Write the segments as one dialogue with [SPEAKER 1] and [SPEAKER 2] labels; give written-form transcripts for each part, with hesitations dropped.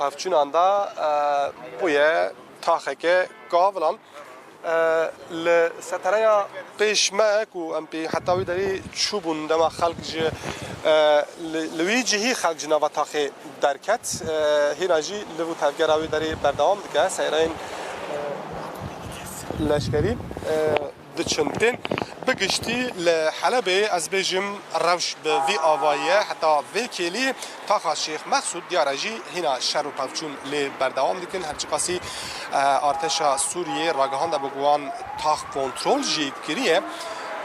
[SPEAKER 1] پفچونان دا بوی تاخک گاولان لستریا پیشمک و ام پی حتی وی داری چوبون دم خلق ج لویجی هی خلق جنا و تاخی درکت هیراجی لو تفکر وی داری بردام دیگه سیرین لشکری دچنتين بقشتي لحلبة از بيجم روش بفي آوائيه حتى في كيلي تاخا الشيخ مسعود ديارجي هنا شر و پفچون لبردوام ديكن هرچی قاسي ارتشا سوريا راگهان دا بگوان تاخ کنترول جي كريه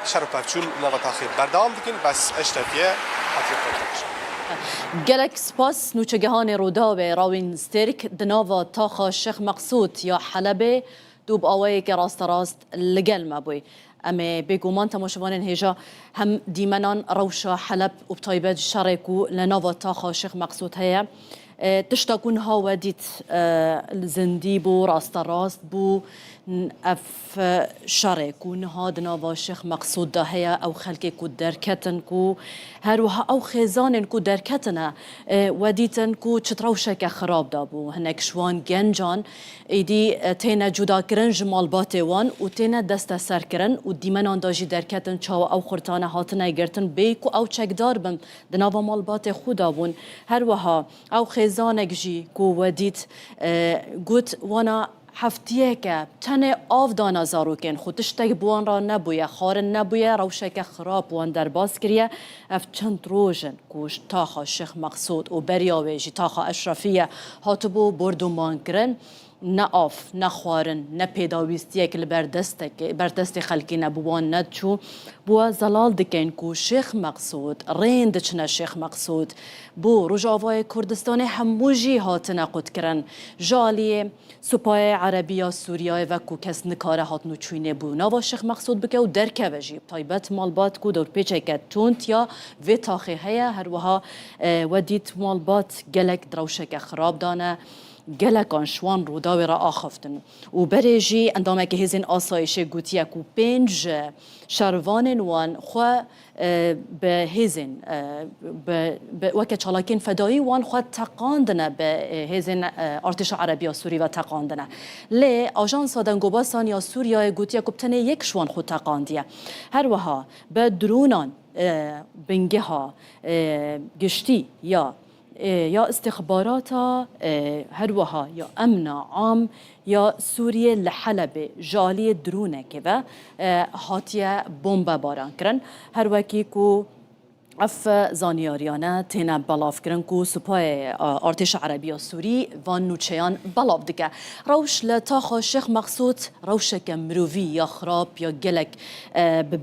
[SPEAKER 1] شر و پفچون نوا تاخي بردوام ديكن بس اشتفيه حتى کنترول
[SPEAKER 2] گلک سپاس نوچگهان رودابه راوین سترک دناوا تاخا الشيخ مقصود یا حلبه دوب آوایی که راست لگل مبوی اما بگومان تماشاوان هجا هم دیمنان روشا حلب و بطایبت شرکو لناوا تاخا الشيخ مقصود هيا تشتاكون ها وديت زندي بو راست بو اف شركون هاد ناوا الشيخ مقصود ده هيا او خلقي كو دركتن كو هروها او خزانن كو دركتنا وديتن كو چتروشك خراب دابو هناك شوان گنجان ايدي تينا جدا کرن جمال باتوان و تينا دست سر کرن و دیمنان داجي دركتن چاو او خرطانه هاتنا گرتن بيكو او چکدار بن دناوا مال بات خودابون هروها او خزانك جي كو وديت قوت وانا هفتیه که تنه آف دانا زاروکن خودش تگ بوان را نبویه خارن نبویه روشک خراب وان در باز کریه اف چند روزن کوش تاخا الشيخ مقصود و بریاویجی تاخا اشرفیه هاتبو بردومان کرن نه آف نه خوارن نه پیداویستیه که بردست خلقی نبوان ندچو بوا زلال دکن کو شيخ مقصود رین دچنه شيخ مقصود بو رجاوای کردستان هموجی هاتنه قد کرن جالیه سپای عربیا سوریای و کو کس نکاره هات نوچوینه بو نوا شيخ مقصود بکه و درکه وجی طایبت مالبات کو دور پیچه که تونت یا و تاخی هیا هر وها ودیت مالبات گلک دروشک خراب دانه گلکان شوان روداوی را آخفتن و برژی اندامه که هزین آسایش گوتیه کو پنج شروان وان خو به هزین وکه چالاکین فدایی وان خو تقاندنه به هزین ارتش عربی سوری و تقاندنه لی آژانس دنگوباسان یا سوریا گوتیه کبتنه یک شوان خود تقاندیه هر وها به درونان بنگه ها گشتی یا استخبارات هروها یا امن عام یا سوریه لحلب جالی درونه که و هاتیه بمب باران کرن هر وکی کو اف زانیاریانه تینا بلاف کرن کو سپای ارتش عربی سوری و نوچیان بلاف دکه روش لتاخا الشيخ مقصود روشک مروی یا خراب یا گلک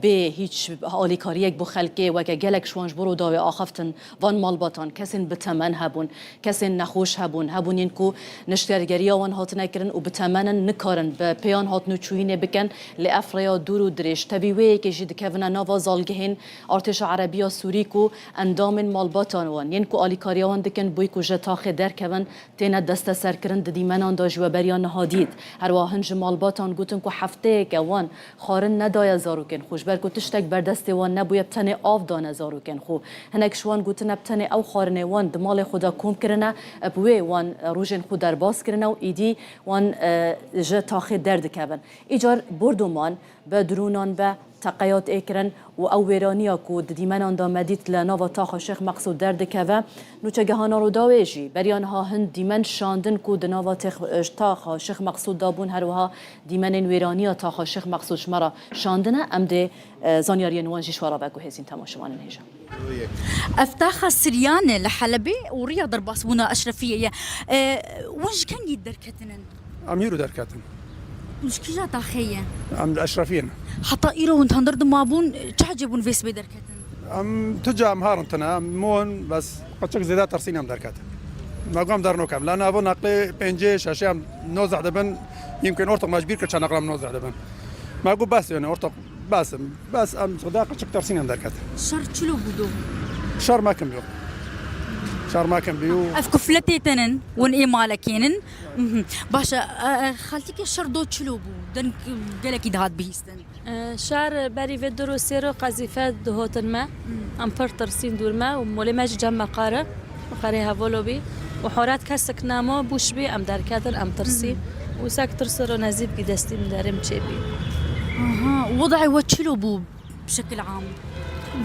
[SPEAKER 2] به هیچ آلیکاریک بو خلقه و که گلک شوانج برو داوی آخفتن وان مالباتان کسین بتمن هبون کسین نخوش هبون اینکو نشترگری وان هات نکرن و بتمن نکارن به پیان هات نوچوینه بکن لافریا دور و درش تبیوی که جد کفنا نوا زالگهن ارتش عربی سوری کو اندام مالباتان وان ین کو آلیکاریان دکن بوی کو جتاخ در کون تینا دست سر کرن دیمنان داج و بریان هادید هر واهنج مالباتان گوتن کو هفته که وان خارن ندای زاروکن خوش بر کو تشتک بر دست وان نبوی بتنه آف دان زاروکن خو هنک شوان گوتن بتنه او خارن وان دمال خدا کوم کرنه ابوی وان روجن خود در باز کرنه و ایدی وان جتاخ درد کون ایجار بردومان به درونان به تقیات اکرن و او ویرانیا کو دیمنان دا مدیت لناوا تاخا الشيخ مقصود درد که نوچگهانا رو داویجی بریان ها هند دیمن شاندن کو دناوا تاخا الشيخ مقصود دابون هروها دیمن ویرانیا تاخا الشيخ مقصود شمارا شاندنه ام ده زانیاری نوانجی شوارا بکو هزین تماشوان هجا
[SPEAKER 3] افتاخ السريان لحلبي ورياض درباسونا اشرفيه وش كان يدر كتنن
[SPEAKER 4] اميرو دركاتن
[SPEAKER 3] مش كجا تاخيه
[SPEAKER 4] ام الاشرفيين
[SPEAKER 3] حتى ايرو وانت هندرد مابون تعجبون فيس بدركتن
[SPEAKER 4] ام تجا مهارتنا مون بس قطك زيادات ترسين ام دركاتن ما قام دارنو كام لان ابو نقلي بنجي شاشي نوزع دبن يمكن اورتق مجبير كرشان نقرا نوزع دبن ما اقول بس يعني اورتق بس ام صداقه قطك ترسين ام دركاتن
[SPEAKER 3] شر تشلو بدو
[SPEAKER 4] شر ما كان بيو شهر ما كان بيو
[SPEAKER 3] افكفلتي تنن ون اي مالكينن باشا خالتك الشر دو تشلو بو دن قالك يدهات بيستن
[SPEAKER 5] شهر بري فيدرو سيرو قذيفات دهوتن ما ام فرتر سين دور ما ومولي ماجي جمع قاره وقاري هافولوبي و حارت کسک نما بوش بی ام درکاتن ام ترسی و ساك ترسر و نزيب کی دستي مدارم چه بي.
[SPEAKER 3] وضعي وتشلو بو بشكل عام.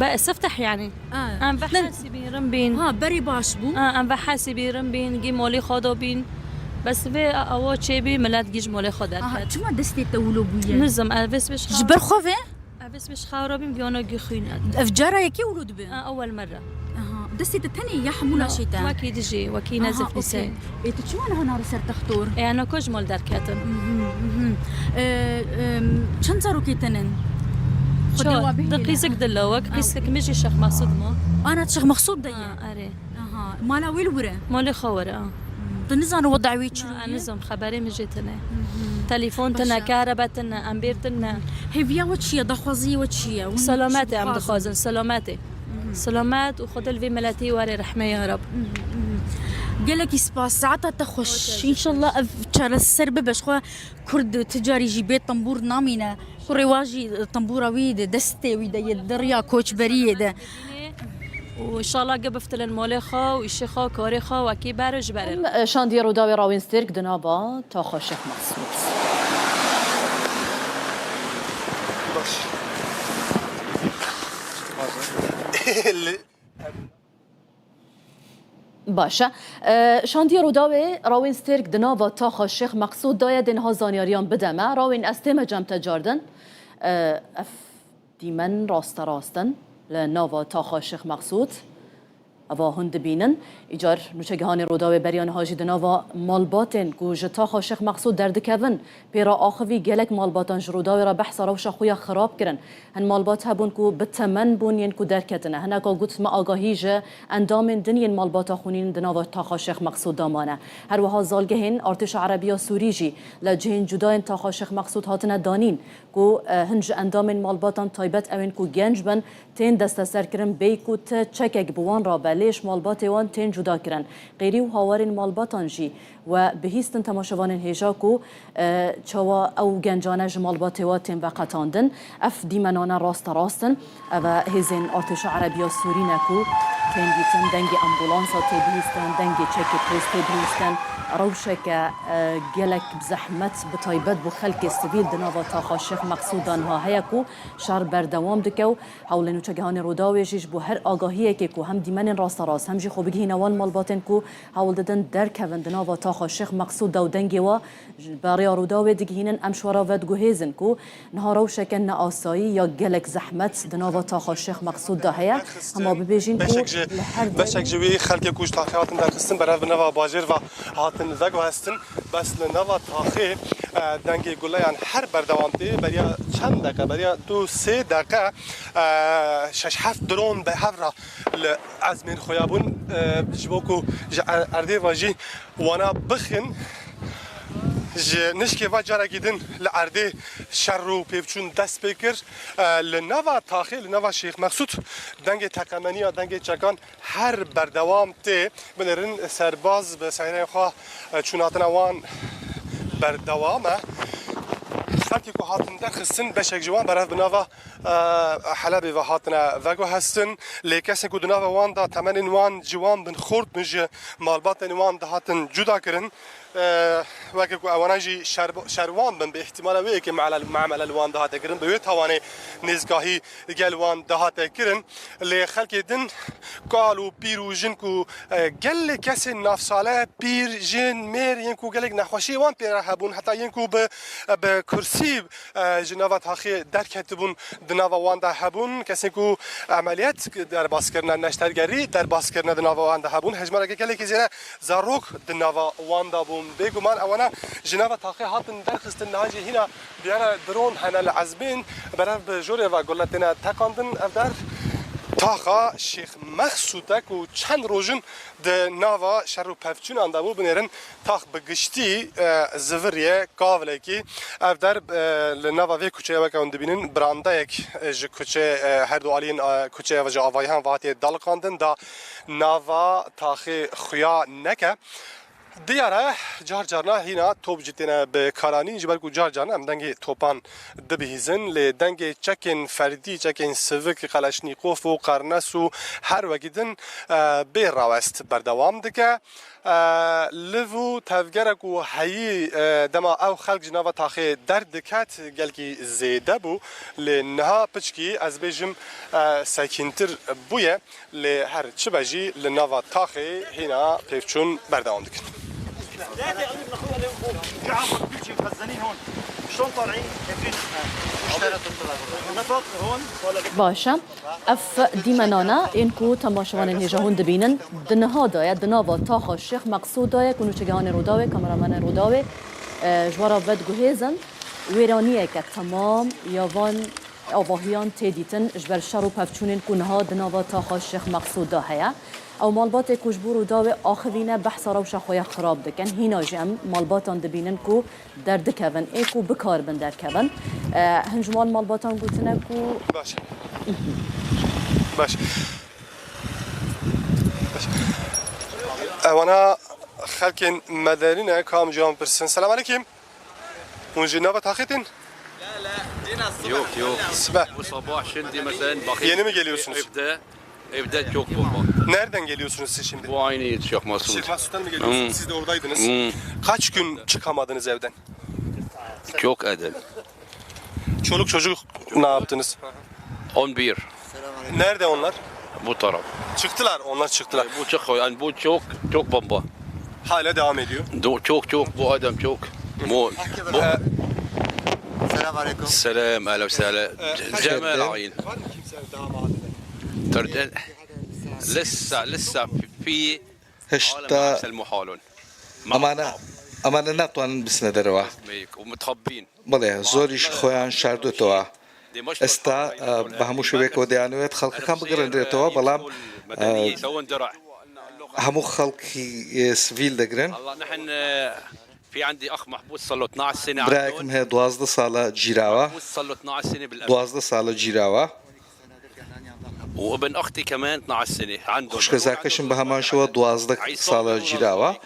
[SPEAKER 5] بقى استفتح يعني ام بحاسي بيرم بين
[SPEAKER 3] بري باش بو
[SPEAKER 5] ام بحاسي بيرم بين جي مولي خدا بين بس في اوا چه بي ملات جيج مولي خدا کرد.
[SPEAKER 3] چما دستي تولو بويا
[SPEAKER 5] نزم اوس بش
[SPEAKER 3] جبر خوفه
[SPEAKER 5] اوس بش خاوربين بيانا جي خين
[SPEAKER 3] افجارا يكي ولود بي
[SPEAKER 5] اول مره
[SPEAKER 3] دستي تتني يا حمولا شيطان
[SPEAKER 5] وكي دجي وكي نزف نساء
[SPEAKER 3] ايتو شو انا هنا رسر تختور
[SPEAKER 5] انا كوج مول دركاتن
[SPEAKER 3] چند زارو كيتنن
[SPEAKER 5] دقيسك دلوك قيسك مجي شيخ مقصود ما
[SPEAKER 3] انا تشيخ مقصود ديا
[SPEAKER 5] اري
[SPEAKER 3] مالا ويل ورا
[SPEAKER 5] مولي خور
[SPEAKER 3] تنزان وضع ويتش
[SPEAKER 5] نزم خبري مجيتنا تليفون تنا كهربتنا امبيرتنا
[SPEAKER 3] هي فيا وتشيا دخوزي وتشيا
[SPEAKER 5] سلاماتي عم دخوزن سلاماتي سلامات وخذ الفي ملاتي وري رحمه يا رب
[SPEAKER 3] قالك سباس ساعتها تخش ان شاء الله تشار السرب باش خو كرد تجاري جيبيت طنبور نامينا رواجي طنبوراوي دستي ويدا يدريا كوتش بريده
[SPEAKER 5] وان شاء الله قبفت المولخه والشيخه كوريخه وكي بارج بارل
[SPEAKER 2] شاندي روداوي راوين ستيرك دنابا تاخا شيخ مقصود باشه شاندی روداوی راوین سترک دناوا تاخا شیخ مقصود داید اینها زانیاریان بدمه راوین استیم جمع تجاردن اف دیمن راستن لناوا تاخا شیخ مقصود اوا هند بینن ایجار نوچگهان روداوی بریان هاجی دناوا مالباتن کو جتا شیخ مقصود درد کون پیرا آخوی گلک مالباتن روداوی را بحث روش خویا خراب کرن هن مالبات هبون کو بتمن بونین کو درکتنه هنه کا گوت ما آگاهی جه اندام دنین مالبات خونین دناوا تاخا شیخ مقصود دامانه هر وها زالگهین ارتش عربی سوری جی لجهین جداین تاخا شیخ مقصود هاتنه دانین کو هنج اندام مالباتن تایبت اوین کو گنج بن تین دست سر کرن بی کو چکک بوان را لیش مالبات وان تین جدا کرن غیری و هاورین مالباتان جی و بهیستن تماشاوان هیجا کو چوا او گنجانه مالبات وان تین وقتاندن اف دیمنانه راستن و هزین ارتش عربی سوری نکو تین بیتن دنگ امبولانسا تی بهیستن دنگ چک پلیس تی بهیستن روشك جلك بزحمت بطيبت بخلق السبيل دناوا تاخا شيخ مقصودان ها هيكو شهر بردوام دكو حول نو چگهان روداوي جيش بو هر آگاهی كو هم دیمن راست راست هم جي خو بگی نوان مالباتن کو حول ددن در كون دناوا تاخا شيخ مقصود دو دنگي و بريا روداوي دگهينن امشورا ود گوهيزن کو نها روشك ان آسایی یا جلك زحمت دناوا تاخا شيخ مقصود ده هيا اما ببيجين کو
[SPEAKER 1] بشك جوي خلق کوش تاخيات در قسم برا بنوا باجر و هاتن و هستن بس لنوا تاخی دنگی گله یعنی هر بردوامتی برای چند دقیقه برای 2-3 دقیقه 6-7 درون به هفرا از من خیابون جبوکو اردی واجی وانا بخن نشکی و جارا گیدن لعرده شر و پیوچون دست بکر لنوا تاخی لنوا شیخ مقصود دنگ تقمنی یا دنگ چکان هر بردوام تی بنرن سرباز به سعینه خواه چوناتن وان بردوامه خلقی که هاتن در خستن بشک جوان برای بناوا حلبی و هاتن وگو هستن لیکسی که دناوا وان دا تمن وان جوان بن خورد نجه مالبات وان دا هاتن جدا کرن وقتی که اوانجی شروان بن به احتمال وی که معمل الوان ده هات کرن به وی توانه نزگاهی گلوان ده هات کرن لی خلقی دن قالو پیرو جن کو گل کسی نفساله پیر جن میر ینکو گلک نخوشی وان پیر هبون حتی ینکو به کرسی جنوات هاخی درکتبون دنوا وان ده هبون کسی کو عملیات در باز کردن نشترگری در باز کردن دنوا وان ده هبون هجمره گلک زیرا زاروک دنوا وان ده بيجو مان أونا جنابة تاخي هاتن درخست النهاجي هنا بيانا درون هنا العزبين براب جوري وقولتنا تاقاندن أفدار تاخا شيخ مخصوتك و چند روزن ده ناوا شرو پفچون اندامو بنیرن تاخ بگشتی زوریه کاوله کی افدار لناوا وی کوچه و کون دبینن برانده یک ج کوچه هر دو آلین کوچه و جاوای هم واتی دالقاندن دا ناوا تاخی خیا نکه دیاره جار جارنا هینا توپ جتنا به کارانی جبر کو جار جارنا ام دنگ توپان دبهیزن ل دنگ چکن فردی چکن سوک کلاشنیکوف و قرنس و هر وگیدن به راست بردوام دکه لفو تفجرك وحي دما او خلق جنابه تاخي دردكات قالكي زيده بو لانها بتشكي از بيجم ساكنتر بويا لهر تشبجي لنافا تاخي هنا بيفشون بردوام دكن
[SPEAKER 6] شلون طالعين؟
[SPEAKER 2] باشم اف دیمنانا این کو تماشاوان هیجا هون دبینن دنها دایه دناوا تاخا شیخ مقصود دایه کنو چگهان روداوه کامرامن روداوه جوارا ود گوهیزن ویرانیه که تمام یاوان آواهیان تیدیتن جبر شرو پفچونین کنها دناوا تاخا شیخ مقصود دایه او مالبات کجبور روداوه آخرینه بحثا روشا خویا خراب دکن هینا جم مالباتان دبینن کو درد کون ایکو بکار بن در کون هنجمان مالباتان گوتنه کو
[SPEAKER 1] باش باش وانا خلق مدارين كام جام برسن السلام عليكم ونجينا تاخيتين
[SPEAKER 7] Yok.
[SPEAKER 1] Sabah.
[SPEAKER 7] Bu sabah şimdi mesela bakayım.
[SPEAKER 1] Yeni mi geliyorsunuz?
[SPEAKER 7] Evde çok bomba.
[SPEAKER 1] Nereden geliyorsunuz siz şimdi?
[SPEAKER 7] Bu aynı Şeyh Masud.
[SPEAKER 1] Şeyh Masud'dan mı geliyorsunuz? Siz de oradaydınız. Kaç gün çıkamadınız evden?
[SPEAKER 7] Çok edel.
[SPEAKER 1] Çoluk çocuk ne yaptınız?
[SPEAKER 7] 11.
[SPEAKER 1] Nerede onlar?
[SPEAKER 7] Bu taraf.
[SPEAKER 1] Çıktılar, onlar çıktılar.
[SPEAKER 7] Bu çok yani bu çok bomba.
[SPEAKER 1] Hala devam ediyor.
[SPEAKER 7] Çok bu adam çok. Bu
[SPEAKER 6] السلام عليكم.
[SPEAKER 7] selam aleyküm selam. Cemal Ayin.
[SPEAKER 1] Var mı kimse damat eden?
[SPEAKER 7] لسه في
[SPEAKER 8] هشتا
[SPEAKER 7] المحالون.
[SPEAKER 8] ئەمانە ناتوانن بسنە دەرەوە
[SPEAKER 7] ومتخبين.
[SPEAKER 8] بڵێ زۆریش خۆیان شاردوێتەوە ئێستا بە هەموو شوێکەوە دەیانوێت خەڵکەکان بگەڕێنرێتەوە بەڵام هەموو خەڵکی سڤیل دەگرن
[SPEAKER 7] في عندي اخ محبوس صار له 12 سنه
[SPEAKER 8] برایەکم هەیە 12 ساڵە گیراوە
[SPEAKER 7] محبوس صار له 12 سنه بالأمن
[SPEAKER 8] 12 ساڵە گیراوە
[SPEAKER 7] وابن اختي كمان 12 سنه عنده
[SPEAKER 8] خوشکەزاکەشم بە هەماشەوە 12 ساڵە گیراوە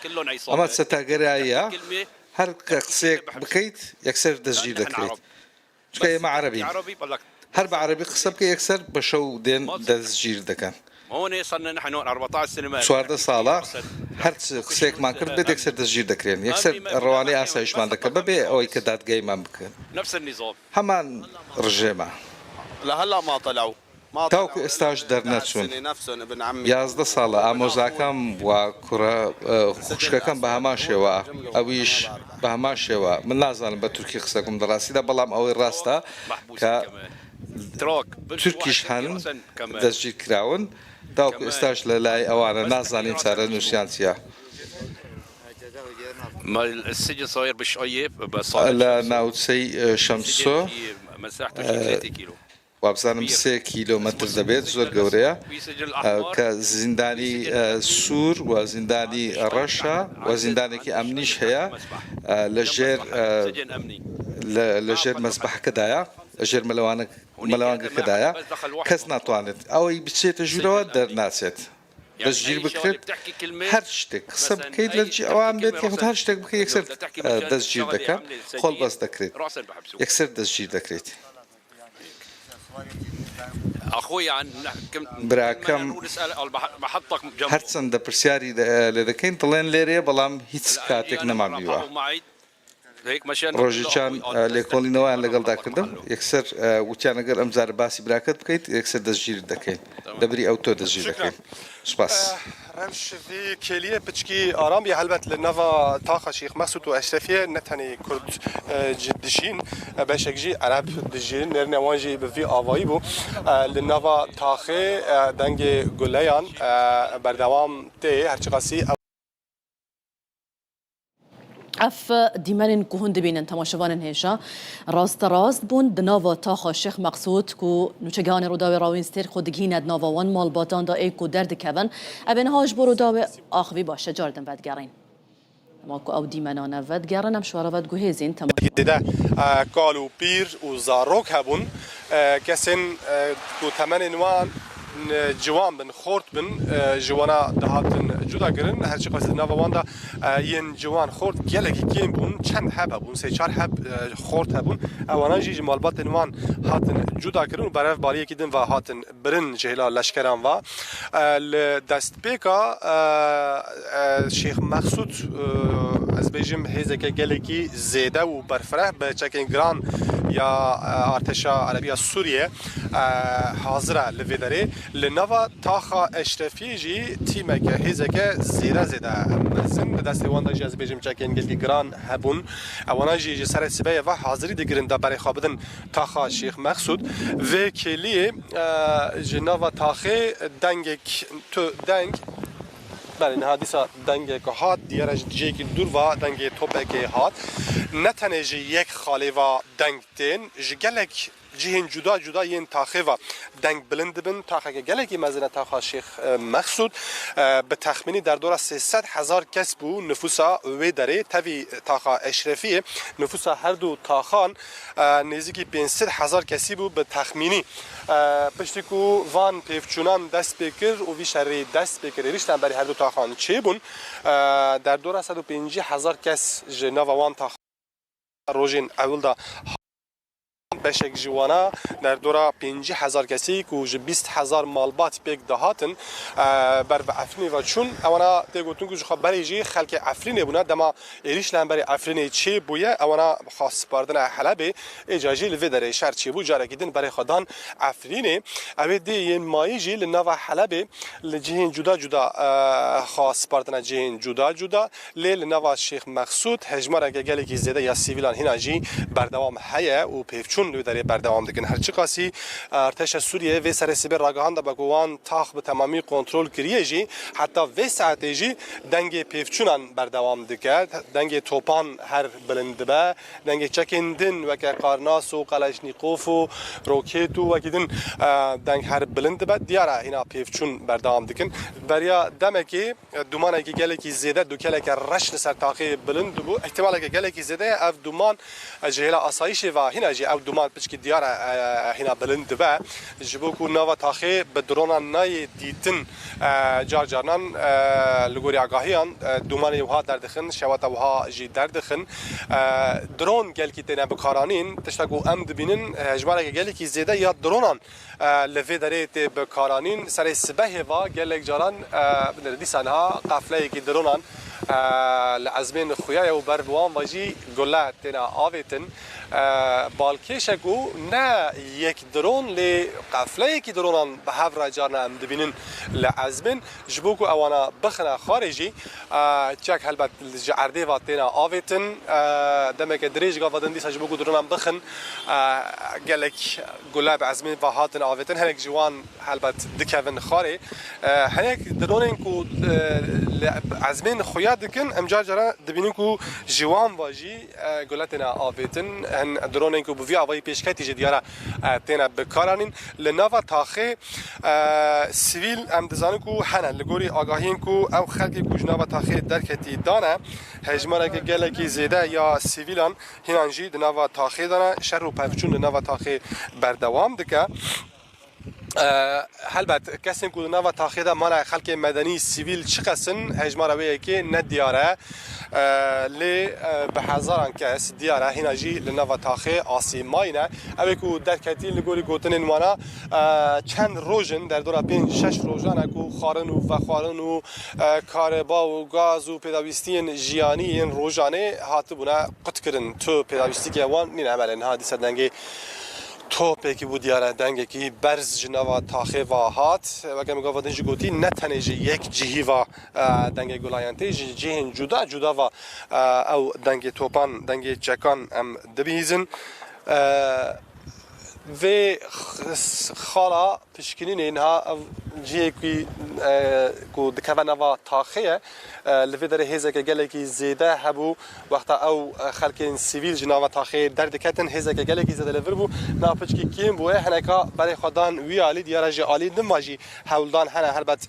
[SPEAKER 8] ئەمە سەتاگەراییە هەر قسێک بکەیت یەکسەر دەستگیر دەکرێت چکە ئێمە عەرەبین هەر بە عەرەبی قسە بکە یەکسەر بە شەو دێن دەستگیر دەکەن
[SPEAKER 7] هون صرنا نحن 14 سنه
[SPEAKER 8] 14 ساڵە هەر قسێکمان کرد بێت یەکسەر دەستگیر دەکرێن یەکسەر ڕەوانەی ئاسایشمان دەکەن بەبێ ئەوەی کە دادگایمان بکەن
[SPEAKER 7] نفس النظام
[SPEAKER 8] هەمان ڕژێمە
[SPEAKER 9] لهلا ما طلعوا
[SPEAKER 8] تاوکو ئێستاش دەرنەچوون
[SPEAKER 9] نفسهم ابن عمي
[SPEAKER 8] 11 ساڵە ئامۆزاکەم وا کوڕە خوشکەکەم بە هەمان شێوە ئەویش بە هەمان شێوە من نازانم بە تورکی قسەکەم دەڕاستیدا بەڵام ئەوەی ڕاستە کە تورکیش هەن دەستگیر کراون تاوکو ئێستاش لە لای ئەوانە نازانین چارە نووسیان چییە
[SPEAKER 7] ما السجن صاير بالشقيه
[SPEAKER 8] لە ناوچەی شەمسۆ
[SPEAKER 7] مساحته 3 كيلو
[SPEAKER 8] وابزانم 3 کیلۆمەتر دەبێت زۆر گەورەیە کە زیندانی سوور و زیندانی ڕەشە و زیندانێکی ئەمنیش هەیە لە ژێر مەزبەحەکەدایە لە ژێر مەلەوانگەکەدایە کەس ناتوانێت ئەوەی بچێتە ژوورەوە دەرناچێت دەستگیر بکرێت هەر شتێک قسە بکەیت لە ئەوان بێت یەخود هەر شتێک بکە یەکسەر دەستگیر دەکەن خۆڵ بەس دەکرێت یەکسەر دەستگیر دەکرێت
[SPEAKER 7] اخوي عن
[SPEAKER 8] براکەم هەرچەندە پرسیاری لێ دەکەین دڵێن لێرەیە بەڵام هیچ کاتێک نەمابیوە ڕۆژێکیان لێکۆڵینەوەیان لەگەڵدا کردم یەکسەر وتیان ئەگەر ئەم جارە باسی براکەت بکەیت یەکسەر دەستگیر دەکەین دەبری ئەو تۆ دەستگیر دەکەین سپاس
[SPEAKER 1] رمش في كليه بتشكي ارام هلبت لنفا طاقه شيخ مسعود واشرفيه نتني كرد جدشين باشكجي عرب دجين نرنوانجي بفي اوایی بو لنفا تاخه دنگ گلیان بردوام ته هرچقاسی
[SPEAKER 2] اف دیمنین کو هند بینن تماشاوان هیجا راست بون دناوا تاخا شیخ مقصود کو نوچگان روداوی راوینستر خودگین ادناوا وان مال باتان دا ایکو درد کون ابن هاج بروداوی آخوی باشه جاردن ودگرین ما کو او دیمنانه ودگرن هم شوارا ودگو هیزین
[SPEAKER 1] دیده قالو پیر و زاروک هبون کسین کو تمن انوان جوان بن خورد بن جوانا دهاتن جدا گرن هرچی قصد ناواندا ین جوان خورد گلگی کیم بون چند حب بون سه چهار حب خورد هبون اوانا جی مالبات نوان هاتن جدا گرن و برای بالی کدن و هاتن برن جهلا لشکران و دست بیکا شیخ مقصود از بیجم هیزه که گلگی زیده و برفره به چکین گران یا ارتشا عربیه سوریه حاضره لویداره لنوا تاخا اشرفی جی تیمه که هیزه که زیده مزن دست واندا جی از بیجم چکین گلگی گران هبون اوانا جی سر سبایه و حاضری دیگرن دا برای خوابدن تاخا شیخ مقصود و کلیه جنوا تاخه دنگک تو دنگ بله نه حدیثا دنگ که هات دیارش جی که دور و دنگ توپه که هات نتنه جی یک خاله و دنگ تین جگلک جهن جدا ین تاخه و دنگ بلند بن تاخه که گلکی مزنه تاخه شیخ مقصود به تخمینی در دور 300,000 کس بو نفوسا و داره تاوی تاخه اشرفیه نفوسا هر دو تاخان نزدیکی 500,000 کسی بو به تخمینی پشتی کو وان پیفچونان دست بکر و وی شری دست بکر ریشتن برای هر دو تاخان چه بون در دور 150,000 کس جناو وان تاخه روزین اول دا بشک جوانا در دورا 50,000 کسی که 20,000 مالبات پیک دهاتن بر افرینی و چون اوانا تگوتون که خبری جی خلک افرینی بوده دما ایریش لام بری افرینی چی بویه اوانا خاص باردن حلب اجازه لوی در شهر چی بو جاره کدن برای خدان افرینی اوید دی این مایجی لنو حلب لجهین جدا خاص باردن جهین جدا لیل نو شیخ مقصود هجمار اگه گلی کی زده یا سیویلان هینا جی بردوام هيا و پیفچون لو داره بردوام دکن هرچی قاسی ارتش سوریه و سر سبر راگهان دا بگوان تاخ به تمامی کنترل کریه جی حتی و ساعتی جی دنگ پیفچونان بردوام دکد دنگ توپان هر بلند به دنگ چکندن و که قارناس و قلشنیقوف و روکیت و کدن دنگ هر بلند به دیاره اینا پیفچون بردوام دکن بریا دمکی دومان که گله کی زیده دو کله که رش سر تاخی بلند بو احتمال که گله کی زیده اف دومان جهلا آسایش و هینا جی او دومان پچکی دیاره هینا بلند به جبو کو نوا تاخی به درون نای دیتن جارجانان لگوری آگاهیان دومان یوها در دخن شوات وها جی در دخن درون گل کی تنه بکارانین تشتاگو ام دبینن هجمار که گله کی زیده یا درونان لفی دریت بکارانین سر سبه و گلک جاران دیسانها قافله کی درونان لعزمین خویا و بروان واجی گله تنا آویتن بالکشگو نه یک درون ل قافله کی درونان به هفر جارنا ام دبینن لعزمین جبوکو اوانا بخنا خارجی چک هلبت جعرده و تنا آویتن دمک دریج گاودن دیس جبوکو درونان بخن گلک گله به عزمین و هاتن آویتن هنک جوان هلبت دکون خاره هنک درونن کو عزمین خویا دکن امجار جرا دبینن کو جوان واجی گلتنا آویتن هن درونن کو بوی اوای پیشکتی جدیارا تنا بکارانین لنوا تاخه سیویل ام دزان کو هن لگوری آگاهین کو او خلق کو جنوا تاخه درکتی دانه هجماره که گلکی زیده یا سیویلان هنانجی دنوا تاخه دانه شر و پفچون دنوا تاخه بردوام دکه هلبت کسی که نوا تاخیده مانع خلق مدنی سیویل چه قسن هجماره ویه که ندیاره لی به هزاران کس دیاره هنجی لنوا تاخی آسی ماینه اوی که درکتی لگوری گوتن انوانا چند روزن در دورا 5-6 روزانه که خارن و کاربا و گاز و پیداویستی جیانی این روزانه هاتو بونه قط کرن تو پیداویستی که وان نین عملن ها دیسه دنگی توپی که بود یاره دنگی که برز جنوا تاخی و هات و که میگه ودنج گوتی نه تنه یک جهی و دنگ گلایانتی جهن جدا و او دنگ توپان دنگ چکان ام دبیزن و خالا پشکنین اینها جیه که دکوه نوا تاخیه لفی داره هزه که گله که زیده هبو وقتا او خلک سیویل جناوا تاخی درد کتن هزه که گله که زیده لفر بو نا پشکی کیم بوه هنکا برای خودان وی آلی دیاره جی آلی نماجی هولدان هنه هربت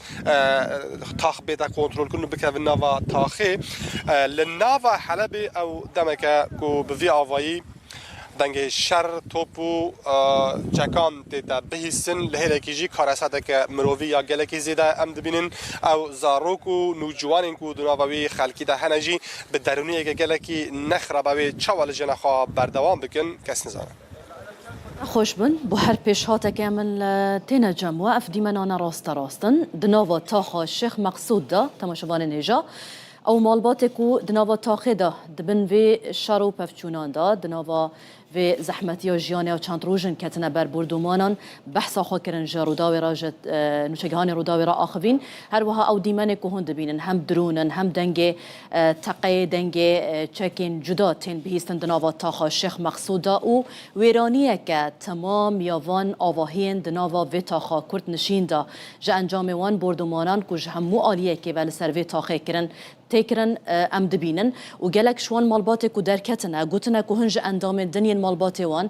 [SPEAKER 1] تاخ بیتا کنترول کنو بکوه نوا تاخی لناوا حلبی او دمکه که بوی آوایی دنگ شر توپو چکان تیتا بهیسن لهلکی جی کارساته که مروی یا گلکی زیده ام دبینن او زاروک و نوجوانین کو دناوی خلکی ده هنجی به درونی که گلکی نخرابوی چوال جنخوا بردوام بکن کس نزانه.
[SPEAKER 2] خوش بن بو هر پیش هاته کامل تینا جمع اف دیمنانا راستن دناوا تاخا شیخ مقصود دا تماشاوان نیجا او مالبات کو دناوا تاخه دا دبن وی شارو پفچونان دا دناوا و زحمتی و جیانه و چند روزن کتنه بر بردومانان بحثا خاکرن جاروداوی را جد نوشگهان روداوی را آخوین هر وها او دیمن که هند بینن هم درونن هم دنگ تقی دنگ چکین جدا تین بهیستن دناوا تاخا شیخ مقصودا او ویرانیه که تمام یاوان آواهین دناوا و تاخا کرد نشین دا جا انجام وان بردومانان که همو آلیه که ولی سر و تاخه کرن تکرن ام دبینن و گلک شوان مالبات کو درکتنه گوتنه که هنج اندام دنین مالبات وان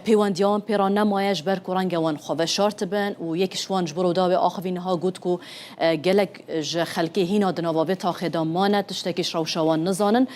[SPEAKER 2] پیوندیان پیران نمایش بر کرانگ وان خواه شارت بن و یک شوان جبرو داوی آخوین ها گوت کو گلک ج خلکی هینا دناوا به تاخدا مانه تشتکیش روشوان نزانن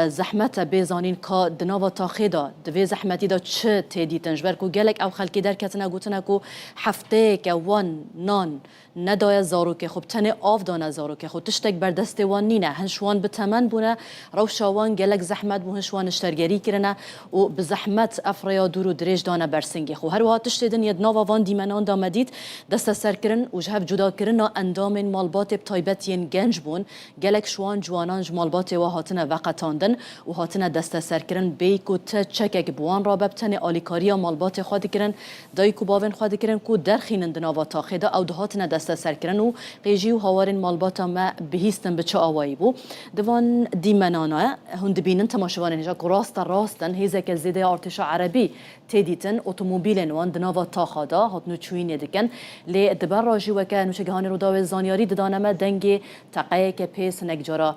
[SPEAKER 2] زحمت بیزانین که دناوا تاخدا دوی زحمتی دا چه تیدیتنج بر کو گلک او خلکی درکتنه گوتنه که هفته که وان نان ندای زارو که خوب تنه آف دانه زارو که خوب تشتک بر دست وان نینه هنشوان به تمن بونه روشوان گلک زحمت بو هنشوان اشترگری کرنه و به زحمت افریا دور و درێژ دانه برسنگی خو هر وقت تشتیدن ید ناوا وان دیمنان دامدید دست سر کرن و جهب جدا کرن اندام مالبات بتایبت ین گنج بون گلک شوان جوانان مالبات و هاتنه وقتاندن و هاتنه دست سر کرن بیکو ت چکک بوان را ببتنه آلیکاریا مالبات خود کرن دایکو باون خود کرن کو درخینن دناوا تاخدا او دهاتنه دست سر کرن و قیجی و هاورین مالبات ما بهیستن به چه آوایی بو دوان دیمنانا هند بینن تماشوان اینجا راستن هیزه که زیده ارتش عربی تدیتن اتومبیل وان دناوا تاخدا هات نوچوین دکن لی دبر راجی وکه نوشگهان روداوی زانیاری ددانمه دنگ تقیه که پیس نگجارا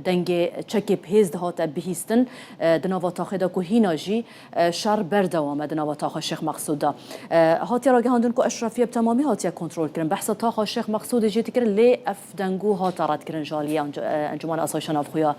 [SPEAKER 2] دنگ چکی پیز دهات بهیستن دناوا تاخدا کو هیناجی شر بردوام دناوا تاخ شیخ مقصودا هاتی راگهاندن کو اشرافیه تمامی هاتی کنترل کرن بحث تاخ شیخ مقصود جیت کرن لی افدنگو هات رد کرن جالیه انجمان اسایشان افخویا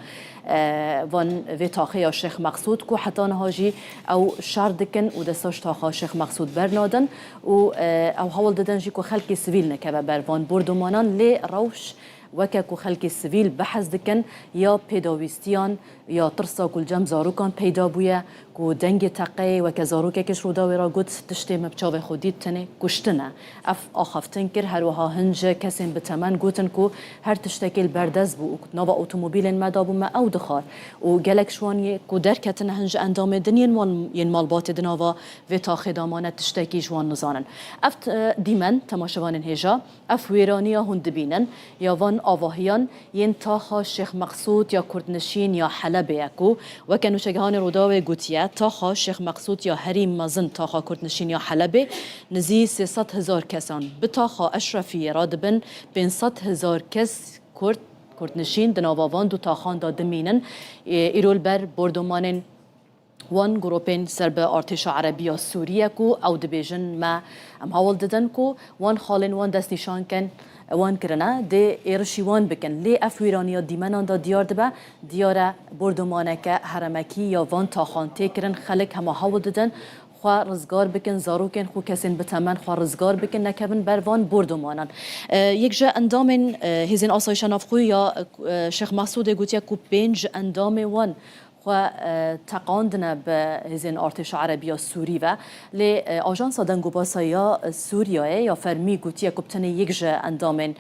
[SPEAKER 2] وان وی تاخه شیخ مقصود کو حتی نهاجی او شر دکن و دستاش تاخه شیخ مقصود برنادن و او حول دادن جی کو خلکی سویل نکبه بر وان بردومانان لی روش وکه کو خلکی سویل بحث دکن یا پیداویستیان یا ترسا کل جم زاروکان پیدا بویه کو دنگ تقی وکه زاروکه کش روداوی را گوت تشتی مبچاو خودید تنه کشتنه اف آخفتن کر هر وها هنج کسین بتمن گوتن کو هر تشتکیل بردز بو نوا اتومبیل مدابو ما او دخار و گلک شوانی کو درکتن هنج اندام دنین ین مالبات دناوا و تاخدامانه تشتکی جوان نزانن اف دیمن تماشوان هجا اف ویرانیا هند بینن یا وان آواهیان ین تاخا شیخ مقصود یا کردنشین یا حلب یکو وکه نوشگهان روداوی گوتیه تاخا شیخ مقصود یا حریم مزن تاخا کردنشین یا حلب نزی 300,000 کسان به تاخا اشرفی رادبن 500,000 کس کردنشین دناواوان دو تاخان دادمینن ایرول بر بردومانن وان گروپین سرب ارتش عربی یا سوریه کو او دبیجن ما ام حاول ددن کو وان خالن وان دست نشان کن وان کرنا ده ایرشی وان بکن لی افویرانیا دیمنان دا دیار دبه دیاره بردومانه که حرمکی یا وان تاخان تکرن خلق همه حاول ددن خواه رزگار بکن زاروکن خو کسین بتمن خواه رزگار بکن نکبن بروان بردومانن یک جا اندام هزین آسایشان افخوی یا شیخ مسعود گوتیا کو 5 اندام وان و تقاندنا به هزین ارتش عربی سوری و لی آژانس دنگو باسایا سوریه یا فرمی گوتیه کپتن یک جه اندام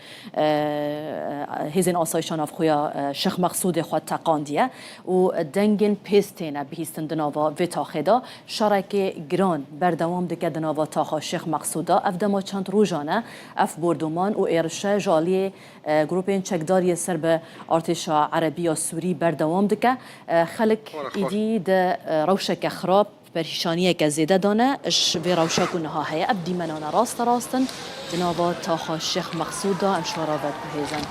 [SPEAKER 2] هزین آسایشان افخویا شیخ مقصود خود تقاندیه و دنگن پیستینه بهیستن دناوا و تاخدا شرک گران بردوام دکه دناوا تاخا شیخ مقصودا افدما چند روزانه اف بردومان و ایرشه جالی گروپین چکداری سرب ارتش عربی سوری بردوام دکه خلق ایدی ده روشک خراب پریشانیه که زیده دانه اش به روشک اونها هیا ابدی منانه راستن جنابا تاخا شیخ مقصودا انشارا بد بهیزن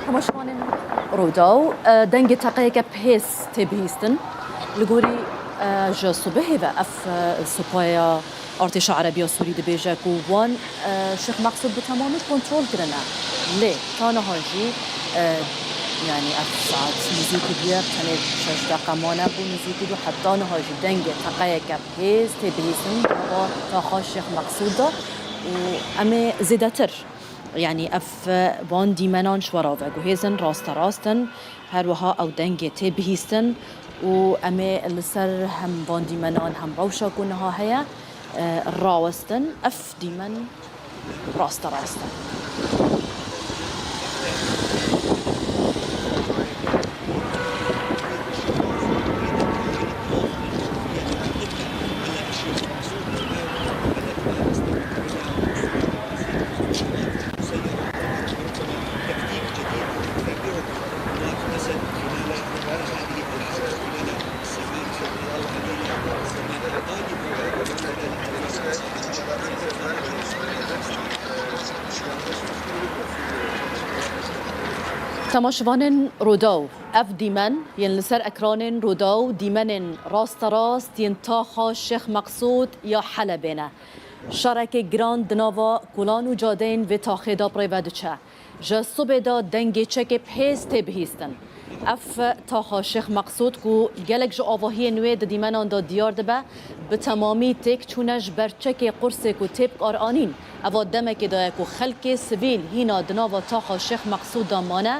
[SPEAKER 2] تماشوان روداو دنگ تقیق پیس تبهیستن لگوری جا صبحی و اف سپایا ارتش عربی سوری دبیجه کو وان شیخ مقصود به تمامی کنترل کرنه لی تانه هاجی يعني ساعات نزيكي بيار تاني شاش دقمانه بو نزيكي دو حتى نهاجي دنگ تقايا كبهيز تبهيزن تاخا الشيخ مقصوده و امي زيدتر يعني اف وان ديمانان شوراوه گوهيزن راستن هروها او دنگ تبهيزن و امي لسر هم وان ديمانان هم روشا كونها هيا راوستن اف ديمان راستن تماشوان روداو اف دیمن ین لسر اکران روداو دیمن راست ین تاخا شیخ مقصود یا حلبینه شرک گراند دناوا کلان و جادین و تاخیدا پریودچه جا صبح دا دنگی چک پیز تبهیستن اف تاخا شیخ مقصود کو گلک جو آواهی نوی دیمنان دا دیار دبه به تمامی تک چونش برچک قرص کو تب قرآنین اوا دمک دا کو خلک سویل هینا دناوا تاخا شیخ مقصود دامانه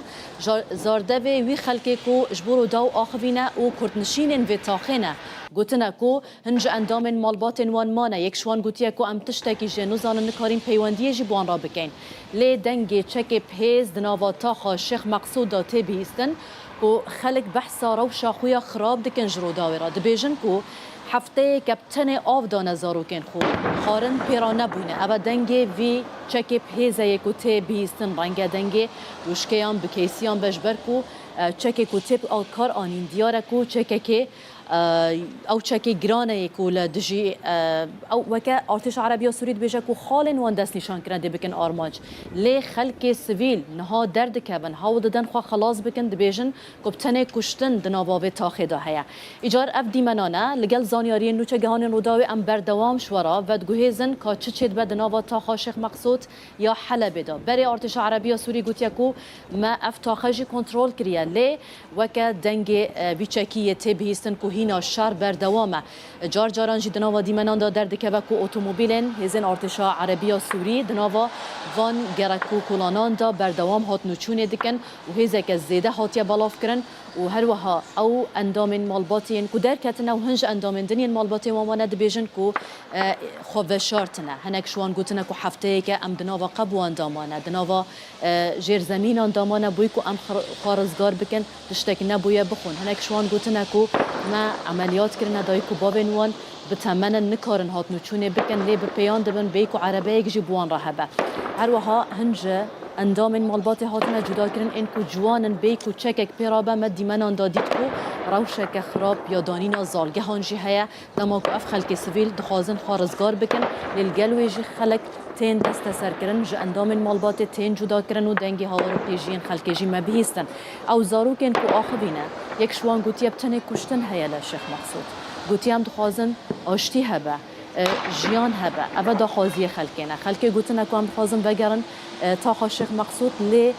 [SPEAKER 2] زارده وی خلک کو جبورو داو آخوینه و کردنشین و تاخینه گوتنه کو هنج اندام مالبات وان مانه یک شوان گوتیه کو ام تشتکی جنوزان نکاریم پیوندی جبوان را بکن لی دنگ چک پیز دناوا تاخا شیخ مقصود دا تبهیستن کو خلق بحثا روشا خویا خراب دکن جرو داوی را دبیجن کو هفته کپتن آف دانه زاروکن خو خارن پیرانه بونه اما دنگه وی چک پیزه یکو تی بیستن رنگه دنگه روشکیان بکیسیان بجبر کو چک کو تیپ آل کار آنین دیاره کو چک که او چکی گرانه یکول دجی او وکه ارتش عربی و سوری دبیجه کو خالن وان دست نشان کرده بکن آرمانج لی خلک سویل نها درد کبن هاو ددن خوا خلاص بکن دبیجن کبتنه کشتن دناباوه تاخیده هیا ایجار اف دیمنانه لگل زانیاری نوچه گهان روداوی ام بردوام شورا و دگوهیزن که چه چید به دنابا تاخا شیخ مقصود یا حلب دا بری ارتش عربی و سوری گوتیا کو ما اف تاخجی کنترل کریه لی وکه دنگ ویچکی تبهیستن کو هینا شهر بردوامه جار جاران جی دناوا دیمنان دا درد که وکو اتومبیلن هزین ارتشا عربی و سوری دناوا وان گرکو کلانان دا بردوام هات نوچونه دکن و هزه که زیده هاتیه بلاف کرن و هر وها او اندام مالباتین کو در کتنه و هنج اندام دنین مالباتی وامانه دبیجن کو خوشارتنه هنک شوان گوتنه کو هفته که ام دناوا قبو اندامانه دناوا جیر زمین اندامانه بوی کو ام خارزگار بکن تشتک نبویه بخون هنک شوان گوتنه کو ما عملیات کرنه دای کو بابن وان بتمنن نکارن هات نوچونه بکن لی بپیان دبن بیکو عربه یک جبوان راهبه هر وها هنج اندام مالبات هاتنا جدا کرن این کو جوانن بیکو چکک پیرابه مدی منان دادید کو روشک خراب یا دانینا زالگه هانجی هیا دما کو اف خلک سویل دخوازن خارزگار بکن للگلوی جی خلک تین دست سر کرن ج اندام مالبات تین جدا کرن و دنگی هاورو پیجین خلک جی مبیستن او زاروکن کو آخبینه یک شوان گوتی بتنه کشتن هیا لشیخ مقصود گوتی هم دخوازن آشتی هبه جیان هبه اما دخوازی خلکینه خلک گوتنه کو هم دخوازن بگرن تاخا شیخ مقصود لی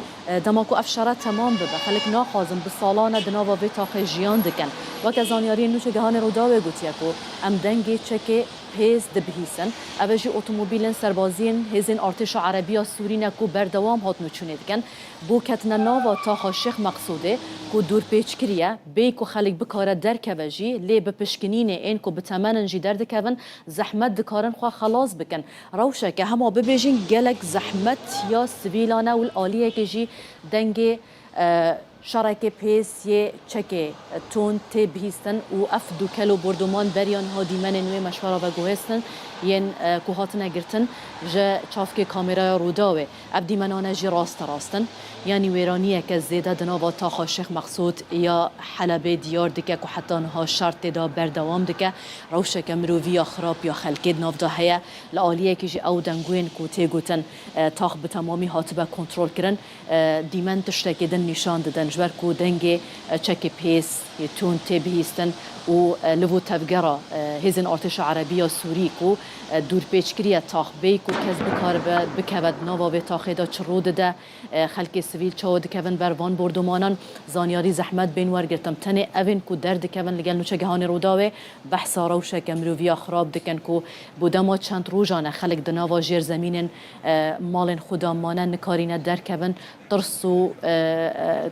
[SPEAKER 2] دماکو افشاره تمام ببه خلک ناخوازن به سالانه دناوا به تاخ جیان دکن وکه زانیاری نوچه گهان روداوه گوتیه کو ام دنگی چکه پیز دبهیسن اوجی اتومبیلن سربازین هزین ارتش عربی و سوری نکو بردوام هات نوچونه دکن بو کتنا ناوا تاخا شیخ مقصوده کو دور پیچ کریه بی کو خلک بکاره در کوجی لی به پشکنین این کو بتمنن جی در دکون زحمت دکارن خوا خلاص بکن روشه که همه ببیجین گلک زحمت یا سویلانه و العالیه که جی دنگ شرکه پیس یه چکه تون تی بهیستن و اف دو کلو بردمان بریان ها دیمن نوی مشوره و گوهستن ین کوهات نگرتن جا چافک کامرای روداوه اب دیمنانه جی راستن یعنی ویرانیه که زیده دناوا تاخا شیخ مقصود یا حلبه دیار دکه که حتی انها شرط دا بردوام دکه روشه که مرووی یا خراب یا خلکید ناف دا هیا لعالیه که جی او دنگوین که تیگوتن تاخ به تمامی هاتبه کنترول کرن دیمن تشتکی دن نشان دادن جبر کو دنگ چک پیس تون تی بهیستن و لبو تفجرة هزن ارتش عربية سوري كو دور بيشكرية تاخ بيكو كز بكار بكبد نوا به تاخدا چرود ده خلق سویل چود کون بروان بردمانان زانیاری زحمت بین ورگرتم تنه اوین کو درد کون لگل نوچه گهان روداوه بحثا روشه کمروویا خراب دکن کو بودما چند روزانه خلق دناوا جیر زمین مال خدا مانن نکارینه در کون ترسو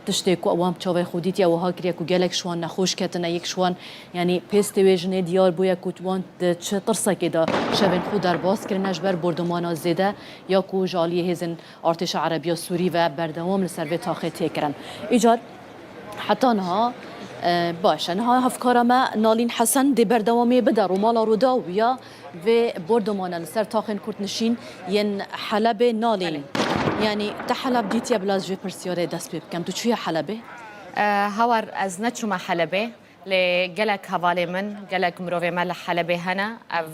[SPEAKER 2] تشتی کو اوام چاوه خودیتی او ها کریا کو گلک شوان نخوش کتنه یک شوان یعنی پیست ویژنه دیار بویا کوتوان چه ترسه که دا شبن خود در باز کرنش بر بردمان زیده یا کو جالی هزن ارتش عربی سوری و بردوام لسر تاخه تکرن ایجاد حتی نها باشه نها هفکار ما نالین حسن دی بردوامی بده رو مالا روداویا و بردمان لسر تاخن کرد نشین ین حلب نالین يعني تحلب ديتيا بلاز جي برسيوري داس بكم تو شو حلبة؟
[SPEAKER 6] هاور از نتشو ما حلبة لجلك هوالي من جلك مروفي مال حلبة هنا أف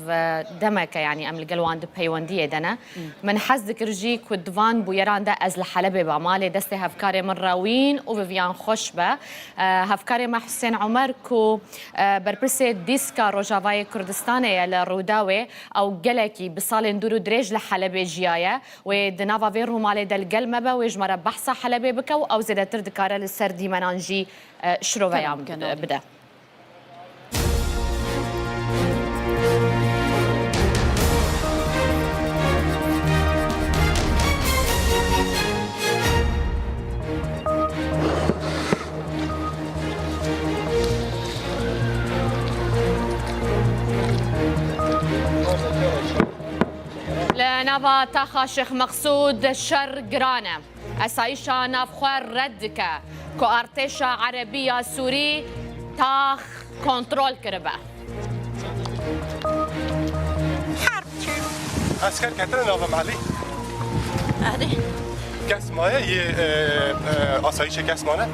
[SPEAKER 6] دمك يعني أم الجلوان دبيوندية دنا من حزك رجي كدفان بويران ده از الحلبة بعمالي دستي هفكاري من راوين وفيان خوشبة هفكاري مع حسين عمر كو بربرسي ديسكا روجافاي كردستاني للروداوي أو جلكي بصال ندورو دريج لحلبة جياية ودنافا فيرو مالي دل جلمبة ويجمر بحث حلبة بكو أو زيادة تردكارة للسردي منانجي شروفيام بدا لنافا تاخا شيخ مقصود شر جرانة أسايشا نافخوار ردك كو ارتشا عربية سوري تاخ كنترول كربا
[SPEAKER 1] عسكر كتر نافا معلي
[SPEAKER 10] هذه
[SPEAKER 1] كاس مايه ي اسايش كاس مانا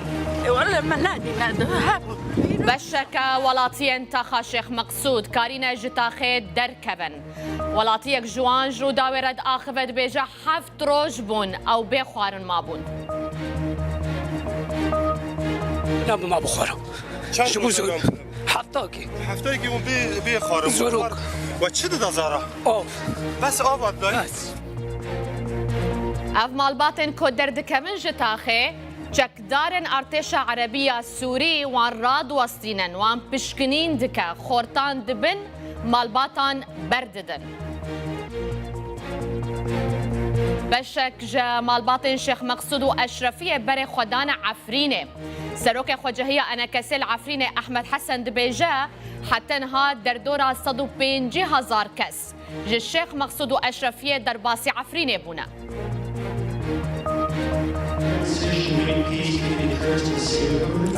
[SPEAKER 10] ولا منادي نادها
[SPEAKER 6] بشكا ولاتين تاخا شيخ مقصود كارينا جتاخي دركبن ولاتيك جوان جو داورد آخفت بيجا حفت روج بون أو بيخوارن ما بون
[SPEAKER 11] نعم ما بخورم شو زود حفتاكي
[SPEAKER 1] ون بي خارم
[SPEAKER 11] زروك
[SPEAKER 1] وتشد دزارة بس آب بس
[SPEAKER 6] اف مالباتن كو دردكبن جتاخي چکدارن ارتش عربیه سوری وان راد وستینن وان پشکنین دکه خورتان دبن مالباتان برددن بشک جا مالباتن شيخ مقصود و اشرفیه بر خدان عفرینه سروک خجهیه انا کسل عفرینه احمد حسن دبیجه حتی انها در دورا 150,000 کس جا شيخ مقصود و اشرفیه در باسی عفرینه بونه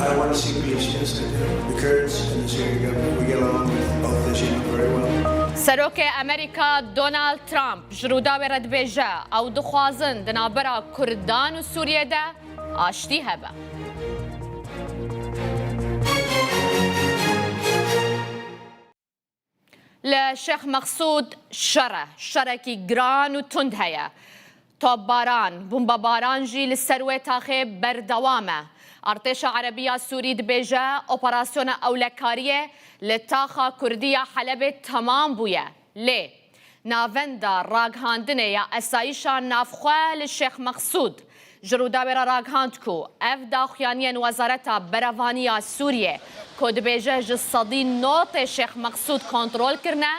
[SPEAKER 12] I want to see peace, yes, I do. The Kurds and the Syrian government, we get along with both this very well.
[SPEAKER 6] سروک امریکا دونالد ترامپ جروداوی رد بیجه او دخوازن دنابرا کردان و سوریه ده آشتی هبه لشيخ مقصود شركي جران و تند هيا توب باران بومبا باران جي للسروي تاخي بردوامه ارتش عربية سوري دبيجا اوبراسيون اولكارية لتاخا كردية حلبة تمام بويا ليه نافندا راغهاندنه يا اسايشا نافخواه للشيخ مقصود جرودا برا راغهاندكو اف داخيانيا وزارتا براوانيا سوريا كو دبيجا جصدين نوت الشيخ مقصود كنترول كرنا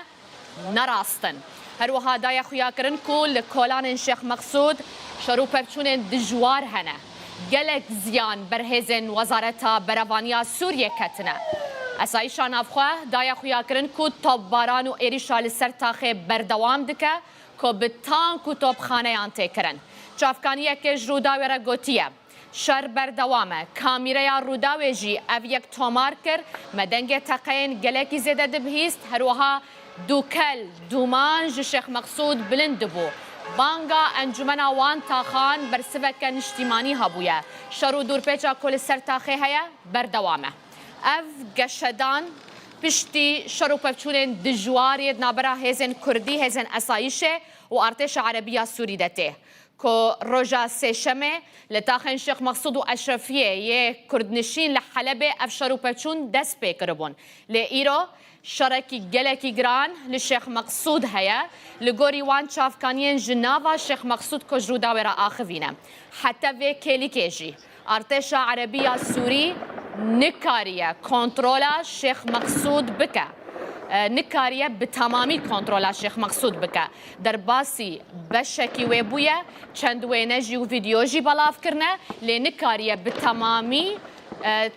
[SPEAKER 6] نراستن هروها دايا خويا كرنكو لكولان الشيخ مقصود شروع ببچون دجوار هنا گلک زیان برهزن وزارتا براوانیا سوریه کتنه اسایشا نافخواه دایا خویا کرن کو توب باران و ایریشا لسر تاخه بردوام دکه کو بتان کو توب خانه آن تکرن چافکانیه که جرودا وره گوتیه شر بردوامه کامیریا روداویجی او یک تومار کر مدنگ تقین گلکی زیده دبهیست هروها دوکل دومان جو شیخ مقصود بلند بو بانگا انجمنا وان تاخان برسفک نشتیمانی هبویه شرو دور پیچا کل سر تاخه هیا بردوامه اف گشدان پشتی شرو پفچونن دجواری نابرا هزن کردی هزن اسایشه و ارتش عربیه سوری دته کو روجا سیشمه لتاخن شیخ مقصود و اشرفیه یه کردنشین لحلبه اف شرو پفچون دست پیکربون لئیرو شرکی گلکی گران لشیخ مقصود هیا لگوری وان چافکانین جناوا شیخ مقصود کجرو داوره آخوینه حتی وی کلی کجی ارتش عربیه سوری نکاریه کنترولا شیخ مقصود بکه نکاریه به تمامی کنترولا شیخ مقصود بکه در باسی بشکی ویبویه چند وینجی و ویدیوجی بلاف کرنه لی نکاریه به تمامی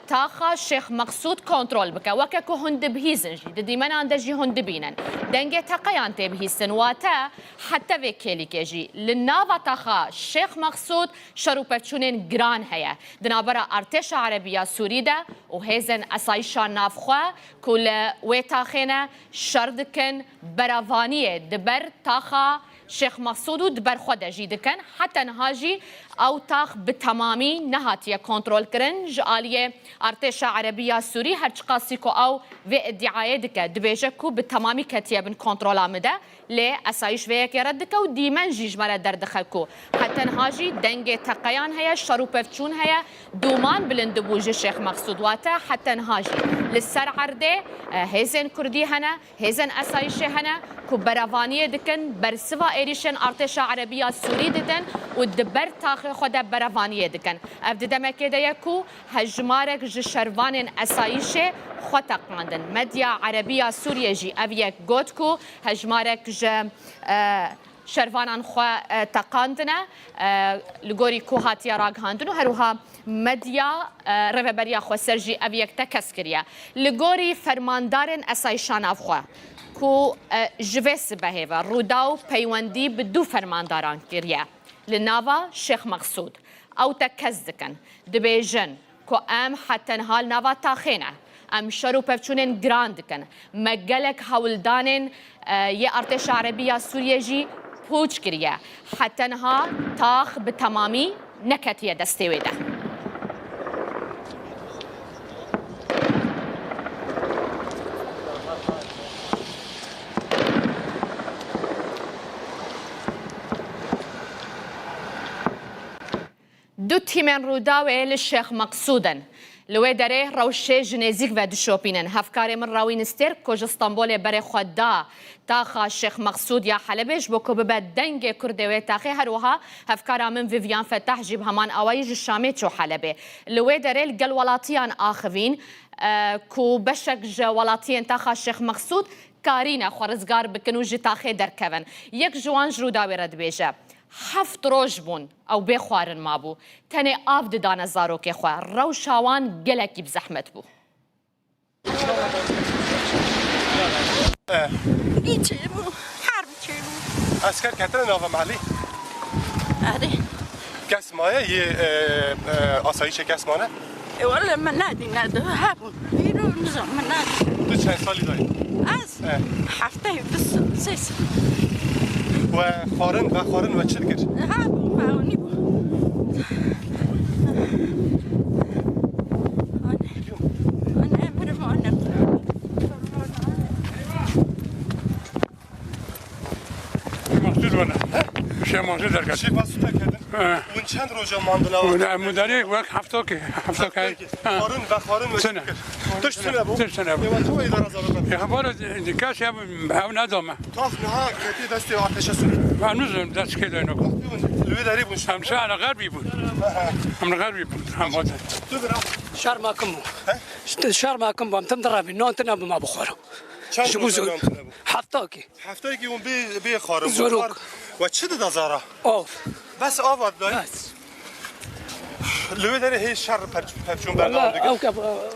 [SPEAKER 6] تاخا شیخ مقصود کنترل بکه وکه که هند بهیزن جی دیمن اندجی هند بینن دنگه تقیان تی بهیزن واتا حتی وی کلی که جی لناوا تاخا شیخ مقصود شروع پفچونین گران هیا دنابرا ارتش عربیه سوری ده و هیزن اسایشان نافخوا کل وی تاخینه شردکن براوانیه دبر تاخا شیخ مقصود و دبر خود جی دکن حتی نهاجی او تاخ به تمامی نهاتیه کنترل کرن جالیه ارتش عربیه سوری هر چقاسی کو او و ادعای دکه دبیجه کو به تمامی کتیه بن کنترل آمده لی اسایش ویک رد دکه و دیمن جیج مرا در دخل کو حتی نهاجی دنگ تقیان هیا شروع پفچون هیا دومان بلند بوجه شیخ مقصود واتا حتی نهاجی لسر عرده هزن کردی هنه هزن اسایش هنه کو براوانیه دکن برسوا ایریشن ارتش عربیه سوری ددن و دبر تاخ خود براوانیه دکن اف دمکه ده کو هجمارک جشروان اسایشه خطق ماندن مدیا عربیه سوریه جی اف یک گوت کو هجمارک ج شروانان خو تقاندنه لگوری کو هاتیا راگ هاندنو هروها مدیا رهبریا خو سرجی اف یک تکس کریه لگوری فرماندارن اسایشان اف خو کو جویس بهیو روداو پیوندی بدو فرمانداران کریه لناوا شیخ مقصود او تکز دکن دبیجن کو ام حتی نهال ناوا تاخینه ام شرو پفچونن گران دکن مگلک هولدانن یه ارتش عربیه سوریه جی پوچ کریه حتی نها تاخ به تمامی نکتیه دسته ویده دو تیمن روداوه للشيخ مقصودا لوی داره روشه جنزیک و دشوپینن هفکار من راوین استر کج استانبول بره خدا تاخا شیخ مقصود یا حلبش بو که به دنگ کرده و تاخی هروها هفکار من ویویان فتح جیب همان آوایج شامی چو حلبه لوی داره لگل ولاتیان آخوین کو بشک جوالاتیان تاخا شیخ مقصود کارینه خورزگار بکنو جی تاخی درکون یک جوان جروداوی رد بیجه 7 روز بون او بخوارن ما بو تنه آف ددان زارو که خواه رو شاوان گلکی بزحمت بو
[SPEAKER 10] نیچه بو حرب چه بو
[SPEAKER 1] اسکر کتر ناو محلی
[SPEAKER 10] آره
[SPEAKER 1] کس مایه یه آسایش کس مانه
[SPEAKER 10] والا من نادی نادو هابون بیرو نظام من نادی
[SPEAKER 1] تو چند سالی داری؟
[SPEAKER 10] از هفته بس سیس
[SPEAKER 1] و خارن و چه دکر؟
[SPEAKER 10] ها معونی بو آن امر مانم
[SPEAKER 11] مقصود وانا شيء مقصود دركت
[SPEAKER 1] چی واسه کردن؟ اون چند روزا ماندنا
[SPEAKER 11] و مداری وقت هفته
[SPEAKER 1] خارن و
[SPEAKER 11] سنه
[SPEAKER 1] توش سنه بو؟
[SPEAKER 11] سنه بو
[SPEAKER 1] و تو ایدار زارو
[SPEAKER 11] يا خبر دكاش يا او ندامه
[SPEAKER 1] تاف نها کتی دستی آتش سوری
[SPEAKER 11] هنوز دست كده انه
[SPEAKER 1] لوی داری بون
[SPEAKER 11] هم شهر غربي بود هم غربي بود هم هذا
[SPEAKER 1] تو برا
[SPEAKER 11] شهر ما كم شهر ما كم تم درابي نون تنام ما بخوره
[SPEAKER 1] چند روزا
[SPEAKER 11] هفته
[SPEAKER 1] که اون بی خارن
[SPEAKER 11] زروک
[SPEAKER 1] و چه ده زارا
[SPEAKER 11] اوف
[SPEAKER 1] بس آباد داری لوی داری هی شهر پرچون بردام دیگه
[SPEAKER 11] او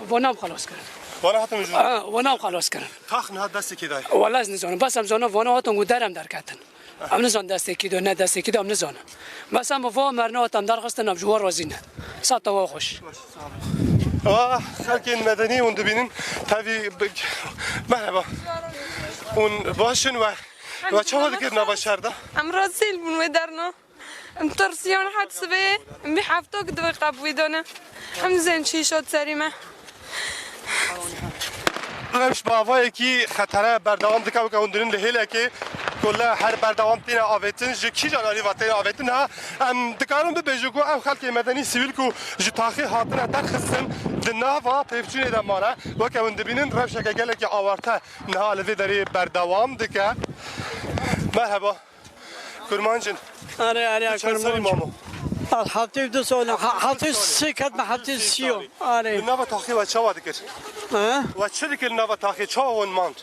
[SPEAKER 11] ونام خلاص كده
[SPEAKER 1] وانا حتی میجون
[SPEAKER 11] ونام خلاص كده
[SPEAKER 1] تاخ نه دستی کی داری
[SPEAKER 11] والله نزونه بس هم زونه وانا هاتون درم در کتن ام نزان دسته کی دو نه دسته کی دو ام نزان مثلا مفهوم مرنا تام در خستن ام جوار وزینه ساعت خوش
[SPEAKER 1] خلق المدني وندبينين تابي مرحبا باشن و چه حال کردن باشر ده؟
[SPEAKER 13] ام راسیل بون درنا ام ترسیان حدس به ام بی هفته که دوی قبوی دانه ام زن چی شد سریمه
[SPEAKER 1] همش با وای کی خطره بردوام دکه و کندرین لهله که کلا هر بردوام تینا آویتن جکی جاناری و تینا آویتن ها ام دکارم به بجو کو ام خلق مدنی سیویل کو جتاخی هاتنه درخصن دناوا پیپچونه دمانه و که وندبینن روش که گله که آورته نه لوی داری بردوام دکه مرحبا کرمانجن
[SPEAKER 11] آره
[SPEAKER 1] کرمانجن مامو
[SPEAKER 11] هفته دو سال هفته سکت ما هفته سیو آره
[SPEAKER 1] نوا تاخی و چه وادی کرد و چه دیگر نوا تاخی چه اون ماند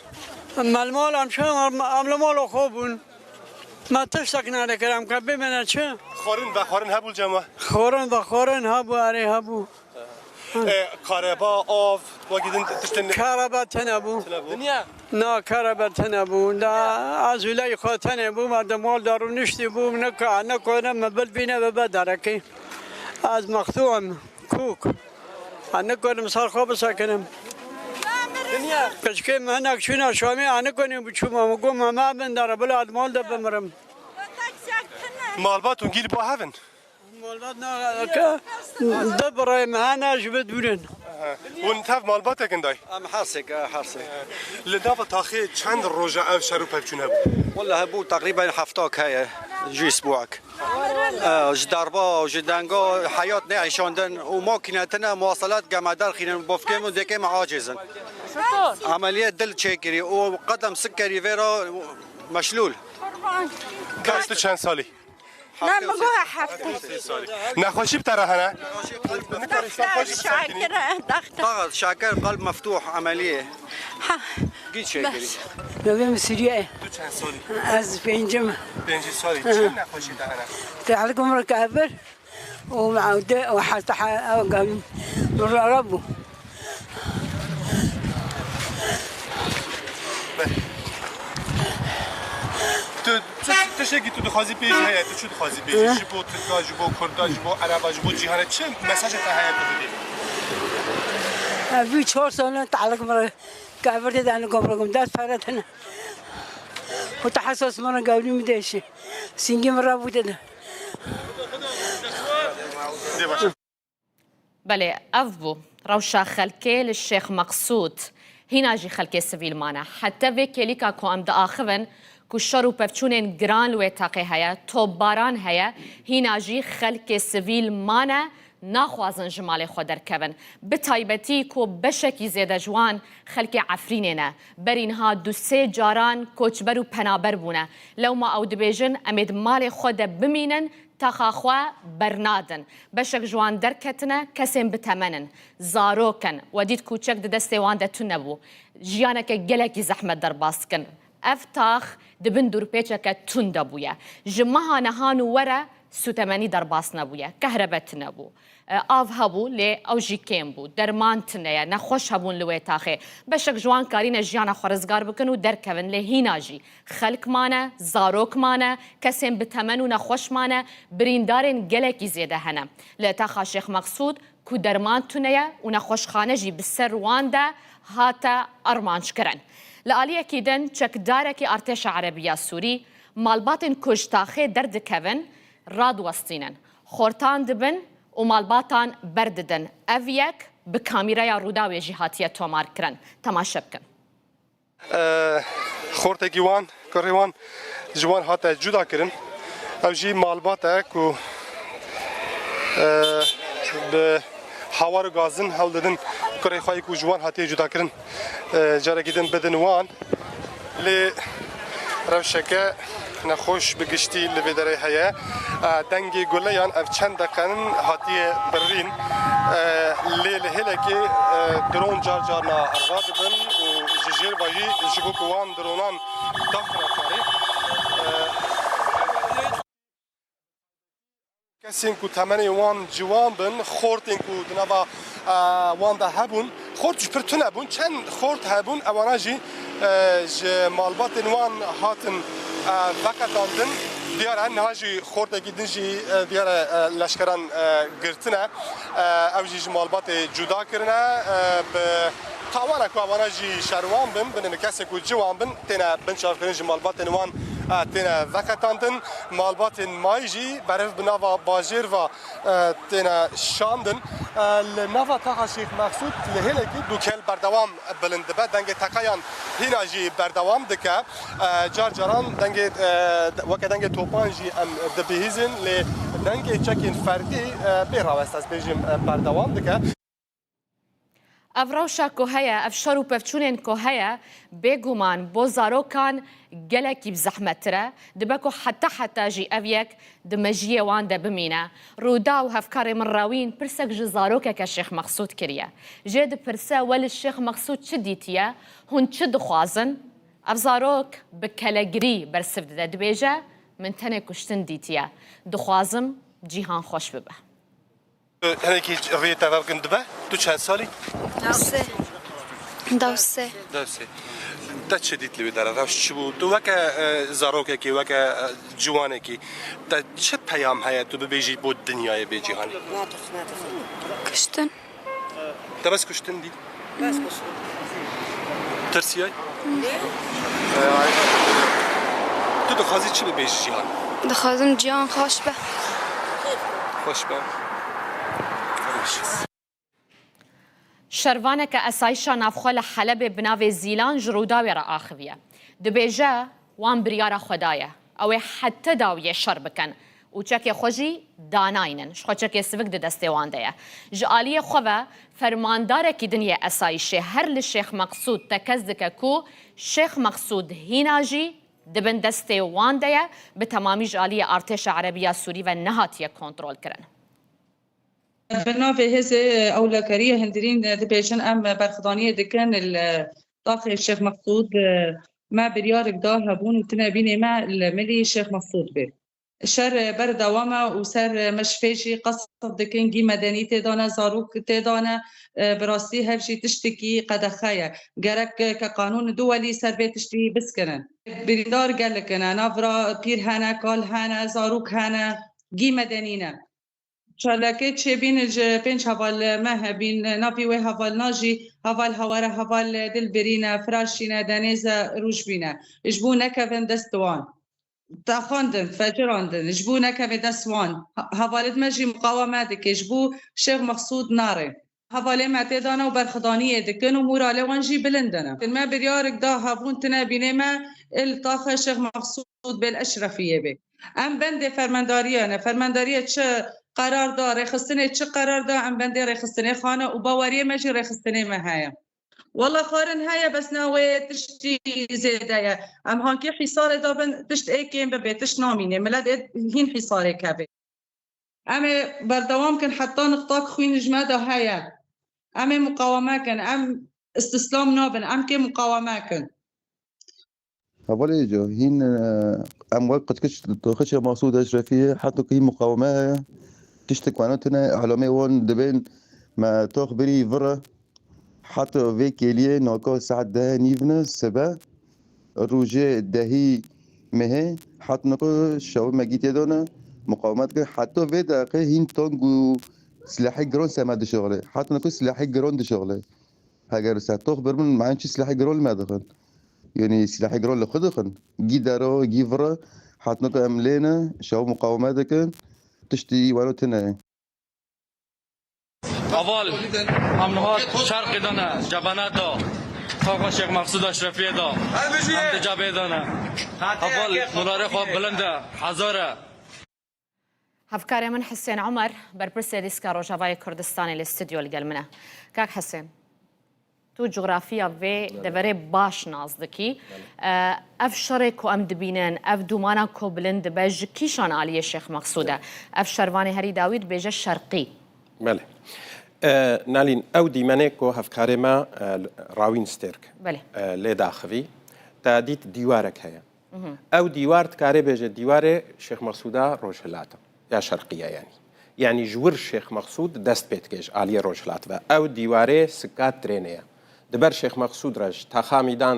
[SPEAKER 11] مال ام چه مال خوبون ما تشتک نکردم که ببینه چه
[SPEAKER 1] خورن هبول جمع
[SPEAKER 11] خورن هبو آره هبو
[SPEAKER 1] کاربا آف و گیدن تشتن
[SPEAKER 11] کاربا تنبو نه کاربا تنبو دا از ولای خود تنبو مردم مال دارو نشتی بو نکنم مبل بینه به بدرکی از مختوم کوک نکنم سر خواب سکنم کشکی مهنک چونه شامی نکنم بچوم گم ما بنداره بلاد مال ده بمرم
[SPEAKER 1] مالباتون گیل با هفن
[SPEAKER 11] مالبات نه ده برای مهنه جبت بودن
[SPEAKER 1] ونتاف مالباتك انداي
[SPEAKER 14] ام حرسك
[SPEAKER 1] لدافع تاخي چند روجا او شرو بچون هبو
[SPEAKER 14] والله هبو تقريبا هفتاك هي جي اسبوعك جداربا وجدانغو حياه نعيشوندن وماكينتنا مواصلات قمدار خينا بوفكيم وديكيم عاجزن عمليه دل تشيكري وقدم سكري فيرو مشلول
[SPEAKER 1] كاستو چند سالي
[SPEAKER 10] نه مگوه هفته
[SPEAKER 1] نخوشی بتره هنه
[SPEAKER 14] ضغط شاكر قلب مفتوح عمليه قيت شاكري
[SPEAKER 11] نویم سریعه
[SPEAKER 1] تو چند سالی؟
[SPEAKER 11] از پنج
[SPEAKER 1] سالی چه نخوشی بتره هنه؟
[SPEAKER 11] تعلقم ركابر ومعوده وحتى قال ربو
[SPEAKER 1] تو شگی تو دخوازی پیش هیه تو چه دخوازی پیش جبو ترکا جبو کردا جبو عربا جبو جیهانه چه مساج تا هیه تو بدی؟
[SPEAKER 11] في 4 سنة تعلق مرة كابرت أنا قبركم دار فرتنا وتحسس مرة قبل مدهش سنجي مرة بودنا
[SPEAKER 6] بله أفبو روشا خلكي للشيخ مقصود هنا جي خلكي سفيل مانا حتى في كليكا كو أم دا آخفن كشرو بفچونين جران لوي تاقي هيا توباران هيا هنا جي خلكي سفيل مانا ناخوازن جمالي خو درکبن بتایبتی کو بشکی زیده جوان خلک عفرینه برینها دو سه جاران کوچبر و پنابر بونه لو ما او دبیجن امید مال خود بمینن تخاخوا برنادن بشک جوان درکتنه کسیم بتمنن زاروکن ودید کوچک دسته وان دتون نبو جیانک گلکی زحمت در باسکن افتاخ دبن دور پیچک تون دبویه جمعها نهانو وره سوتمنی در باس نبویه کهربت نبو آف هبو لی او جی کم بو درمان تنه نخوش هبون لوی تاخه بشک جوان کارین جیانا خورزگار بکن و درکون لی هینا جی خلق مانه زاروک مانه کسیم بتمن و نخوش مانه بریندارن گلکی زیده هنه لی تاخا شیخ مقصود کو درمان تنه و نخوش خانه جی بسر وانده هاتا ارمانش کرن لآلیه کیدن چکدارکی ارتش عربیه سوری مالباتن کشتاخه درد کون راد وستینن خورتان دبن و مالباتان برددن اویک به کامیرای روداوی جهاتیه تومار کرن تماشا بکن
[SPEAKER 1] خورتگی وان کریوان جوان هاته جدا کرن او جی مالباته کو به هوار گازن هول ددن کری خواهی کو جوان هاته جدا کرن جاره گیدن بدن وان لی روشکه نخوش بگشتی لبیدره هیا دنگی گلیان اف چند دقیقن هاتی برین لیل هلکی درون جار جارنا راد بن و جزیر باجی جبو کوان درونان داخل کاری کسین کو تمنی وان جوان بن خورتین کو دنوا وان ده هبون خورت پرتون هبون چند خورت هبون اواناجی مالبات وان هاتن وقتاندن دیار هنهاجی خورده گیدنجی دیار لشکران گرتنه اوجی مالبات جدا کرنه به تاوانا کو اواناجی شروان بن بن کسی کو جوان بن تینا بنشاف کرنجی مالبات وان تینا وقتاندن مالبات مایجی برف بناوا باجر و تینا شاندن لناوا تاها شیخ مقصود لهلکی دوکل بردوام بلند به دنگ تقایان هیناجی بردوام دکه جار جاران دنگ وقت دنگ توپانجی ام دبیهزن ل دنگ چکین فردی بیراوست از بیجیم بردوام دکه
[SPEAKER 6] افروشا کوهیا افشار و پفچونین کوهیا بگومان بوزاروکان گلکی بزحمتره دبکو حتی جی اویک دمجیه وان ده بمینه رودا و هفکار من راوین پرسک جزاروکه که شیخ مقصود کریه جد پرسه ول الشیخ مقصود چه دیتیه هون چه دخوازن افزاروک بکلگری برسف ده دبیجه من تنه کشتن دیتیه دخوازم جیهان خوش ببه
[SPEAKER 1] هنکی روی تفاهم کند به تو چند سالی؟
[SPEAKER 13] دوسه
[SPEAKER 1] تا چه دیت لی داره روش چی بود؟ تو وقت زاروکه کی وقت جوانه کی تا چه پیام هایی تو ببیجی بود دنیای به جهانی؟
[SPEAKER 13] کشتن
[SPEAKER 1] تا بس کشتن دی؟ بس کشتن ترسیای؟ تو دخوازی چی ببیجی جهان؟
[SPEAKER 13] دخوازم جهان خوش به
[SPEAKER 6] شروانك أسايشا نافخول حلب بناوي زيلان جروداوي را آخوية دبيجا وان بريارا خدايا أو حتى داوية شربكن وچاكي خوجي داناينن شخو چاكي سفك دستي وان دايا جالية خوة فرماندارة كي دنيا أسايشة هر للشيخ مقصود تكزدك كو شيخ مقصود هيناجي دبن دستي وان دايا بتمامي جالية ارتش عربية سوري ونهاتية كنترول كرن
[SPEAKER 15] بنافي هزي أولكارية هندرين دبيشن أم برخضانية دكان الطاقة الشيخ مقصود ما بريار قدار هبون وتنابيني مع الملي الشيخ مقصود به شر بردوامة وسر مشفيشي قصد دكان جي مدني تدانا زاروك تدانا براستي هفشي تشتكي قدخايا جرك كقانون دولي سر بيت تشتري بسكنن بريدار قالك أنا نافرا بير هانا كال هانا زاروك هانا جي مدنينا شالکه چه بین پنج حوال مه بین نبی و حوال ناجی حوال هواره حوال دل برینه فراشینه دنیز روش بینه اجبو نکوین دستوان تخاندن فجراندن اجبو نکوین دستوان حوالت مجی مقاومه دک اجبو شیخ مقصود ناره حواله متدانه و برخدانیه دکن و موراله وانجی بلندنه ما بریارک دا هبون تنابینه ما الطاقه شیخ مقصود بالاشرفیه به ام بند فرمانداریه چه قرار دار رخصتني چه قرار دا ام بندي رخصتني خانه وباوريه ماشي رخصتني ما والله خارن هيا بس ناوي تشتي زيدايا ام هانكي حصار دا بن تشت ايكين ببيتش نامينه ملاد هين حصاري كابي ام بردوام كن حتى نقطاك خوين جماده هيا ام مقاومه كن ام استسلام نابن ام كي مقاومه كن
[SPEAKER 16] أولي جو هين ام وقت كش خش مقصود اشرفيه حتى كي مقاومه تشتك وانتنا علامه وان دبين ما تخبري فرا حتى فيكيليه نوكو ساعد ده نيفنا سبا روجه دهي مه حتى نكو شو ما جيت يدونا مقاومات حتى في دقيقه هين تونغو سلاحي جرون سماد شغله حتى نكو سلاحي جرون دي شغله هاجر ساعه تخبر من ما عندش سلاحي جرون ما دخل يعني سلاحي جرون لخدخن جي دارو جي فرا حتى نكو املينا شو مقاوماتك تشتي وانتنا
[SPEAKER 17] اول ممنوعات شرق دانا جبانات دا طاقه شیخ مقصود اشرفیه دا هم جبه دانا اول مناره خواب بلنده هزاره
[SPEAKER 6] هفكاري من حسين عمر بربرسي ديسكا روجافاي كردستاني الاستوديو القلمنا كاك حسين تو جغرافيا في دفري باش نازدكي اف شرك وام دبينان اف دومانا كوبلند بج كيشان علي الشيخ مقصوده اف شرواني هري داوود بيج الشرقي
[SPEAKER 18] بله نالين او ديمانيكو هفكاري ما راوين ستيرك
[SPEAKER 6] بله
[SPEAKER 18] لي داخوي تاديت ديوارك هيا او ديوار تكاري بيج ديوار شيخ مقصوده روجهلاتا یا شرقیە یعنی جور شێخ مەخسوود دەست پێ دکێژ ئالیە ڕۆژهڵاتە ئەو دیوارێ سکات ترێنەیە دەبەر شێخ مەخسوود ڕەش تاخا میدان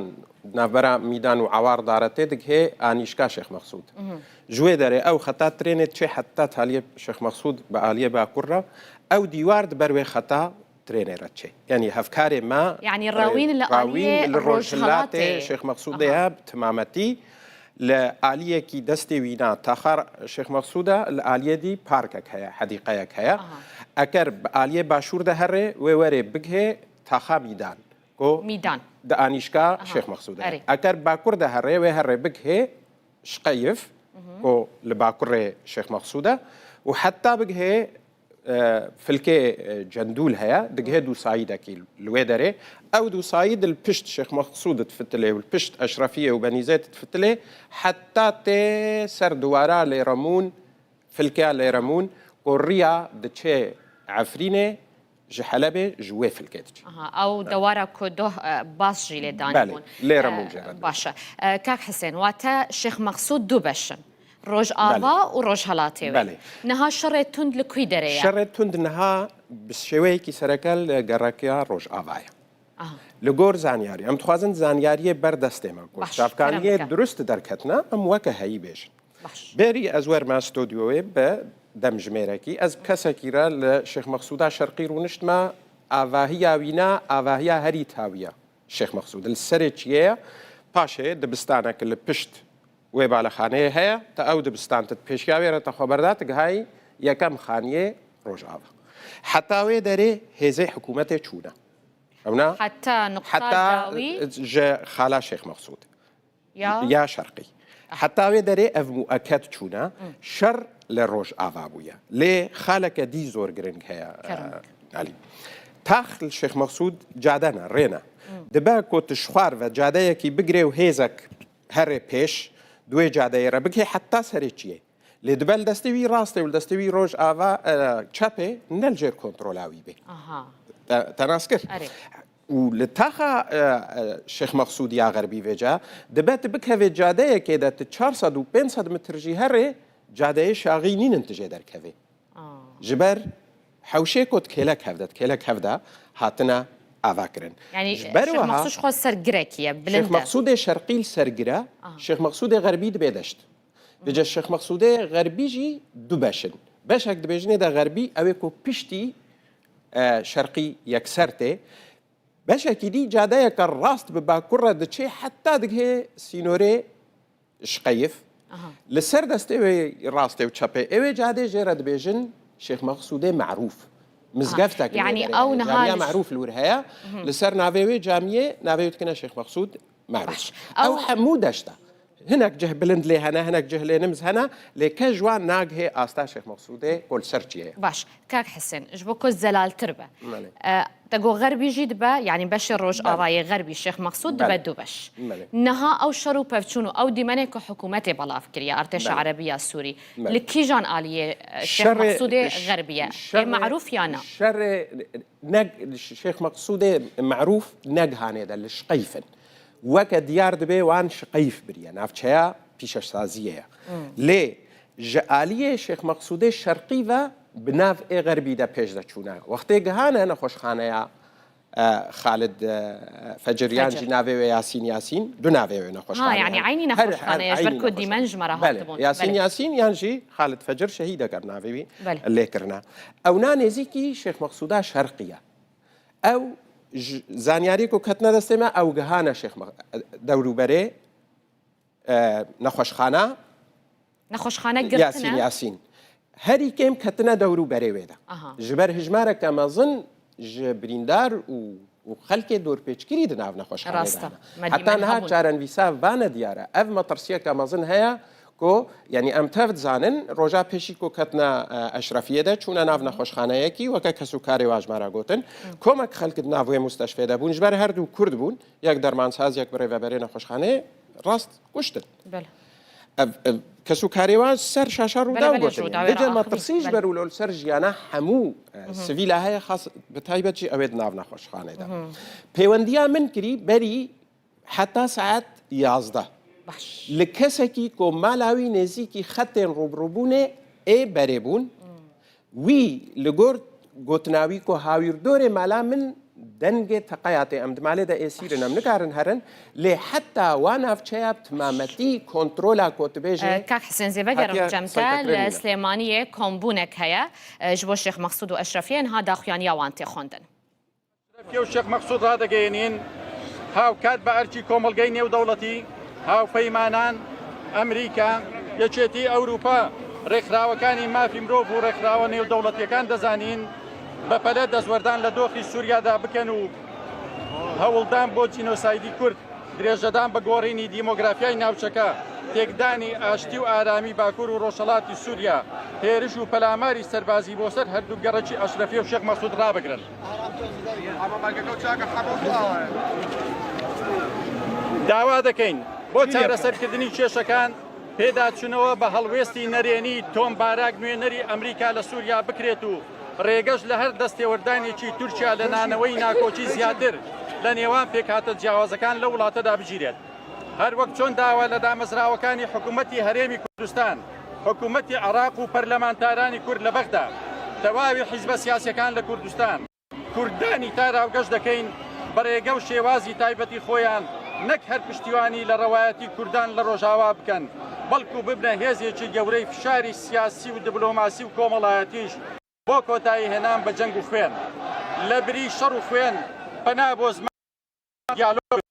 [SPEAKER 18] ناوبەرە میدان و عوار دارەتێ دگهێ ئانیشکا شێخ مەخسوود ژوێ دەرێ ئەو خەتا ترێنێت چێ حتا تالیە شێخ مەخسوود بە ئالیە باکوڕە ئەو دیوار دەبەروێ خەتا ترێنێرە چێ یعنی هەفکارێ ما
[SPEAKER 6] يعني راوين لآلية
[SPEAKER 18] ڕۆژهڵاتێ شێخ مەخسوودەیە تمامەتی لە ئالیەکی دەستی وینا تاخار شێخ مەخسوودە لە ئالیەدی پارکێک هەیە حەدیقەیەک هەیە ئەگەر بە ئالیە باشوور دەهەڕێ وێ وەرێ بگهێ تاخا میدان
[SPEAKER 6] میدان
[SPEAKER 18] د ئانیشکا شێخ مەخسوودە ئەگەر باکوور دەهەڕێ وێ هەڕێ بگهێ شقەیف لە باکوڕێ شێخ مەخسوودە و حتا بگهێ فلکێ جەندول هەیە دگهێ دووساییدەکی لێ دەرێ ئەو دووسایید پشت شێخ مەخسوودت فتلێ و پشت ئەشرەفیە و بەنیزێت فتلێ حتا تێ سەر دووارە لێرەمون فلکیا لێرەمون قۆڕیە دچێ عەفرینێ ji Helebê ji wê filkê diçe.
[SPEAKER 6] Ew dewara ku doh bas jî lê danîbûn.
[SPEAKER 18] Lê remûn jê.
[SPEAKER 6] Baş e. Kak Hesên, wate Şêx Mexsûd du beş in. Rojava û Rojhilatê wê. Niha şerê tund li kwî derê ye?
[SPEAKER 18] Şerê tund niha bi şêweyekî serekel li gerakiya Rojava ye. Li gor zanyarî. Em dixwazin zanyariyê berdestê me ku. Çavkaniyê durust derketine em weke heyî bêjin. Berî ez werme stûdyoyê bi دەمژمێرەکی ئەس کەسێکیرە لە شێخ مەخسوودا شەرقی ڕوونشتمە ئاڤاهیە وینا ئاڤاهیە هەری تاویە شێخ مەخسوود سەرێکیەیە پاشێ دبستانێک لە پشت وێ بالەخانەیە هەیە تا ئەو دبستانتت پێشیاوێرەتە خۆبەردات گهای یەکەم خانیێ ڕۆژئاوا حتا وێ دەرێ هێزەی حکوومەتێ چوونە ئەونا
[SPEAKER 6] حتا
[SPEAKER 18] خالا شێخ مەخسوود یا شەرقی حتا وێ دەرێ ئەڤ موئەکەد چوونە شەر لە ڕۆژئاوا بوویە لێ خالەکە دی زۆر گرنگ هەیە علی تاخل شێخ مەخسوود جادەنە ڕێنە دەبە کۆتش خوار بە جادەیەکی بگرێ و هێزەک هەرێ پێش دوێ جادەیەرە بگێ حتا سەرێکیە لێ دبەل دەستەوی ڕاستێ و دەستەوی ڕۆژئاوا چەپێ نەلژێر کۆنتترۆلاوی بێ تەناس کرد و لە تاخە شێخ مەخسوود یا غەربی وێجا دەبێت بکەوێت جادەیەکێ دەت 400 و 500 مترژی هەرێ جادەیە شاغی نینن تژێ دەرکەوێ ji ber hewşê ku kêlek hevdet kêlek hevda hatine avakirin Şêx Mexsûdê şerqîl sergire Şêx Mexsûdê xerbî dibe deşt Bêce Şêx Mexsûdê xerbî jî du beşin beşek dibêjinê de xerbî ew ê ku piştî şerqî yekser tê beşekî dî cadeyeka rast bi bakurre diçê heta digihê sînorê şqeyif li ser destê wê rastê û çepê ew ê cadê jê re dibêjin Şêx Mexsûdê meعrûf mizgeftek camiya meعrûf li wir heye li ser navê wê camiyê navê wê dikine Şêx Mexsûd meعrûf ew hemû deşta hinek cih bilind lê hene hinek cih lê nimz hene lê ke ji wan nagihê asta Şêx Mexsûdê ku li ser çiye
[SPEAKER 6] baş Kak Hesên ji bo ku zelaltir be تقو غربي جيد با يعني بشر روج أراي غربي الشيخ مقصود بدو بش نها أو شرو بفتشونو أو ديمانك حكومتي بلا فكرية أرتشا عربية سوري لكي جان آلية الشيخ مقصود غربية معروف يانا
[SPEAKER 18] شر نج الشيخ مقصود معروف نج هاني ده الشقيفن وك ديار دبي وان شقيف بريا نافشيا بيش سازية ليه جالية الشيخ مقصود الشرقي و بناف ای غربی دا پیش دا چونه وقتی گهانه نخوش خانه یا خالد فجریان جی ناوی و یاسین دو ناوی و نخوش خانه
[SPEAKER 6] يعني عيني نخوش خانه يجبر كو ديمنج مرة
[SPEAKER 18] هاتبون یاسین یانجی خالد فجر شهیده کر ناوی بی اللي کرنا او نانیزی کی شیخ مقصوده شرقیه او زانیاری کو کتنا دسته ما او گهانه شیخ دورو بره نخوش خانه گرتنا یاسین هەری کێم کەتنە دەور و بەرێوێدا ji ber hejmareke mezin ji birîndar û xelkê dorpêçkirî di nav nexweşxaneyê heta niha çarenivîsa vane diyare ev metirsiyeke mezin heye ku yanî em tev dizanin roja pêşî ku ketine eşrefiyê de çûne nav nexweşxaneyekî weke kesûkarê wa ji me re gotin komek xelk di nav wê musteşfê de bûn ji ber her du Kurd bûn yek dermansaz yek birêveberê nexweşxaneyê rast kuştin كسوكاريواز سر شاشة رودا وقتني بجا ما ترسيج برولو سر جيانا حمو سفيلا هاي خاص بتايبة جي أود نافنا خوش خانه دا بيوانديا من كري بري حتى ساعات يازده لكسكي كو مالاوي نزيكي خطين روبروبوني ای بریبون وی لگور گوتناوی کو هاویر دوره مالا من دنگ تقاياتي أمد مالي دا إيسير نمنكارن هرن لي حتى وانا في شياب تمامتي كنترولا كوتبيجي
[SPEAKER 6] كاك حسين زيبقر جمتا السليمانية كومبونك هيا جبو الشيخ مقصود وأشرفيين هذا خيانيا وانتي خوندن
[SPEAKER 19] الشيخ مقصود هذا جايين هاو كاتب أرشي كومل جيني ودولتي هاو فيمانان أمريكا يشتي أوروبا رخراوة كان ما في مروف ورخراوة نيو دولتي كان دزانين بەپەلە دەزوەردان لە دۆخی سووریادا بکەن و هەوڵدان بۆ جینۆسایدی کورد درێژەدان بە گۆڕینی دیمۆگرافیای ناوچەکە تێکدانی ئاشتی و ئارامی باکوور و ڕۆژهەڵاتی سووریا هێرش و پەلاماری سەربازی بۆ سەر هەردوو گەڕەکی ئەشرەفی و شێخ مەسعود ڕابگرن داوا دەکەین بۆ چارەسەرکردنی کێشەکان پێداچوونەوە بە هەڵوێستی نەرێنی تۆم باراک نوێنەری ئەمریکا لە سووریا بکرێت و ڕێگەش لە هەر دەستێوەردانێکی تورکیا لە نانەوەی ناکۆچی زیاتر لە نێوان پێکهاتە جیاوازەکان لە وڵاتەدا بگیرێت هەر وەک چۆن داوا لە دامەزراوەکانی حکوومەتی هەرێمی کوردستان حکوومەتی عراق و پەرلەمانتارانی کورد لە بەغدا تەواوی حیزبە سیاسیەکان لە کوردستان کوردانی تا ڕاوگەشت دەکەین بە ڕێگە و شێوازی تایبەتی خۆیان نەک هەر پشتیوانی لە ڕەوایەتی کوردان لە ڕۆژاوا بکەن بەڵکو ببنە هێزێکی گەورەی فشاری سیاسی و دیبلۆماسی و کۆمەڵایەتیش بۆ کۆتایی هێنان بە جەنگ و خوێن لە بری شەڕ و خوێن پەنا بۆ زمان دیالۆگ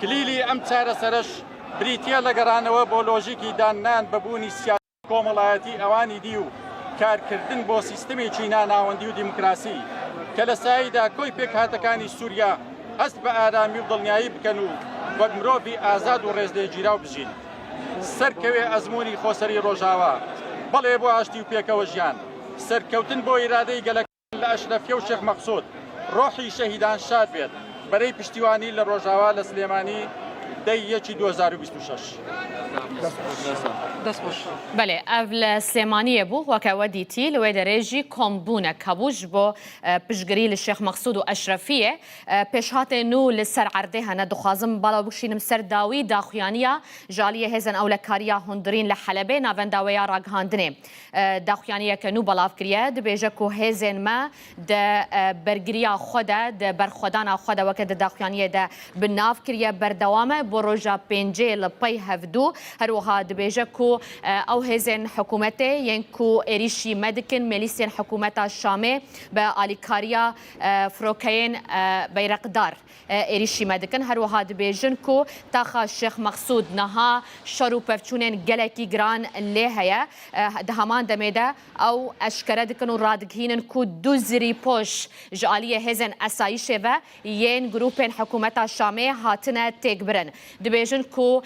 [SPEAKER 19] کلیلی ئەم چارەسەرش بریتە لە گەڕانەوە بۆ لۆژیکی دانان بەبوونی سیاسی کۆمەڵایەتی ئەوانی دی و کارکردن بۆ سیستەمێکی ناناوەندی و دیموکراسی کە لە ساییدا کۆی پێکهاتەکانی سووریا هەست بە ئارامی و دڵنیایی بکەن و وەک مرۆڤی ئازاد و ڕێزلێگیرا و بژین سەرکەوێ ئەزمموی خۆسەری ڕۆژاوا بەڵێ بۆ ئاشتی و پێکەوە ژیان سەرکەوتن بۆ ئیرادەی گەلەکان لە ئەشرەفیە و شێخ مەقسوود ڕۆحی شەهیدان شاد بێت بەرەی پشتیوانی لە ڕۆژاوا لە سلێمانی دەی 2026
[SPEAKER 6] بله اول سلیمانیه بو وکه دیتی لوی درجی کمبونه کبوش با پشگری لشیخ مقصود و اشرفیه پیشات نو لسر عرده هنه دخوازم بالا بکشینم سر داوی داخویانیا جالیه هزن اولکاریا هندرین لحلبه ناون داویا راگهاندنه داخویانیه که نو بلاف کریه دبیجه که هزن ما ده برگریا خوده ده برخودان خوده وکه ده داخویانیه ده بناف کریه بردوامه بروجا پنجه لپی هفدو هروها دبیجه کو او هزن حکومته ینکو ایریشی مدکن ملیسین حکومتا شامه به آلیکاریا فروکین بیرقدار ایریشی مدکن هروها دبیجن کو تاخا شیخ مقصود نها شرو پفچونن گلکی گران لیه دهمان دمیده او اشکره دکن و رادگهینن کو دو زری پوش جالیه هزن اسایشه و ین گروپین حکومتا شامه هاتنه تکبرن دبیجن کو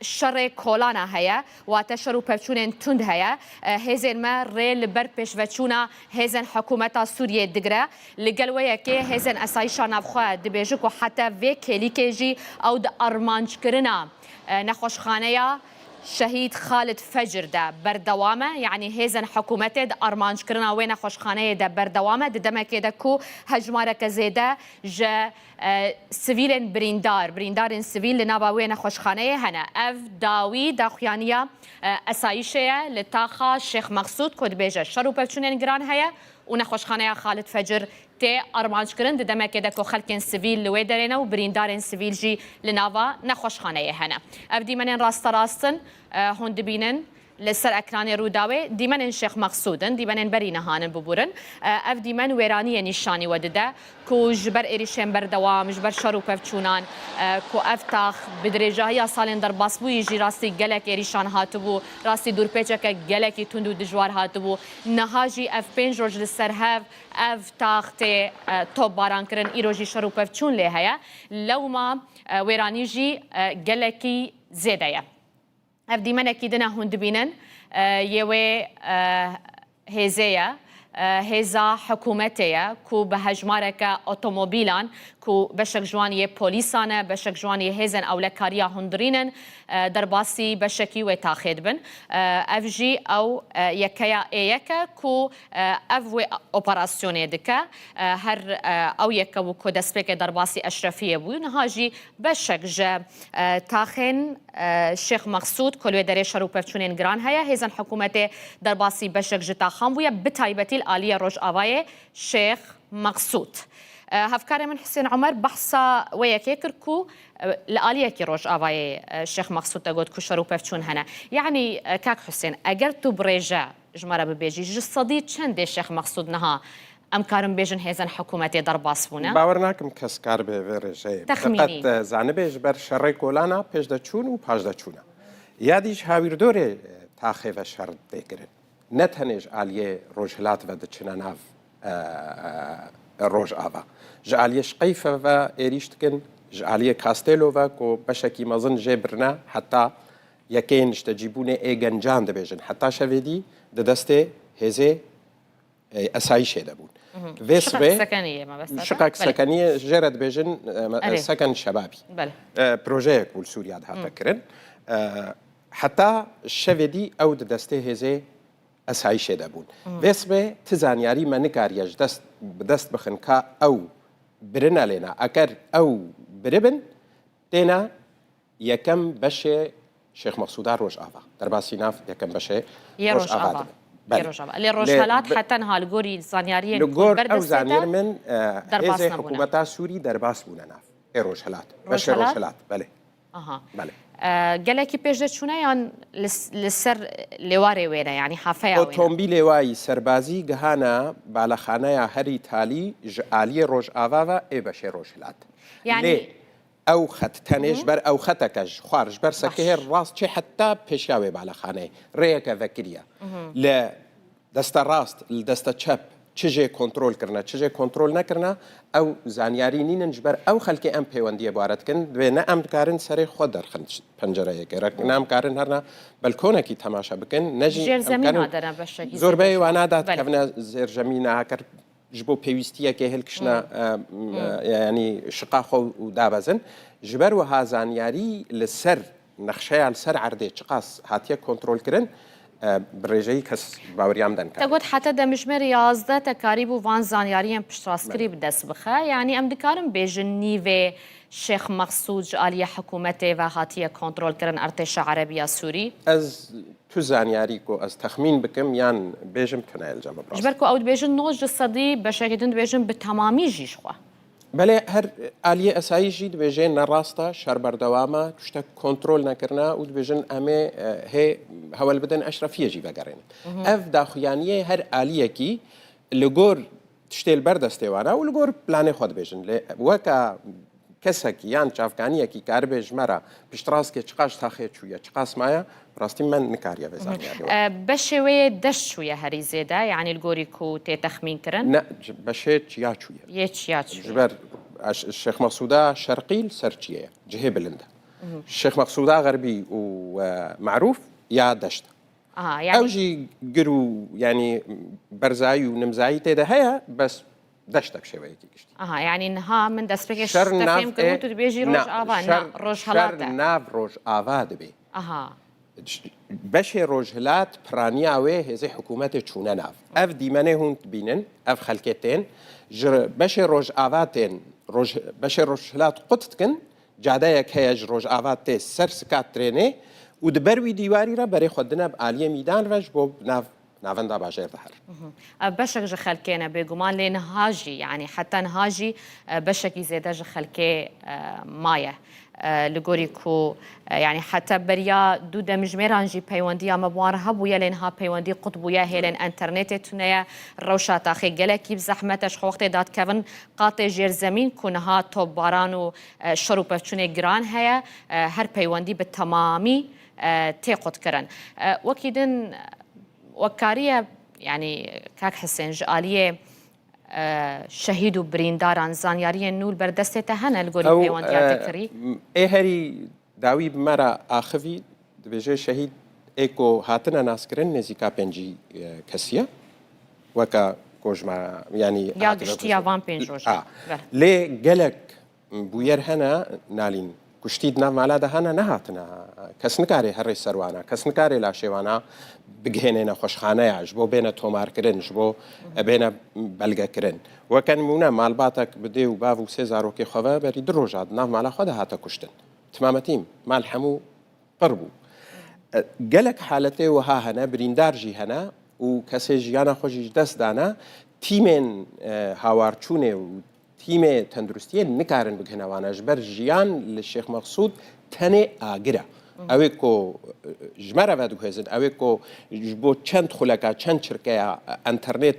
[SPEAKER 6] شر کولانا هيا واتشرو بفشونن تند هيا هزن ما ريل بر بشونا هزن حكومة سوريا دقرا لقلوية كي هزن أسايشا نافخوا دبيجوكو حتى في كيليكيجي أو د أرمانج كرنا نخوش خانيا شهيد خالد فجر ده بردوامه يعني هزن حكومته ده أرمانج كرنا وين خوشخانه ده بردوامه ده دمه كده كو هجمارة كزيده جا سویلن بریندارن سویل لنابا وين خوشخانه هنا اف داوي داخوانيا اسايشه لتاخا شيخ مقصود كود بيجا شرو بفچونن گران هيا ونخوشخانه خالد فجر تي ارمانج كرن ده دمه كده كو خلكن سويل لوي درينا وبريندارن سويل جي لنابا نخوشخانه هنا اف دي منن راستن هون دبينن لسر اکران روداوی دیمن شیخ مقصودن دیمن بری نهانن ببورن اف دیمن ویرانی نشانی ودده کو جبر ایریشن بردوام جبر شرو پفچونان کو افتاخ بدرجه سالن در باسبوی جی راستی گلک ایریشان هاتبو راستی دور پیچک گلکی تندو دجوار هاتبو نهاجی اف پنج روز لسر هف افتاخ ته توب باران کرن ایروجی شرو پفچون له هيا لو ما ویرانی جی گلکی زیده اف دیمن اکیدنا هند بینن یوی هزیا هزا حکومتیه کو به هجمارک اتومبیلان کو بەشێک جوانی پۆلیسانە بەشێک جوانی هێزن ئەو لە کاریا هوندرینن دەرباسی بەشێکی وێ تاخێت بن ئەف ژی ئەو یەکەیە ئەیەکە کو ئەف وێ ئۆپەراسیۆنێ دکە هەر ئەو یەکە و کۆ دەستپێکە دەرباسی ئەشرەفیە بوو نەهاژی بەشێک ژە تاخێن شێخ مەخسوود کۆلوێ دەرێ شەر و پەرچوونێن گران هەیە هێزن حکوومەتێ دەرباسی بەشێک ژ تاخان بووە بتایبەتی ئالیە ڕۆژئاوایە شێخ مەخسوود. هەفکارێ من حسێن عومەر بەحسا وەیەکێ کرد و لە ئالیەکی ڕۆژئاوایە شێخ مەخسوود دەگوت کو شەر و پەرچوون هەنە یعنی کاک حوسێن ئەگەر تو بڕێژە ژمارە ببێژی ژ سەدی چەندێ شێخ مەخسوود نەها ئەم کارم بێژن هێزن حکوومەتێ دەرباس بوونە
[SPEAKER 18] باوەڕ ناکەم کەس کار بێ ڕێژەیە فقط زانبێژ بەر شەڕێ کۆلانە پێش دەچوون و پاش دەچوونە یادیش هاویردۆرێ تاخێڤە شەڕ دەیگرن نەتەنێژ ئالیێ ڕۆژهلات بە دەچنە ناو ڕۆژئاوا ji aliyê şqeyfe ve êrîş dikin ji aliyê Kastelo ve ku beşekî mezin jê birine heta yekeyên ji tecîbûnê ê gencan dibêjin heta şevedî di destê hêzê esayîşê de bûn vê sibê şiqek sekeniyê jê re dibêjin seken şebabî projeyek û li Sûriya de hate kirin heta şevedî ew di destê hêzê esayîşê de bûn vê sibê ti zaniyarî me nikariye ji dest bixin ka ew birine lêna eger ew biribin têne yekem beşê Şêx Mexsûda Rojava derbasî nav yekem beşê Rojava
[SPEAKER 6] لێ ڕۆژهەلات حتا نها li gorî zaniyariyên
[SPEAKER 18] li gor ew zaniyar min hêzê hikûmeta Sûrî derbas bûne nav ê rojhelat beşê rojhelat belê belê
[SPEAKER 6] gelekî pêş deçûne yan li ser lêwarê wêne yanî hafeya
[SPEAKER 18] otomobîlê wayî serbazî gihana balexaneya herî talî ji aliyê Rojava ve ê beşê rojhelat lê ew xet tenê ji ber ew xeteke ji xwar ji ber sekehê rast çê heta pêşiya wê balexaneyê rêyeke vekiriye li desta rast li desta çep çi jê kontrol kirine çi jê kontrol nekirine ew zaniyarî nînin ji ber ew xelkê em peywendiyê bare dikin divê ne em dikarin serê xwe derxin pencereyekê ne em karin herna belkonekî temaşa bikin ne jî zorbeyê wan nada dikevine zêrjemîna heker ji bo pêwîstiyekê hilkişina yanî şiqa xwe û dabezin ji ber wiha zaniyarî li ser nexşeya li ser erdê çi qas hatiye kontrol kirin برێژەی کەس باوەریام دەن
[SPEAKER 6] دەگوت حتا دەمژمێر 11 تەکاری بوو وان زانیاریان پشتڕاستکردی بدەست بخە یعنی ئەم دکارم بێژن نیڤێ شێخ مەخسوود ئالیە حکوومەتێ و هاتیە کۆنتڕۆلکردن ئەرتێشە عەرەبیە سووری
[SPEAKER 18] ئەز تو زانیاری و ئەس تەخمین بکەم یان بێژم تونایل جەمە
[SPEAKER 6] ji ber ku ew dibêjin noj ji sedî beşekê din dibêjin bi temamî jî xwe
[SPEAKER 18] belê her aliyê esayî jî dibêjin nerasta şerberdewama tiştek kontrol nekirina û dibêjin em ê hê hewel bidin eşrefiyê jî vegerînin ev daxuyaniyê her aliyekî li gor tiştê li ber destê wan û li gor planê xwe dibêjin lê weka kesekî yan çavkaniyekî karibê ji me re piştrast çi qas taxê çûye çi qas maye rastî min nikariye vê zaniyarî
[SPEAKER 6] beşê wê deş çûye herî zêde yanî li gorî ku tê texmîn kirin
[SPEAKER 18] ne beşê çiya çûye
[SPEAKER 6] yê çiya çûye
[SPEAKER 18] ji ber Şêx Mexsûda şerqî ser çiye cihê bilind Şêx Mexsûda xerbî û معروف ya deşt ew jî gir û yanî berzayî û nimzayî tê de heye bes deşte bi şêweyekî giştî
[SPEAKER 6] yanî niha min destpêkê tefhêm kir tu dibêjî rojava ne rojhelat e
[SPEAKER 18] nav rojava dibe beşê rojhilat piraniya wê hêzê hikûmetê çûne nav ev dîmenê hûn dibînin ev xelkê tên ji beşê rojava tên beşê rojhilat qut dikin cadeyek heye ji rojava tê ser sikat trênê û di ber wî dîwarî re berê xwe dine bi aliyê mîdan ve ji bo nav navenda bajêr de her
[SPEAKER 6] beşek ji xelkê ne bêguman lê niha jî yanî heta niha jî beşekî zêde ji xelkê maye li gorî ku yanî heta beriya du demijmêran jî peywendiya me wan re hebûye lê niha peywendî qut bûye hêlên internetê tuneye rewşa taxê gelekî bi zehmet ji xwe wextê datkevin qatê jêrzemîn ku niha topbaran û şer û pevçûnê giran heye her peywendî bi temamî tê qutkirin wekî din وەکاریە ینی کاک حسێن ji aliyê şehîd û birîndaran zaniyariyên nû berdestê hene li gorî peywandiya te kirî
[SPEAKER 18] ê herî dawî bi me re axivî dibêje şehîd ê ku hatine naskirin nêzîka pêncî kesiye weka كوجما يعني
[SPEAKER 6] يا قشتي وان بين جوج
[SPEAKER 18] لي قالك بوير هنا نالين كشتيد ناف مالا هنا نهاتنا كسنكاري هري سروانا كسنكاري لا شيوانا بجهننا خوشخانه عجبو بين تومار كرن جبو بين بلغا كرن وكان مونا مالباتك بدي وباف وسيزارو كي خوا بري دروجاد ناف مالا خدا هاتا كشتن تمامتيم مال حمو قربو قالك حالته وها هنا بريندارجي هنا وكسي جيانا خوشي دست دانا تيمن هاوارچونه تیم تندرستی نکارن بگهنه وانش بر جیان للشيخ مقصود تنه آگره. اوه کو جمره ودو هزن اوه کو جبو چند خلقا چند شرکه انترنت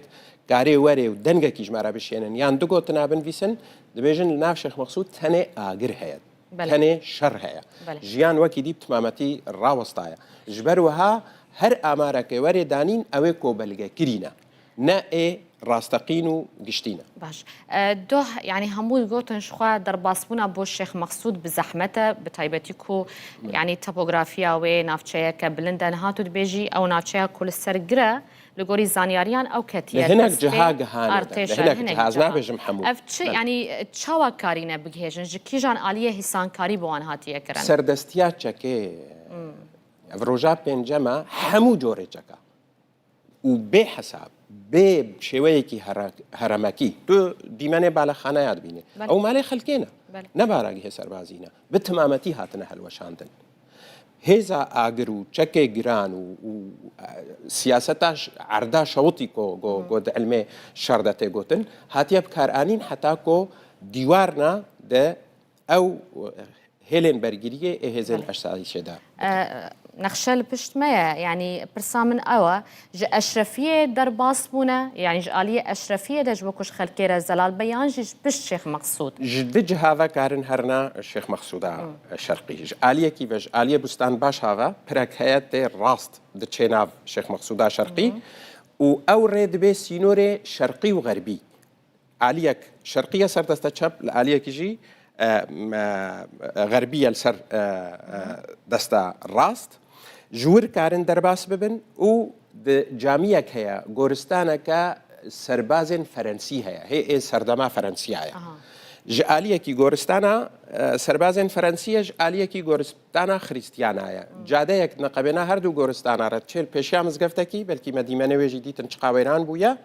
[SPEAKER 18] کاری وری و دنگه کی جمره بشینن یان دو گوتنا بن ویسن دبیجن ناف شيخ مقصود تنه آگر هيد تنه شر هيا جیان وکی دیب تمامتی راوستایا جبر وها هر آماره که وری دانین اوه کو بلگه کرینه نه راستقين وقشتينا
[SPEAKER 6] باش دوه يعني همو قوتن شخوا در باسبونا بو الشيخ مقصود بزحمته بتايبتيكو يعني توبوغرافيا و نافچه كبلندن هاتو دبيجي او نافچه كل سرگره لغوري زانياريان او كتيه
[SPEAKER 18] هناك جهاز هناك جهاز نابج محمود
[SPEAKER 6] اف يعني تشاوا كارينا بگهجن جكيجان آليه حسان كاري بوان هاتيه كرن
[SPEAKER 18] سردستيات چكي افروجا بنجما حمو جوري چكا وبحساب بشويكي هرمكي تو ديمانه بالا خانه ياد بينه او مالي خلكينا نباراغي سربازينا بتمامتي هاتنا هلوشاندن هيزا اگرو چكي گران و سياستاش عردا شوطي کو علمي شردته گوتن هاتيه بكارانين حتى کو ديوارنا ده او هيلين برگيريه هيزن اشتاي شدا
[SPEAKER 6] نخشل بشت ما يعني برسامن أوا ج أشرفية در باسبونا يعني جالية أشرفية دج بكوش خلكيرة زلال بيان ج بشت شيخ مقصود
[SPEAKER 18] جدج هذا كارن هرنا الشيخ مقصودا الشرقي جالية كيفج آلية بستان باش هذا برك حياة راست دتشيناف شيخ مقصودا شرقي و ريد بي سينوري شرقي وغربي آلية شرقية صارت تستشب الآلية كيجي غربية لسر دستا راست جور كارن درباس ببن و جامعة هيا غورستانا كا سربازن فرنسي هي سردما فرنسية هيا جالية كي غورستانا سربازن فرنسية جالية كي غورستانا خريستيانا هيا جاده يك نقبنا هردو غورستانا رتشل بشيا مزگفتكي بلكي مدينة وجدي تنشقاويران بويا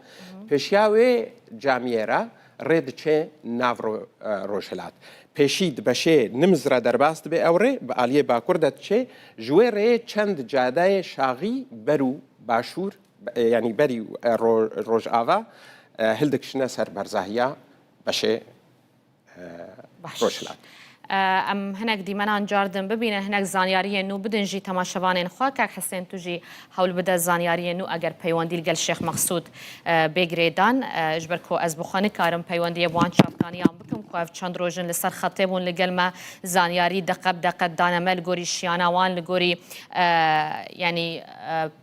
[SPEAKER 18] بشياوي جامعة را ريد چه ناورو روشلات پیشید بشه نمزرا درباست به اوره به آلیه باکردت چه جوره چند جاده شاغی برو باشور یعنی بری روج آوا هلدکشنه سر برزاهیا بشه روشلات
[SPEAKER 6] ام هناك ديمانا جاردن ببينا هناك زانياريه نو بدن جي تماشوانين خواكك حسين تجي حول بدا زانياريه نو اگر پیوندی لگل شيخ مقصود بگریدان جبركو از بخانه كارم پیوندی بوان شابكاني ام بكم كو اف چند روجن لسر خطيبون لگل ما زانياري دقب دقد دانما لگوري شياناوان لگوري يعني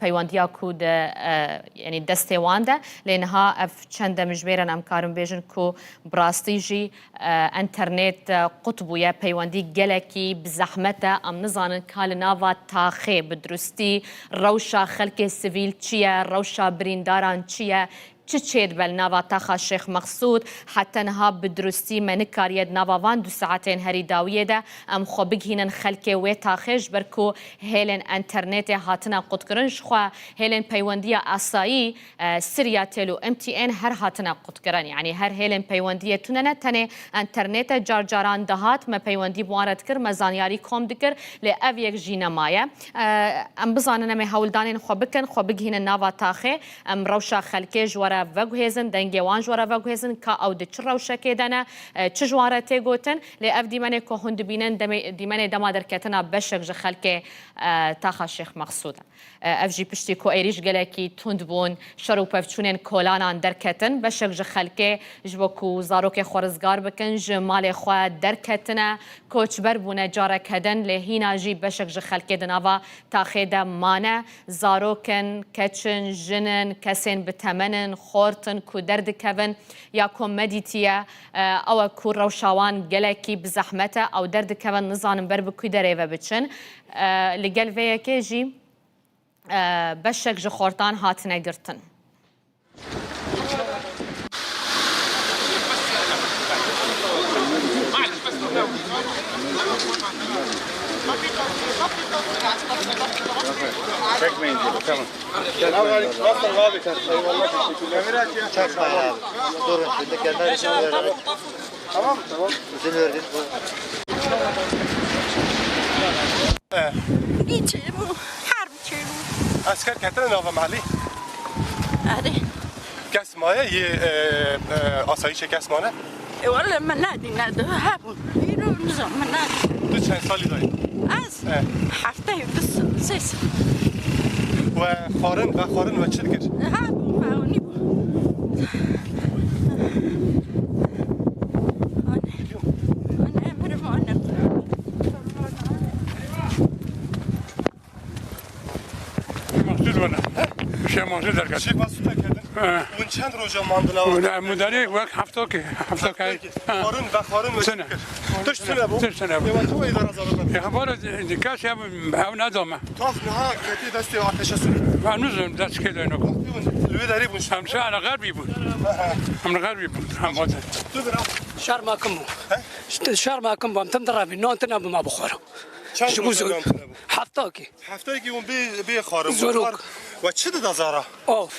[SPEAKER 6] پیونديا كود يعني دستي وانده لانها اف چند مجبرن ام كارم بيجن كو براستي جي انترنت قطبويا پیوندی گلکی بزحمته ام نزانن کال ناوا تاخه بدرستی روشا خلک سیویل چیه روشا برینداران چیه چه بل ناوا تاخا شيخ مقصود حتى نها بدرستي من كاريد ناوا وان 2 ساعتين هري داويه ده ام خو بگهينن خلكي و تاخش بركو هيلن انترنت هاتنا قد كرنش خو هيلن بيونديه اساي سريا تلو ام تي ان هر هاتنا قد كرن يعني هر هيلن بيونديه تننه تنه انترنت جارجاران دهات ما بيوندي بوارد كر مزانياري كوم دكر لاويك جينا مايا ام بزاننا ما هولدانين خو بكن خو بگهينن ناوا تاخه ام روشا خلكي جوار وگوهزن دنگی وانج ورا وگوهزن کا او د چرو شکیدنه چجواره تی گوتن ل اف دیمنه کو هند بینن دیمنه دما درکتنا بشک ج خلک تاخا شيخ مقصود اف جي پشتی کو ایریش گلکی تندبون شرو پفچونن کولانان درکتن بشک ج خلک جبکو زاروک خورزگار بکن جمال خو درکتنا کوچبر بونه جاره کدن له هینا جی بشک ج خلک دناوا تاخیده مانه زاروکن کچن جنن کسین بتمنن خورتن کو درد کون یا کومدیتیه او کو روشاوان گلکی بزحمته او درد کون نزانم بر بکوی دره و بچن لگل وی که جی بشک ج خورتان هاتنه گرتن
[SPEAKER 1] tamam. Asker ketene nava mahalli. كاس مايه هي آسایش کس مانه؟
[SPEAKER 10] والله منادي نادو هابون يرو نظام منادي.
[SPEAKER 1] تو چند سالی داری؟
[SPEAKER 10] از هفته بس سیس.
[SPEAKER 1] و خارن و چه دیگر؟
[SPEAKER 10] هابون فاونی بود. آنه مرمانه.
[SPEAKER 4] مقصود بنا. شيء موجود در کسی.
[SPEAKER 1] چه واسطه کردن؟ اون چند روزا ماندلا و
[SPEAKER 4] مداری وقت هفته که
[SPEAKER 1] خارن و
[SPEAKER 4] سنه
[SPEAKER 1] توش سنه بود
[SPEAKER 4] سنه بود
[SPEAKER 1] تو اداره زارم
[SPEAKER 4] خبر دیکاش هم ندامه
[SPEAKER 1] تاف نه کتی دستی آتش سوری
[SPEAKER 4] هنوز دست که دارن کو
[SPEAKER 1] لوی داری بونش
[SPEAKER 4] همسا على غربی بود هم غربی بود هم واسه
[SPEAKER 1] تو برا
[SPEAKER 20] شهر ما كم شهر ما كم بام تمدرابي نون تنا بما بخورو
[SPEAKER 1] چند روز
[SPEAKER 20] حفتاكي
[SPEAKER 1] اون بی خارن
[SPEAKER 20] زروق
[SPEAKER 1] و چه دزاره
[SPEAKER 20] اوف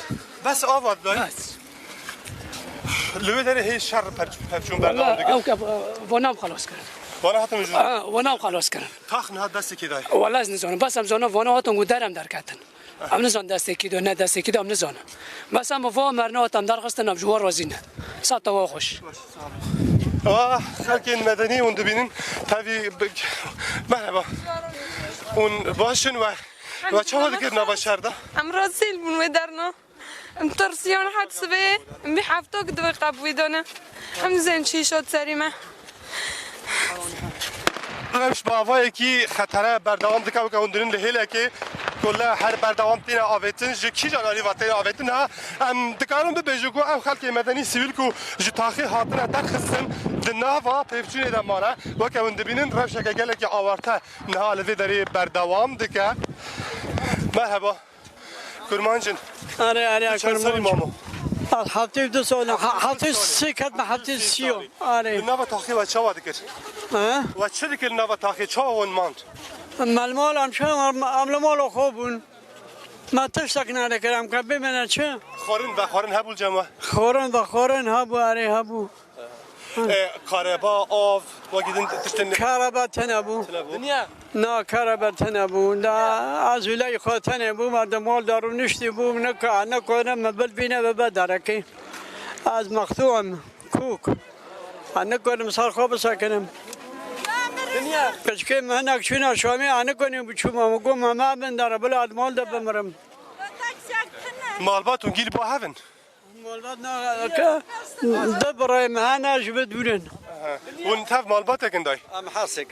[SPEAKER 1] بس آواد داری لوی داری هیچ شر پرچون بردام دیگه
[SPEAKER 20] او ونام خلاص كرن
[SPEAKER 1] وانا هاتم جون
[SPEAKER 20] ونام خلاص كرن
[SPEAKER 1] تاخ نه دستی کی دای
[SPEAKER 20] والله نزون بس ام زونه وانا هاتم درم درکتن ام نزون دستی کی دو نه دستی کی ام نزونه بس ام فو مرنا هاتم درخستن ام جوار رازینه ساعت و خوش
[SPEAKER 1] خلق المدني وندبينين تابي مرحبا ون باشن و چه دکرنا با شرده؟
[SPEAKER 13] ام راسیل بون و درنا ام ترسیان حد سبه ام بی هفته که دوی قبوی دانه ام زن چی شد سریمه
[SPEAKER 1] همش با آوایی که خطره بردوام دکه و که اندرین لحیله که کلا هر بردوام تینه آویتن جو کی جانالی و تینه آویتن ها ام دکارم ببیجو کو ام خلق مدنی سیویل کو جو تاخی حاطنه درخستن دناوا پیفچونی دمانه و که اندبینن روشه که گله که آورته نه لوی داری بردوام دکه مرحبا کرمانجن
[SPEAKER 11] آره
[SPEAKER 1] کرمان مامو
[SPEAKER 11] هفته دو سال هفته سه کد ما هفته سیو آره
[SPEAKER 1] نوا تاخی و چه وادی کرد و چه دیگر نوا تاخی چه اون ماند
[SPEAKER 11] مال هم چه مال خوبون ما تشتک ندارم که ببینه چه
[SPEAKER 1] خارن هبول جمع
[SPEAKER 11] خارن هبو آره هبو
[SPEAKER 1] کاربا آف و گیدن تشتن
[SPEAKER 11] کاربا تنبو نه کاربا تنبو دا از ولای خاطر بو مردم مال دارو نشتی بو نه کنم مبل بینه به بدرکی از مقطوعم کوک نه کنم سر خواب ساکنم کشکی من چون شامی آن کنیم بچوم مگم ما بنداره بلا مال ده بمرم
[SPEAKER 1] مالباتون گیر با هفن
[SPEAKER 11] مالبات نه که دبرای مهانه جبت بودن
[SPEAKER 1] اون تف مالبات کندای
[SPEAKER 14] ام حرسك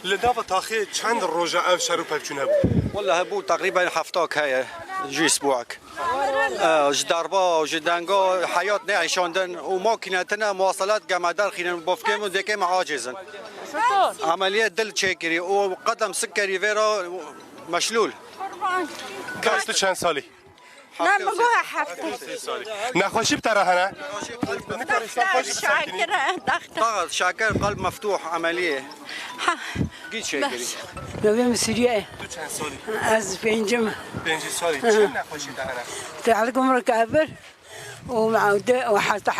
[SPEAKER 1] لدافع تاخي چند روزه او شروع پلچون هبو
[SPEAKER 14] والله هبو تقريبا هفتاك هي جي اسبوعك جداربا جدانگا حياة نعيشاندن وماكينتنا مواصلات جمادر خينا بوفكم وديكم عاجزن عملية دل تشيكري وقدم سكري فيرا مشلول
[SPEAKER 1] كاست چند سالي
[SPEAKER 10] نه مگوها هفته
[SPEAKER 1] نخوشی بتره هنه
[SPEAKER 14] ضغط شاكر قلب مفتوح عملية قيت شيكري
[SPEAKER 20] نویم سوریه
[SPEAKER 1] تو چند سالی
[SPEAKER 20] از پنجم
[SPEAKER 1] 5 سالی چه نخوشی دهنه
[SPEAKER 20] تعلقم ركابر ومعوده وحتى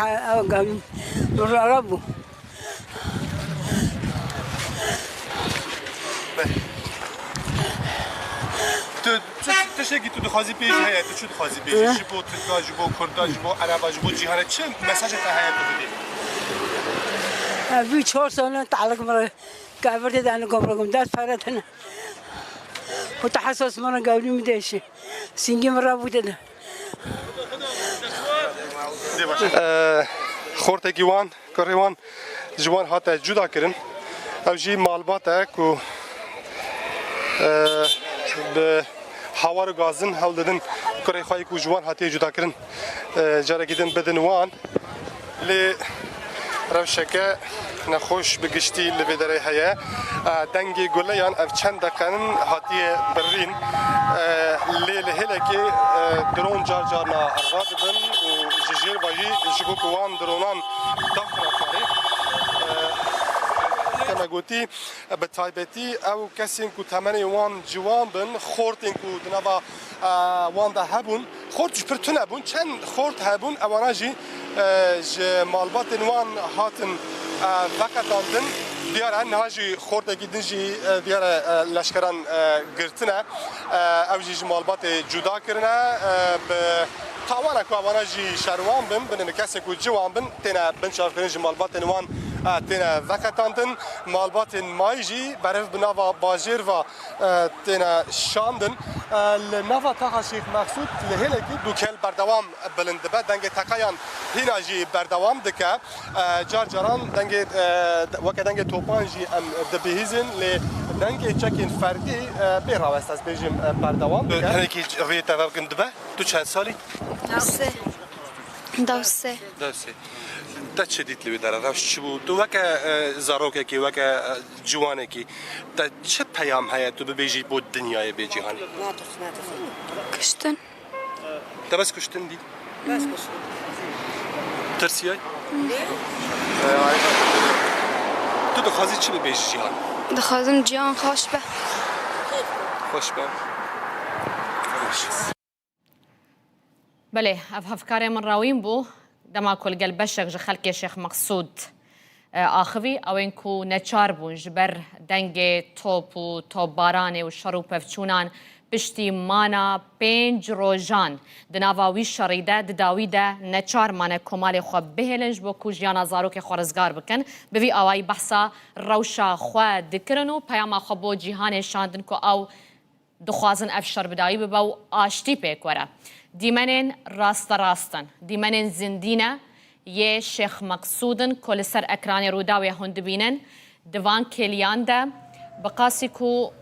[SPEAKER 20] ربو
[SPEAKER 1] تو شگی تو دخوازی پیش هیا تو چه دخوازی پیش جبو ترکا جبو کردا جبو عربا جبو جیهان چه مساج تا هیا تو بدی
[SPEAKER 20] في 4 سنة تعلق مرة كابرت أنا قبركم دات فرتنا وتحسس مرة قبل مدهش سنجي مرة بودنا
[SPEAKER 1] خورت گیوان کریوان جوان هات جدا کردن او جی مالباته کو به هوا رو گازن هول دادن کری خواهی کو جوان هاتی جدا کردن جاره گیدن بدن وان لی روشکه نخوش بگشتی لبدره هیا دنگی گله یان اف چند دقیقن هاتی برین لیل هله که درون جار جار نا ارغاد بن و جزیر باجی جبو کوان درونان داخل کاری تمگوتی به تایبتی او کسی که تمنی وان جوان بن خورتین که دنوا وان ده هبون خورتش پرتو نبون چند خورت هبون اوانا جی مالبات وان هاتن وقتاندن دیار نهاجی خورده کی دنجی دیار لشکران گرتنه او جی مالبات جدا کرنه به تاوانا کو اوانا جی شروان بن کسی که جوان بن تینا بنشاف کرنج مالبات وان تینا وقتاندن مالبات مایجی برف بناوا باجر و تینا شاندن لناوا تاخا شیخ مقصود لهلکی دوکل بردوام بلند به دنگ تقایان هینا جی بردوام دکه جار جاران دنگ وک دنگ توپان جی ام دبیهزن ل دنگ چکین فردی بیراوست از بیجیم بردوام دکه هنکی روی توافقن دبه تو چند سالی؟
[SPEAKER 13] دوسه
[SPEAKER 1] تا چه دیت لوی داره روش چی بود تو وک زاروکه کی وک جوانه کی تا چه پیام هست تو ببیجی بود دنیای به جهانی
[SPEAKER 13] کشتن
[SPEAKER 1] تا بس کشتن دید
[SPEAKER 10] بس کشتن
[SPEAKER 1] ترسیای تو دخوازی چی ببیجی جهان
[SPEAKER 13] دخوازم جهان خوش به
[SPEAKER 6] بله افكاري من راوين بو دما كل قلب بشك خلك شيخ مقصود آخوی او اینکو نچار بون جبر دنگ توپ و توپ بارانه و شر و پفچونان پشتی مانا 5 روزان دناواوی شریده دداویده نچار مانه کمال خو بهلنج بو کو جیانا زاروک خورزگار بکن بوی اوای بحثا روشا خو دکرن و پیام خو بو جهان شاندن کو او دخوازن افشار بدایی بباو آشتی پیک وره دیمنین راستن دیمنین زندینه یه شیخ مقصودن کل سر اکرانی روداوی هند بینن دوان کلیان ده بقاسی کو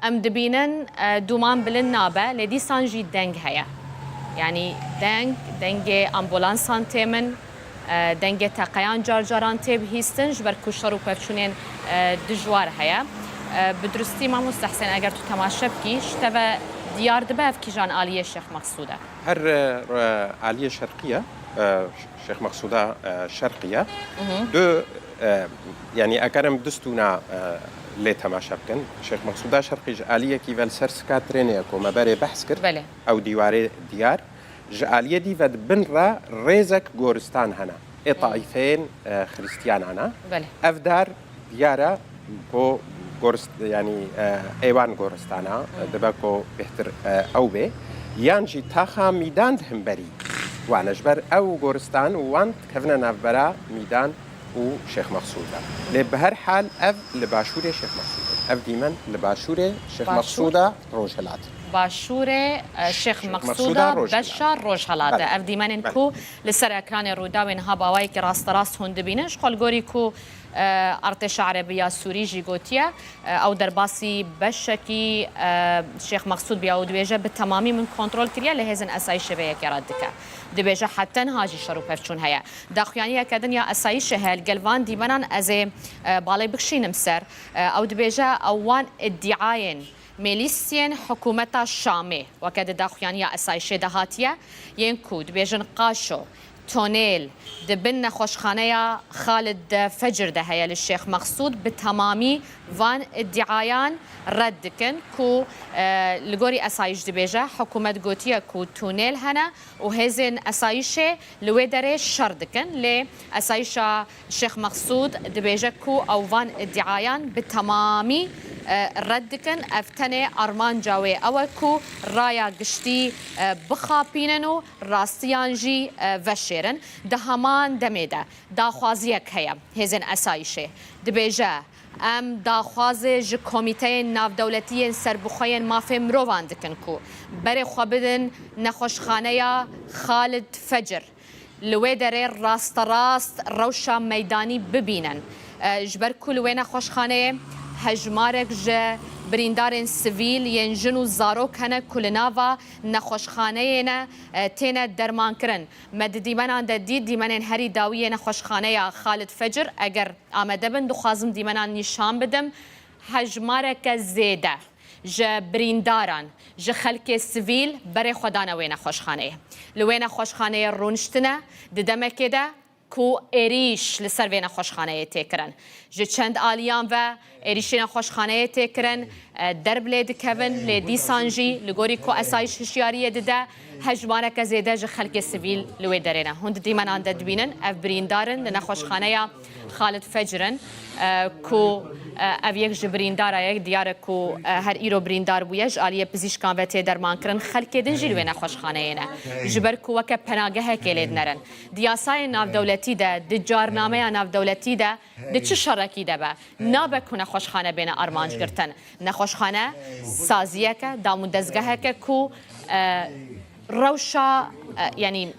[SPEAKER 6] ام دبینن دومان بلن نابه لدی سانجی دنگ هیا یعنی دنگ امبولانسان تیمن دنگ تقیان جارجاران تیب هیستن جبر کشتر و پفچونین دجوار هیا بدرستی ما مستحسن اگر تو تماشا بکیش تبا ديار دباف كيجان آلية الشيخ مقصودة
[SPEAKER 18] هر آلية شرقية شيخ مقصودة شرقية دو يعني أكرم دستونا لي تماشا بكن شيخ مقصودة شرقي آلية كيفال سرسكاترينيا كو مباري بحث كر أو ديواري ديار آلية دي فد بنرا ريزك غورستان هنا طائفين خريستيان هنا أفدار ديارة كو گورست یعنی ایوان گورستانا دبکو بهتر او به یانجی تاخا میدان هم بری وانجبر او گورستان وان کفنا نفبرا میدان و شیخ مقصوده به هر حال اف لباشور شیخ مقصوده اف دیمن لباشور شیخ مقصوده روجهلات
[SPEAKER 6] باشور شيخ مقصودة بشار روجهلاته اف ديمان انكو لسر اكران الرودا وينها باواي كي راست هند بينش قال غوري كو ارتش عربية سوري جيغوتيا او درباسي بشكي شيخ مقصود بيعود بيجا بالتمامي من كنترول كريا لهزن اساي شبيه كرادك دبيجا حتى نهاجي شروع بفشون هيا داخيانيه كدنيا اساي شهل قلبان ديبنان ازي بالي بكشين مسر او دبيجا اوان ادعاين ميليسيان حكومة الشامي وكاد داخيانيه اساي شدهاتيه ينكود بيجن قاشو تونيل دبنا خوشخانية خالد فجر ده هيا للشيخ مقصود بتمامي فان ادعايان ردكن كو لغوري اسايش دبيجا حكومة غوتيا كو تونيل هنا وهزن اسايشه لويدري شردكن لي اسايشا الشيخ مقصود دبيجا كو او فان ادعايان بتمامي ردكن افتني ارمان جاوي اوكو رايا قشتي بخابيننو راستيانجي وشيرن دهمان دميدا داخوازيك هيا هزن اسايشه دبيجا ام داخوازه ج کمیته ناو دولتی سربخوین مافی مروان دکن کو بری خوابدن نخوشخانه خالد فجر لوی دره راست روشا میدانی ببینن جبر کل وی نخوشخانه هجمارک ج بریندارن سویل ینجن و زاروک هنه کلناوا نخوشخانه نه تینه درمان کرن مد دیمنان ده دید دیمنان هری داویه نخوشخانه خالد فجر اگر آمده بند و خوازم دیمنان نشان بدم هجمارک زیده ج برینداران ج خلک سویل بری خدانه وی نخوشخانه لوی نخوشخانه رونشتنه ددمه کده کو عێریش لەسەر وێ نەخۆشخانەیە تێکردن ji çend aliyan ve êrişî nexweşxaneyê têkirin derb lê dikevin lê dîsan jî li gorî ku esayîş hişyariyê dide hejmareke zêde ji xelkê sivîl li wê derê ne hûn di dîmenan de dibînin ev birîndarin li nexweşxaneya Xalid Fecrin ku ev yek ji birîndara yek diyar ku her îro birîndar bûye ji aliyê pizîşkan ve tê dermankirin xelkê din jî li wê nexweşxaneyê ne ji ber ku weke penagehekê lê dinerin di yasayê navdewletî de di carnameya navdewletî de di çi şerekî de be nabe ku nexweşxane bêne armanjgirtin nexweşxane saziyeke damûndezgeheke ku rewşa yanî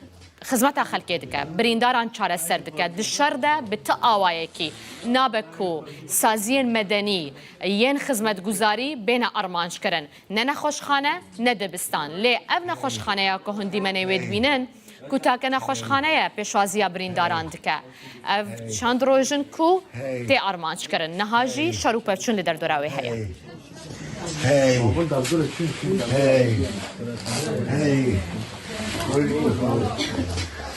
[SPEAKER 6] xizmeta xelkê dike birîndaran çareser dike di şer de bi ti awayekî nabe ku saziyên medenî yên xizmetguzarî bêne armanjkirin ne nexweşxane ne dibistan lê ev nexweşxaneya ku hûn dîmenê wê dibînin ku take nexweşxaneya pêşwaziya birîndaran dike ev çend rojin ku tê armanjkirin niha jî şer û pevçûn li derdora wê heye
[SPEAKER 12] Hey. Hey. Hey.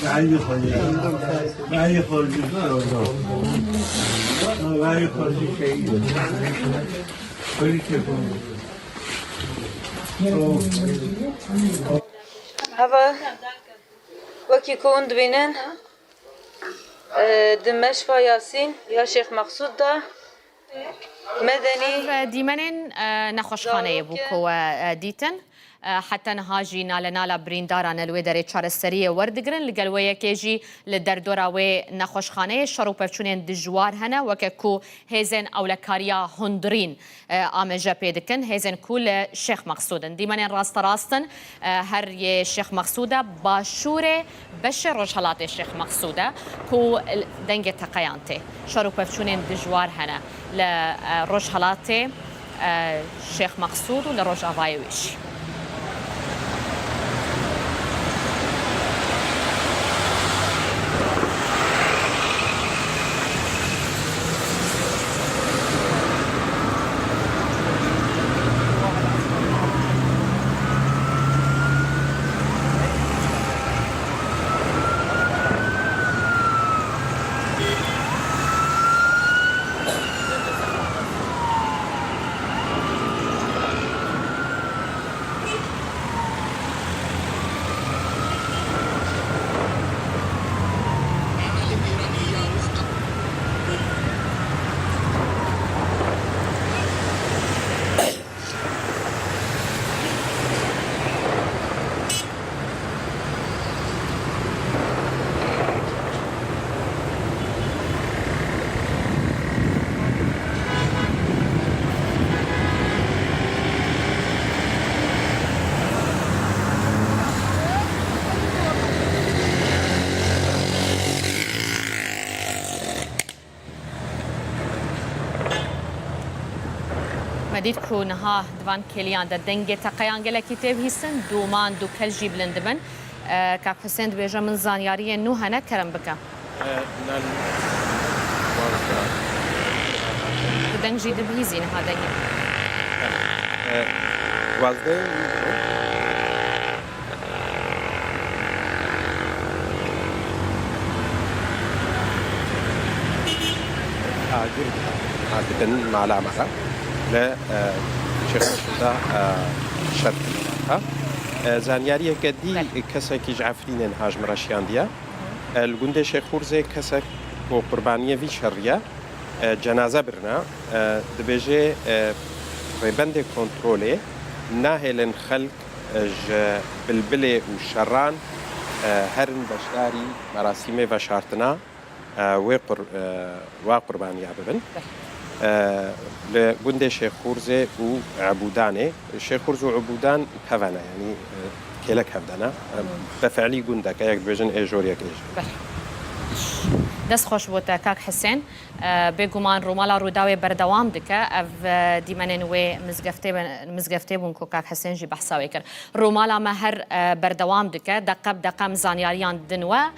[SPEAKER 12] معي خلي معي خلي معي خلي شيء
[SPEAKER 21] هذا وكي كون دبينن دمشق ياسين يا شيخ مقصود ده مدني
[SPEAKER 6] ديمنن نخوشخانه بوكو ديتن حتى نهاجي نالا برينداران الويدري چارەسەریە وەردەگرن لەگەڵ وەیەکێژی لە دەردۆرا وێ نەخۆشخانەیە شەڕ و پەفچوونێن دژوار هەنە وەکە کو هێزن ئەولەکاریە هوندرین ئامێژە پێ دکن هێزن کو لە شێخ مەقسوودن دیمەنێن ڕاستەڕاستن هەر یێ شێخ مەقسوودە باشوورێ بەشێ ڕۆژهەڵاتێ شێخ مەقسوودە کو دەنگێ تەقەیان تێ شەڕ و پەفچوونێن دژوار هەنە لە ڕۆژهەڵاتێ شێخ مەقسوود و لە ڕۆژئاوای وێشی مدید کو نها دوان کلیان ده دنگ تقیان گله کتاب هستن دومان دو کل جیب لندبن که حسین بیجا من زانیاری نو هنه کرم بکم دنگ جید بهیزی نها دنگ
[SPEAKER 18] وازده دكن مع العمارة لا شيخ مقصود شرط زانياري كدي كسك جعفرين هاج مراشيان ديا الجند شيخ خورزة كسك وقربانية في شرية جنازة برنا دبيجي ربند كنترولي ناهلن خلق بالبلي وشران هرن بشداري مراسمي وشارتنا وقربانية ببن لجند شيخ خورزة وعبوداني شيخ خورزة وعبودان كفنا يعني كلك هفدنا بفعلي جندك ياك بيجن إيجوريا كيج
[SPEAKER 6] دست خوش بود کاک حسین بگومان رومالا روداوی بردوام دکه اف دیمنن و مزگفته بون کو کاک حسین جی بحثاوی کر رومالا ما هر بردوام دکه دقم زانیاریان دنوا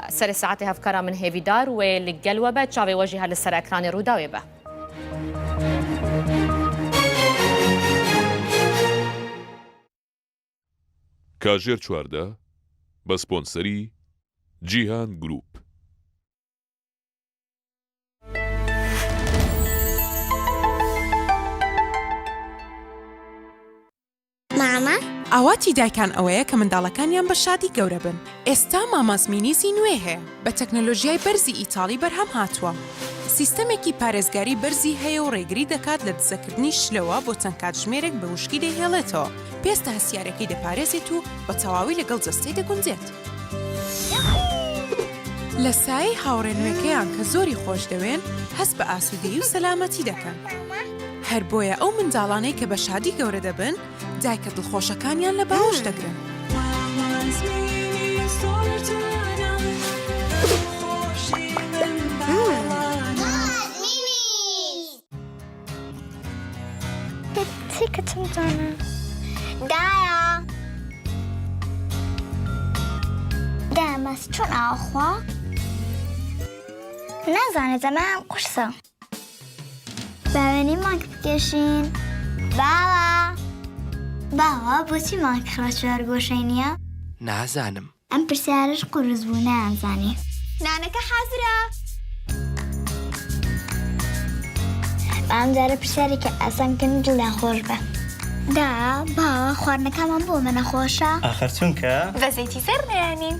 [SPEAKER 6] سر ساعت هفکارا من هیویدار و لگلوه به چاوی وجه هر سر اکران روداوی به
[SPEAKER 22] کاژێر 14 بە سپۆنسەری جیهان گروپ
[SPEAKER 3] ئاواتی دایکان ئەوەیە کە منداڵەکانیان بە شادی گەورە بن. ئێستا مامۆزمینیزی نوێ هەیە بە تەکنۆلۆژیای بەرزی ئیتاڵی بەرهەم هاتووە. سیستەمێکی پارێزگاری بەرزی هەیە و ڕێگری دەکات لە دزەکردنی شلەوە بۆ چەند کاتژمێرێک بە وشکی دەهێڵێتەوە. پێستا هەسیارەکەی دەپارێزێت و بە تەواوی لەگەڵ جەستەی دەگونجێت. لە سایەی هاوڕێ نوێکەیان کە زۆری خۆش دەوێن هەست بە ئاسوودەیی و سەلامەتی دەکەن. هەر بۆیە ئەو منداڵانەی کە بە شادی گەورە دەبن دایکە دڵخۆشەکانیان لە باوەش دەگرن.
[SPEAKER 22] تیکتم جانم دایا دامەست چۆن ئاخوا نازانێت ئەمەم قورسە باوێنی مانک بکێشین باوە بۆچی مانک خڕەچوار گۆشەی نییە؟
[SPEAKER 23] نازانم
[SPEAKER 22] ئەم پرسیارش قورس بوو نازانێ نانەکە حازرە ئەم جارە پرسیارێکە ئاسانکردن دڵیان خۆش بە دا باوە خواردنەکەمان بۆ منە خۆشە
[SPEAKER 23] ئاخر چونکە
[SPEAKER 22] بەزەیتی سەر نەیانین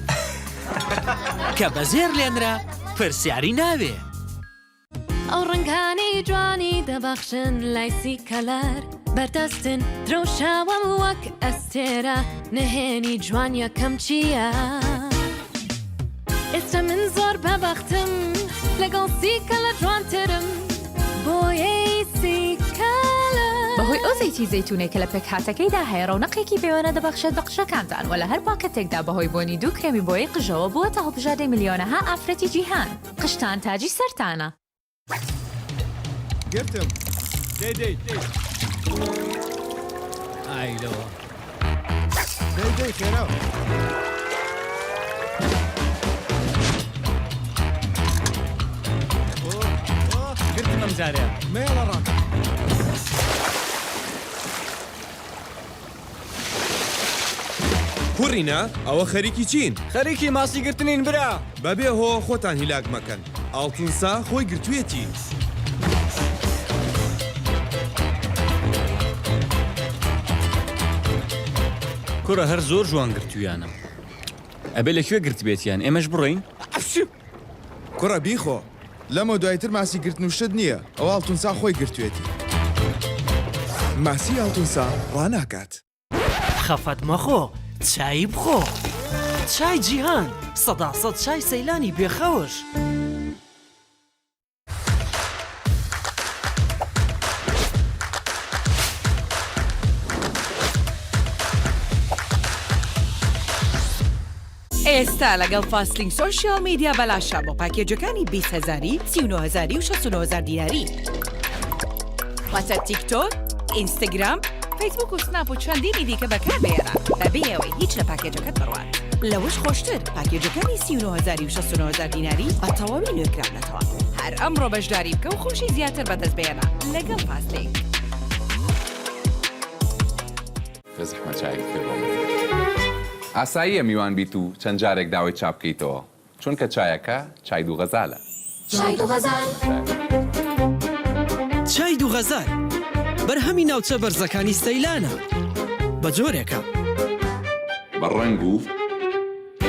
[SPEAKER 23] کە بەزێر لێنرا پرسیاری ناوێ
[SPEAKER 24] ئەو ڕنگانی جوانی دەبەخشن لایسی کەلەر بەردەستن درۆشاوەم وەک ئەستێرە نهێنی جوان یەکەم چییە؟ ئێستا من زۆر بەبەختم لەگەڵ سیکەلە جوانترم بۆیەی سیکەلە
[SPEAKER 25] بەهۆی ئەو زەیتی زەیتونێک کە لە پێکهاتەکەیدا هەیە ڕەونەقێکی پەیوەنە دەبەخشێت بە قشەکانتان و لە هەر پاکەتێکدا بەهۆی بۆنی دوو کرێمی بۆیەی قژەوە بووەتە هەڵبژاردەی ملیۆنەها ئافرەتی جیهان قشتان تاجی سەرتانە
[SPEAKER 26] گرتم دەی ئایلەوە دەی خێراوە گرتم ئەم جارێ مێڵە ڕاک
[SPEAKER 27] کوڕینە ئەوە خەریکی چین؟
[SPEAKER 26] خەریکی ماسی گرتنین برا
[SPEAKER 27] بەبێ هۆ خۆتان هیلاک مەکەن ئاڵتونسا خۆی گرتوێتی
[SPEAKER 26] کوڕە هەر زۆر جوان گرتویانم ئەبێ لەکوێ گرت بێتیان ئێمەش بڕۆین؟
[SPEAKER 27] کوڕە بیخۆ لەمە دوایتر ماسی گرتن وشت نییە ئەو ئاڵتونسا خۆی گرتوێتی ماسی ئاڵتونسا ڕاناکات
[SPEAKER 23] خەفەت مەخۆ چای بخۆ چای جیهان 100% چای سەیلانی بێخەوش
[SPEAKER 3] ئێستا لەگەڵ فاستلینگ سۆشیال میدیا بەلاشە بۆ پاکێجەکانی 20,000 39,000 و 69,000 دیناری واتە تیکتۆک، ئینستاگرام، فەیسبوک و سناپ و چەندینی دیکە بەکاربێنە بەبێەوەی هیچ لە پاکێجەکەت بڕوات. لەوەش خۆشتر پاکێجەکانی 39,000 و 69,000 دیناری بە تەواوی نوێکراونەتەوە. هەر ئەمڕۆ بەشداری بکە و خۆشی زیاتر بەدەست بێنە لەگەڵ فاستلینگ.
[SPEAKER 28] بەزەحمەت چایەک پێ بۆ ئاساییە میوان بیت و چەند جارێک داوای چاپ بکەیتەوە چونکە چایەکە چای دوو غەزالە.
[SPEAKER 22] چای دوو غەزال
[SPEAKER 23] چای دوو غەزال بەرهەمی ناوچە بەرزەکانی سەیلانە بە جۆرێکە
[SPEAKER 28] بە ڕەنگ و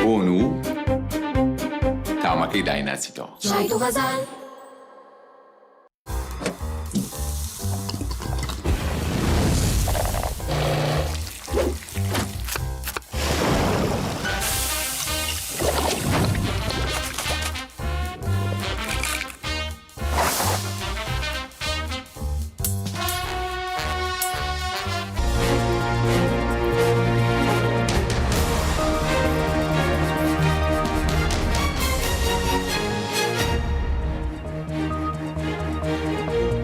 [SPEAKER 28] بۆن و تامەکەی دایناسیتەوە.
[SPEAKER 22] چای دوو غەزال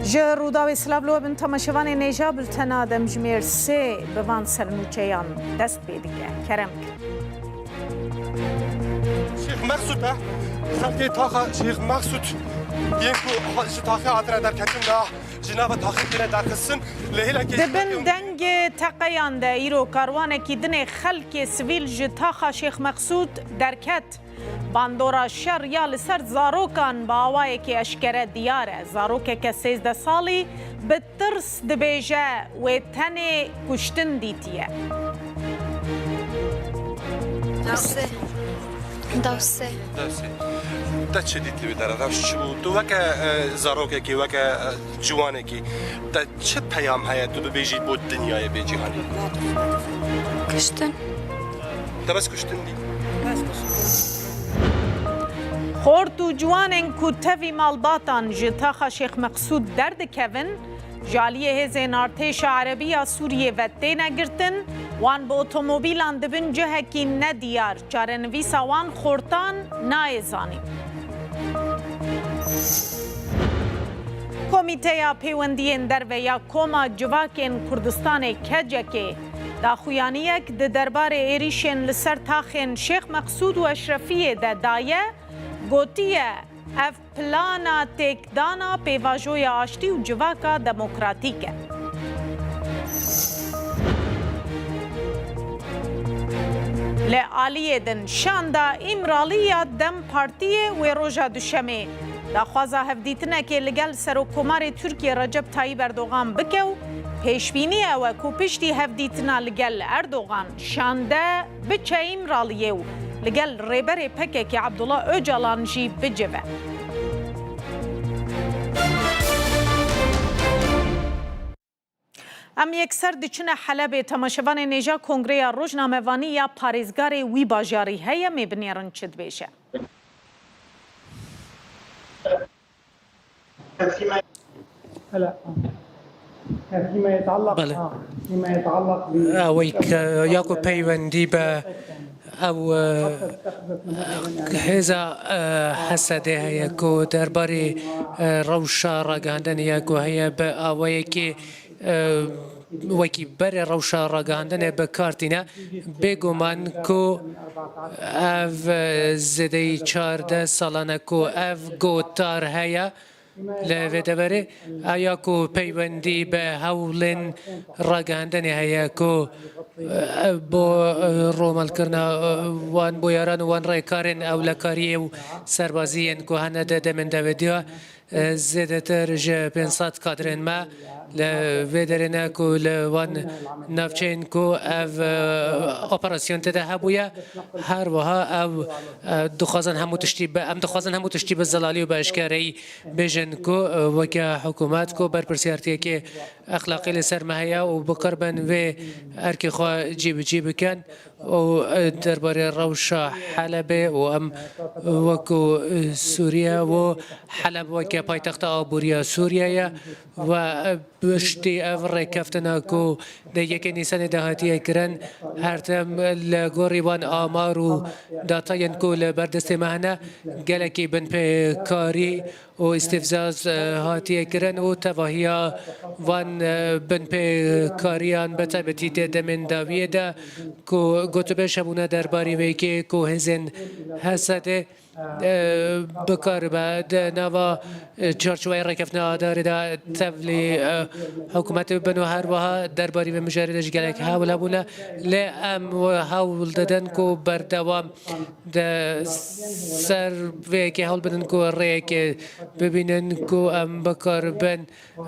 [SPEAKER 29] ji Rûdawê Slavlû bin temaşevanê nêja bultena demjimêr 3 bi van sernûçeyan dest pê dike kerem kir.
[SPEAKER 1] شيخ مقصود خلقي طاقة شيخ مقصود ينكو شي طاقة عطرة در كتن دا جناب طاقة كنا در قسن لهلا كي
[SPEAKER 29] دبن دنگ تقيان دا ايرو كاروانكي دني خلق سويل جي طاقة شيخ مقصود دركت باندورا شر یا لسر زاروکان با آوایکی اشکره دیاره زاروکه که 13 سالی به ترس دبیجه و تنه کشتن دیتیه
[SPEAKER 1] دوسه تا چه دیدی به در روش چی بود؟ تو وکه زاروکه کی وکه جوانه کی تا چه پیام هست تو ببیجید بود دنیای به جهانی؟
[SPEAKER 13] کشتن
[SPEAKER 1] تا بس کشتن دی؟
[SPEAKER 29] خورد و جوانن کو تەوی ماڵباتان ji taxa Şêx Mexsûd derdikevin, jaliyê hêzên Artêşa Erebiya Sûriyê ve têne girtin, wan bi otomobîlan dibin cihekî nediyar, çarenivîsa wan xortan nayê zanîn. Komîteya Pêwendiyên Derve ya Koma Civakên Kurdistanê Kecekê daxuyaniyek di derbarê êrişên li ser taxên Şêx Mexsûd û Eşrefiyê de daye, gotiye ev plana têkdana pêvajoya aştî û civaka demokratîk e. Li aliyê din şanda îmraliya Dem Partiyê wê roja duşemê daxwaza hevdîtinekê li gel Serokkomarê Tirkiye Recep Tayyip Erdogan bike û pêşbînî ew e ku piştî hevdîtina li gel Erdogan şande biçe îmraliyê û li gel rêberê pekekê Abdullah Öcalan jî bicive. Em yekser diçine Helebê temaşevanê nêja Kongreya Rojnamevanî ya parêzgarê wî bajarî heye mê binêrin çi dibêje.
[SPEAKER 2] بله اویک یاکو پیوندی به او هزا حسده هیا کو درباره روشا راگاندن یاکو هیا به اویکی وکی بر روشا راگاندن به کارتینا بگومان کو اف زده 14 سالانه کو اف گوتار هیا لوی دوره آیا کو پیوندی به هولن راگاندن هیا کو با رومال کرنا وان بویاران وان رای کارن اولکاری و سربازیان کو هنده دمن دویدیا زیادتر جه 500 کادرن ما لویدرنا کو لوان نافچین کو اف اپراسیون تده هبویا هر وها او دخوازن همو تشتی به زلالی و به اشکاری بیجن کو وکا حکومت کو برپرسیارتیه که اخلاقی لسر مهیا و بقربن و ارکی خواه جیب کن و درباره روشا حلبه و ام وکو سوریا و حلب وکا پایتخت آبوریا سوریا و بشتی افره کفتنا کو ده یکی نیسان دهاتیه کرن هرتم لگوریوان آمار و داتاین کو لبردست مهنه گلکی بن پی کاری و استفزاز هاتیه کرن و تواهیا وان بن پی کاریان بطبتی ده من داویه ده کو گوتبه شبونه درباری ویکی کو هزین حسده بکار بعد نوا چارچوبای رکفنا داره دا تفلی حکومت بنو هر وها درباری و مجاردش گلک حاول بونا لی ام و حاول دادن کو بردوام د سر و که حاول بدن کو ری که ببینن کو ام بکار بن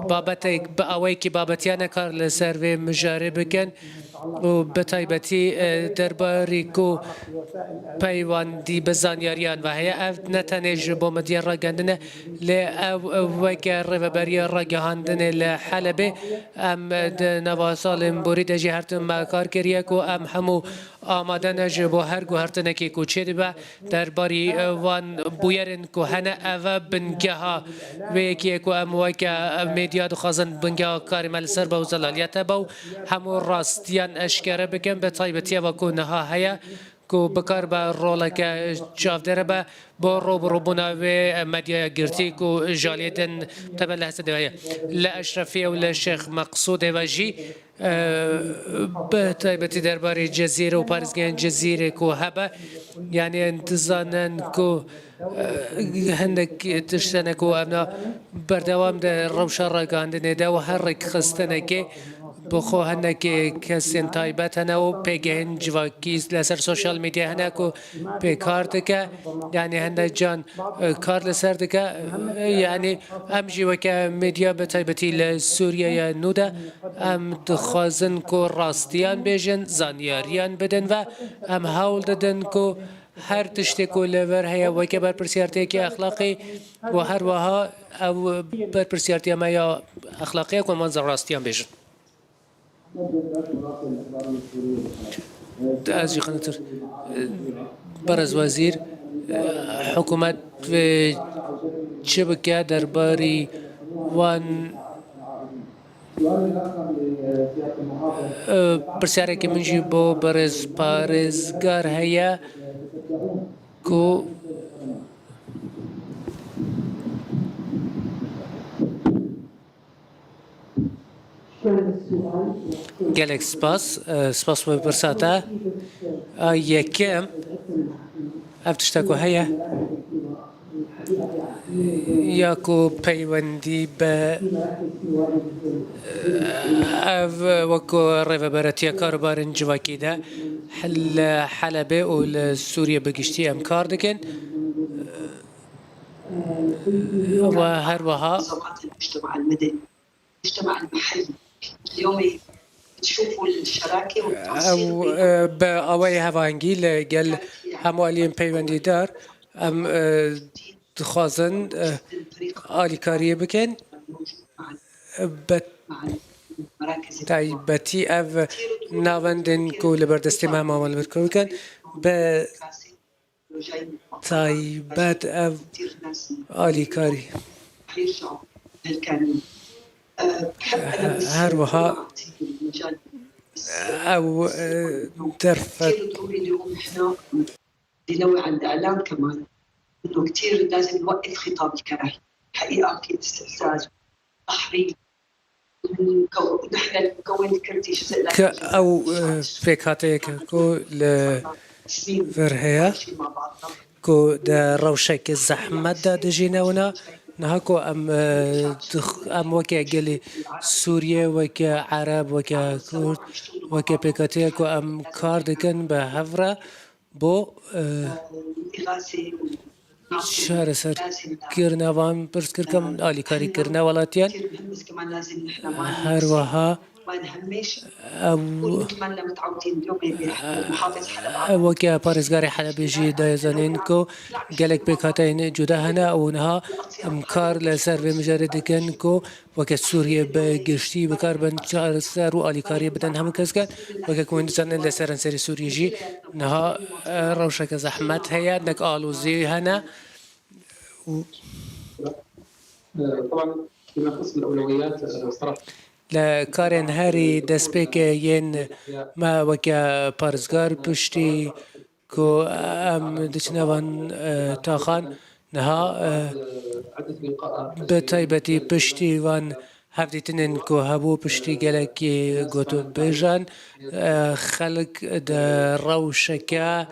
[SPEAKER 2] بابت اوی که بابتیانه کار لسر و مجارد بکن و بتایبتی درباری کو پیوندی بزانیاریان و هیا اف نتنج با مدیار را گندنه ل وگر ربری را گهاندنه لحلبه ام نواسال برید جهت ما کار کریه کو ام همو آمادن جبو هر گوهرتنه کی کوچه دی با درباری وان بویرن کو هنه اف بنگها و کی کو ام وکا میدیا دخوازن بنگها کاری مال سر با زلالیت با همو راستیان اشکره بکن به تایبتی و کو نها هیا کو بکار با رولا که چافدره با روبونا و مدیا گرتی کو جالیتن تبل هست دوایه لا اشرفیه و لا شیخ مقصود و جی به تایبتی درباره جزیره و پارزگان جزیره کو هبه یعنی انتظارن کو هندک تشتنه کو امنا بردوام در روشا راگاندنه ده و هر رک خستنه که بخو هنك كسين تايبات هنا وبيجين جواكيز لسر سوشيال ميديا هناك وبكارتك يعني هنا جان كار لسردك يعني أمجي وكا ميديا بتايبتي لسوريا يا نودا أم دخازن كو راستيان بيجن زانياريان بدن و أم هاول ددن كو هر تشتی کو لور هیا و که بر پرسیارتی که اخلاقی و هر وها او بر پرسیارتی ما یا اخلاقی کو منظر راستیان بیشن. از خانتر برز وزیر حکومت و چه بکه درباری وان پرسیاره که منجی با برز پارزگار هیا کو گلک سپاس و برساته یکم افتشتاکو هیا یاکو پیوندی به وكو ريفا براتيا كاربارن جواكي ده حلبة والسوريا بقشتي أمكار دكن وهروها
[SPEAKER 4] المجتمع المدني المجتمع المحلي اليوم تشوفوا الشراكة
[SPEAKER 2] أو بأوي هفانجيل قال هموالين بيوندي دار أم تخازن آلي كاريه بكن تایبەتی ئەو ناوەندن و لەبەردەستی ماماوەڵ بکەن بە تایبەت ئەو ئالیکاری هەروەها ئەو دەرفەت
[SPEAKER 4] لنوع عن الإعلام كمان إنه كتير لازم نوقف خطاب الكراهية حقيقة في استفزاز تحريض نحن نكون كرتي جزء
[SPEAKER 2] أو فكرتك كو لفرهية كو دا روشك الزحمة دا دجينا ونا نهاكو أم وكا قلي سوريا وكا عرب وكا كورد وكا بكاتيا كو أم كاردكن بهفرة بو شهر سر كرناوان برس كركم آلي كاري كرنا ولاتيان هر وها وكا بارزگاري حلب جي دايزانين كو قالك بكاتين جدا هنا او نها امكار لسر في مجرد كن كو وكا سوريا بقشتي بكار بن شهر سر و آلي كاري بدن هم كسكن وكا كويندسان لسر سر سوريا جي نها روشك زحمت هيا نك آلو زي هنا
[SPEAKER 5] طبعا فيما يخص الاولويات صراحه
[SPEAKER 2] لكارن هاري دسبيك ين ما وكا بارزگار پشتی كو ام دچنوان تاخان نها بتايبتي پشتی وان هفديتنن كو هبو پشتی گلکی گوتو بيجان خلق دا روشكا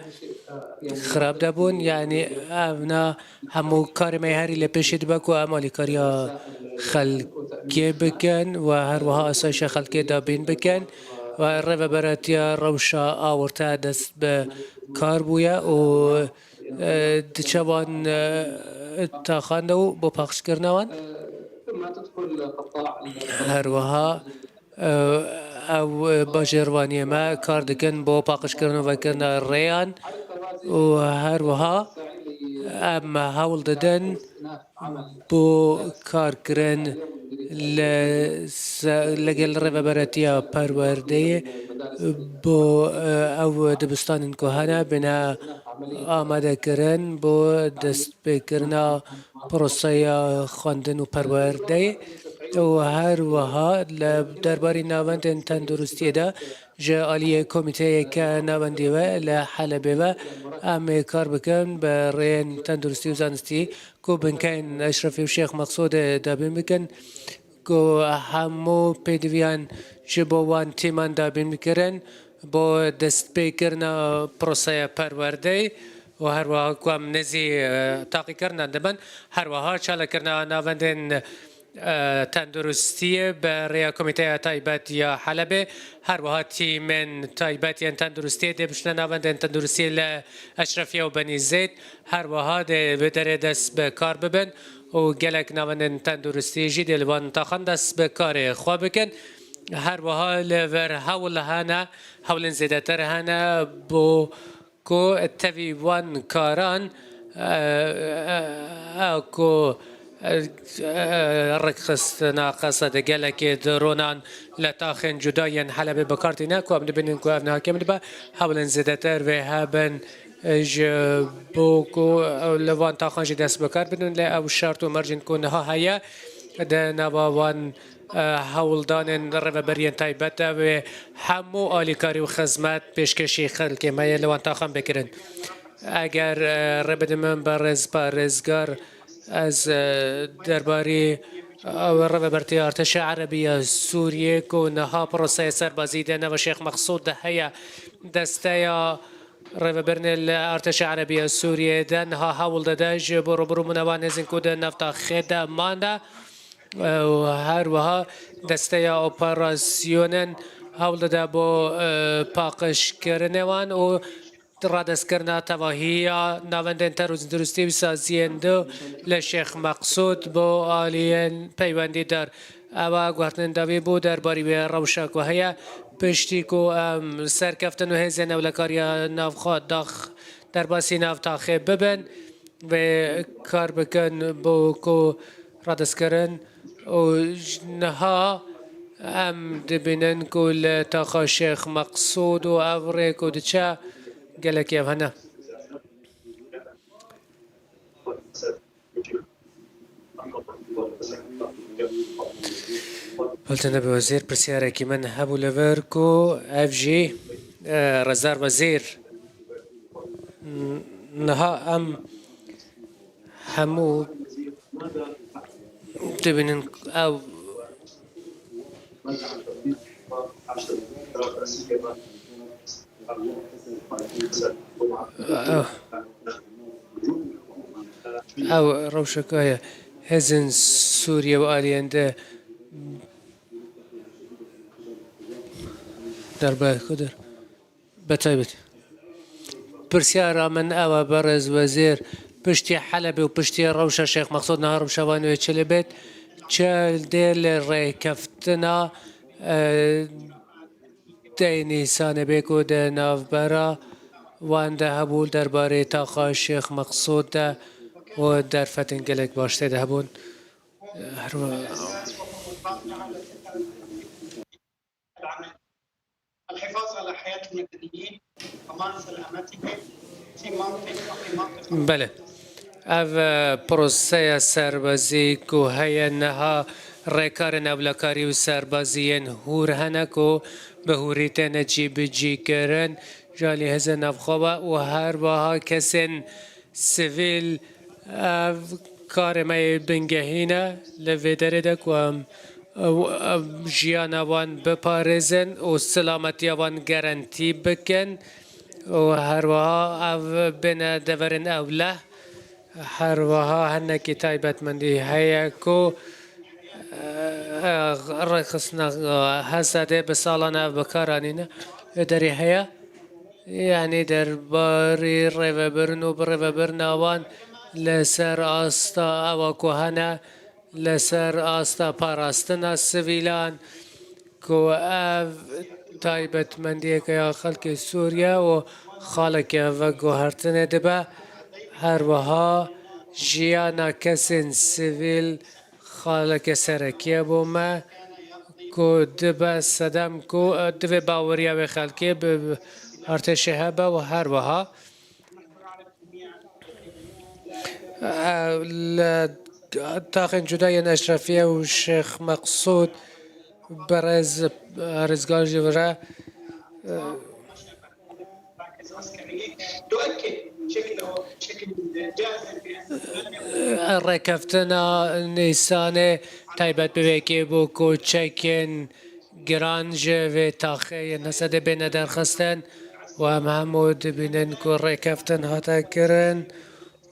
[SPEAKER 2] خراب دابون يعني امنا همو كاري ميهاري لپشت بكو امالي كاريا خلقي بكن وهر وها اسايش خلقي دابين بكن والرفا براتيا روشا آورتا دست بكاربويا و دچوان تاخاندو بو پاخش کرنوان هر وها او باجروانی ما کار دکن بو پاخش کرنو و کرنا ریان و هر وها ام هاول ددن بو کار کرن لگل رفا براتیا پرورده بو او دبستان کهانه بنا آماده کرن بو دست بکرنا پروسه خواندن و پرورده و هر وها درباره ناوند تندرستی ده جالی کمیته که ناوندی و لحلبه و ام کار بکن برای تندرستی و زانستی کو بنکن اشرفی و شیخ مقصود دابین بکن کو همو پیدویان جبوان تیمان دابین میکرن با دست بکرنا پروسه پرورده و هر وها کوام نزی تاقی کرنا دبن هر وها چاله کرنا ناوندن تندرستی برای کمیته تایبەت یا حەلەبێ هەروەها تیمن تایبەتیان تەندروستی دێ بشنە ناوەندێن تەندروستی لە ئەشرەفیە و بەنی زەید هەروەها دەرێ دەست بە کار ببن و gelek navendên tenduristî jî dê li van taxan dest bi karê xwe bikin هەروەها li ver hewl hene hewlên zêdetir hene bo ku tevî wan karan ku ڕێکخستنا قەسەدە gelekê dronan li taxên cuda yên Helebê bikartîne ku em dibînin ku ev hakim dibe hewlên zêdetir vê hebin ji bo ku li van taxan jî dest bi kar bidin lê ew şert û mercên ku niha heye di nava wan hewldanên rêveberiyên taybet de wê hemû alîkarî û xizmet pêşkêşî xelkê me yê li wan taxan bikirin eger rêbidin min bi rêzgar از درباره رهبری ارتش عربی سوریه کو نها پروسه سربازی ده نو شیخ مقصود ده هيا دسته رهبرن ارتش عربی سوریه ده نها حول ده جبر برو منوان زین کو ده نفتا خدا مانده و هر وها دسته اپراسیونن حول ده با پاکش کردنوان و ڕادستکردنا تەواهیە ناوەندێن تەندروستی و سازیên دو لە شێخ مەقسوود بۆ ئالیên پەیوەندیدار ئەوە گواردننداوی بوو دەرباری وێ ڕەوشەک و هەیە پشتی و ئەم سەرکەفتن و هێزێن ئەولەکاریە ناوخوا داخ دەرباسی ناوتاخێ ببن وێ کار بکەن بۆ کو ڕادستکردن و نەها ئەم دبینن کو لە تاخا شێخ مەقسوود و ئەو ڕێک و دچە gelek ev hene. قلتنا بوزير برسيارة من هبو لفركو اف جي رزار وزير نها ام همو تبين او او روشكايا هزن سوريا والينده دربه كدر بتايبت برسيارة من او برز وزير بشتي حلبي وبشتي روشة شيخ مقصود نهار وشواني وچلبت چل ديل ريكفتنا ديني سانه بيكو ده نافبرا وان ده هبول درباره تاخا شيخ مقصود ده و در فتن گلک باشته ده هبون
[SPEAKER 7] الحفاظ على حياة المدنيين وضمان سلامتهم في منطقة
[SPEAKER 2] بله اف پروسه سربازی کو هی نها ریکار نولکاری و سربازیین هور هنکو به هوریت نجیب جی کرن جالی هزن افخوابه و هر باها کسین سویل کار مای بنگهینه لویدره دک و جیانا وان بپارزن و سلامتی وان گارانتی بکن و هر باها او بنا دورن اوله هر باها هنکی تایبت مندی هیا کو رخصنا هسته بسالانه بکارانینه دری هیا يعني درباري ريفبرن وبريفبرن اوان لسر آستا او كوهنا لسر آستا باراستنا سويلان كو اف تايبت منديك يا خلق سوريا و خالق وگوهرتن دبا هر وها جيانا كسن سويل خالق سركيا بوما كو دبا صدام كو دبا باوريا و خلقي ارتش هبه و هر وها تاخن جدای اشرفیه و شیخ مقصود برز رزگار جوره رکفتنا نیسانه تایبت بویکی بو کوچکن گرانج و تاخه نسده بین درخستن و محمود بینن که رکفتن هاتا کرن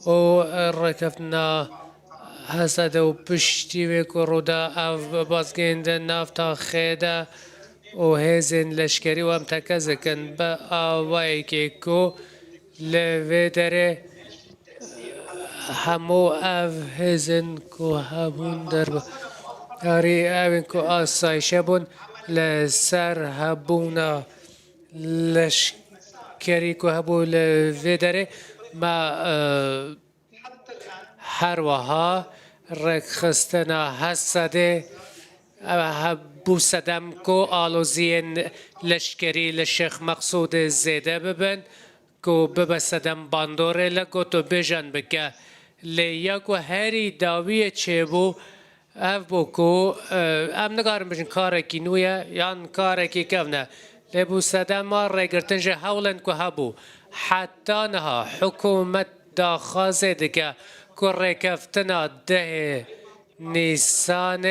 [SPEAKER 2] و رکفتنا حسد و پشتی و کرودا او بازگیند نافتا خیده و هزین لشکری و هم تکزکن با آوائی که کو لوی داره همو او هزین کو هبون در آری اوین کو آسایشه بون لسر هبونا لشکری کو هبو لوی داره ما هر وها رخصتنا حسده بو صدم کو آلوزین لشکری لشیخ مقصود زیده ببن کو بب صدم باندوره لگو تو بجن بکه لیا کو هری داویه چه بو اف بو کو ام نگارم بجن کاره کی نویا یان کاره کی کفنه لبو صدم ما رگرتنج حولن کو هبو حتی نها حکومت داخازه دیگه که کفتنا ده نیسان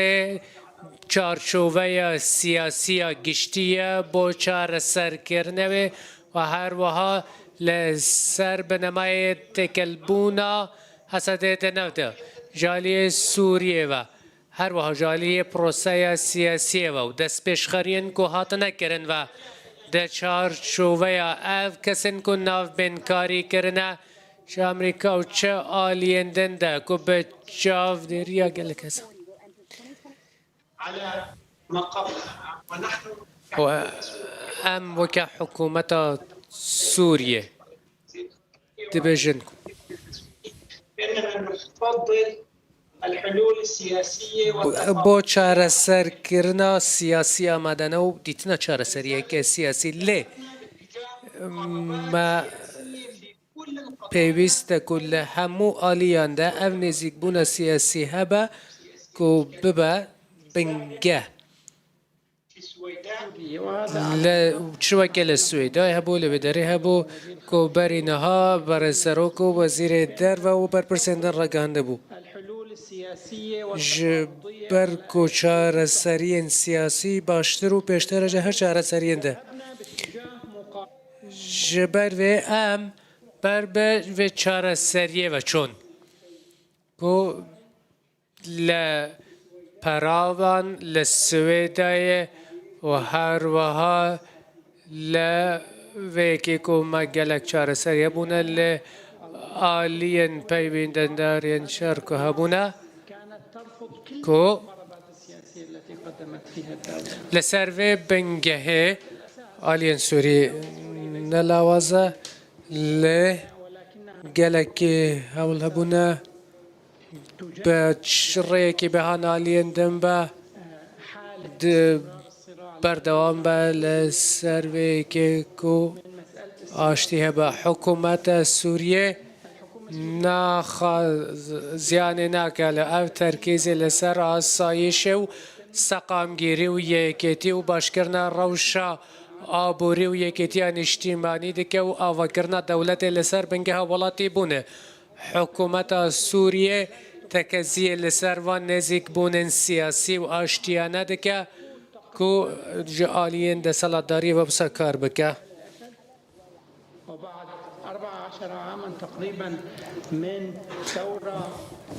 [SPEAKER 2] چارچوبه سیاسی گشتیه با چار سر کرنه و هر وها لسر بنمای تکلبونا حسده نوده جالی سوریه و هر وها جالی پروسه سیاسی و دست پیشخرین که هات نکرن و ده چارچوبه اف کسین که ناف بینکاری کرنه چه امریکا و چه آلیندن ده که به جاو دیریا گل کسا و ام وکا حکومت سوریه دبجنكم
[SPEAKER 7] بأننا نفضل الحلول السياسية
[SPEAKER 2] بو چاره سر کرنا سیاسی آمدنه و دیتنا چاره سریه که سیاسی لی ما پیوست کل همو آلیان ده او نزیک بونا سیاسی هبه که ببه بنگه شوكل السويد هبو لبدري هبو كو برينها برسروكو وزير الدار و بر برسندن رگاندبو جبر کو چاره سرین سیاسی باشتر و پیشتر جه هر چاره سرین ده جبر و ام بر و چاره سریه و چون کو ل پراوان لسویدای و هر وها ل ویکی کو مگلک چاره سریه بونه ل آلین پیویندن دارین شرکو هبونه کو لسر و بنگه آلین سوری نلاوازه ل گلکی هول هبونه به شرعی که به هنالین دم به بردوام به لسروی که کو آشتیه به حکومت سوریه زیان نکل او ترکیز لسر آسایش و سقامگیری و یکیتی و باشکرنا روشا آبوری و یکیتی اجتماعی دکه و آوکرنا دولت لسر بنگه ولاتی بونه حکومت سوریه تکزیه لسر و نزیک بونن سیاسی و آشتیانه دکه کو جعالین ده سلطداری و بسر کار بکه
[SPEAKER 7] وبعد 14 عاما تقريبا من ثورة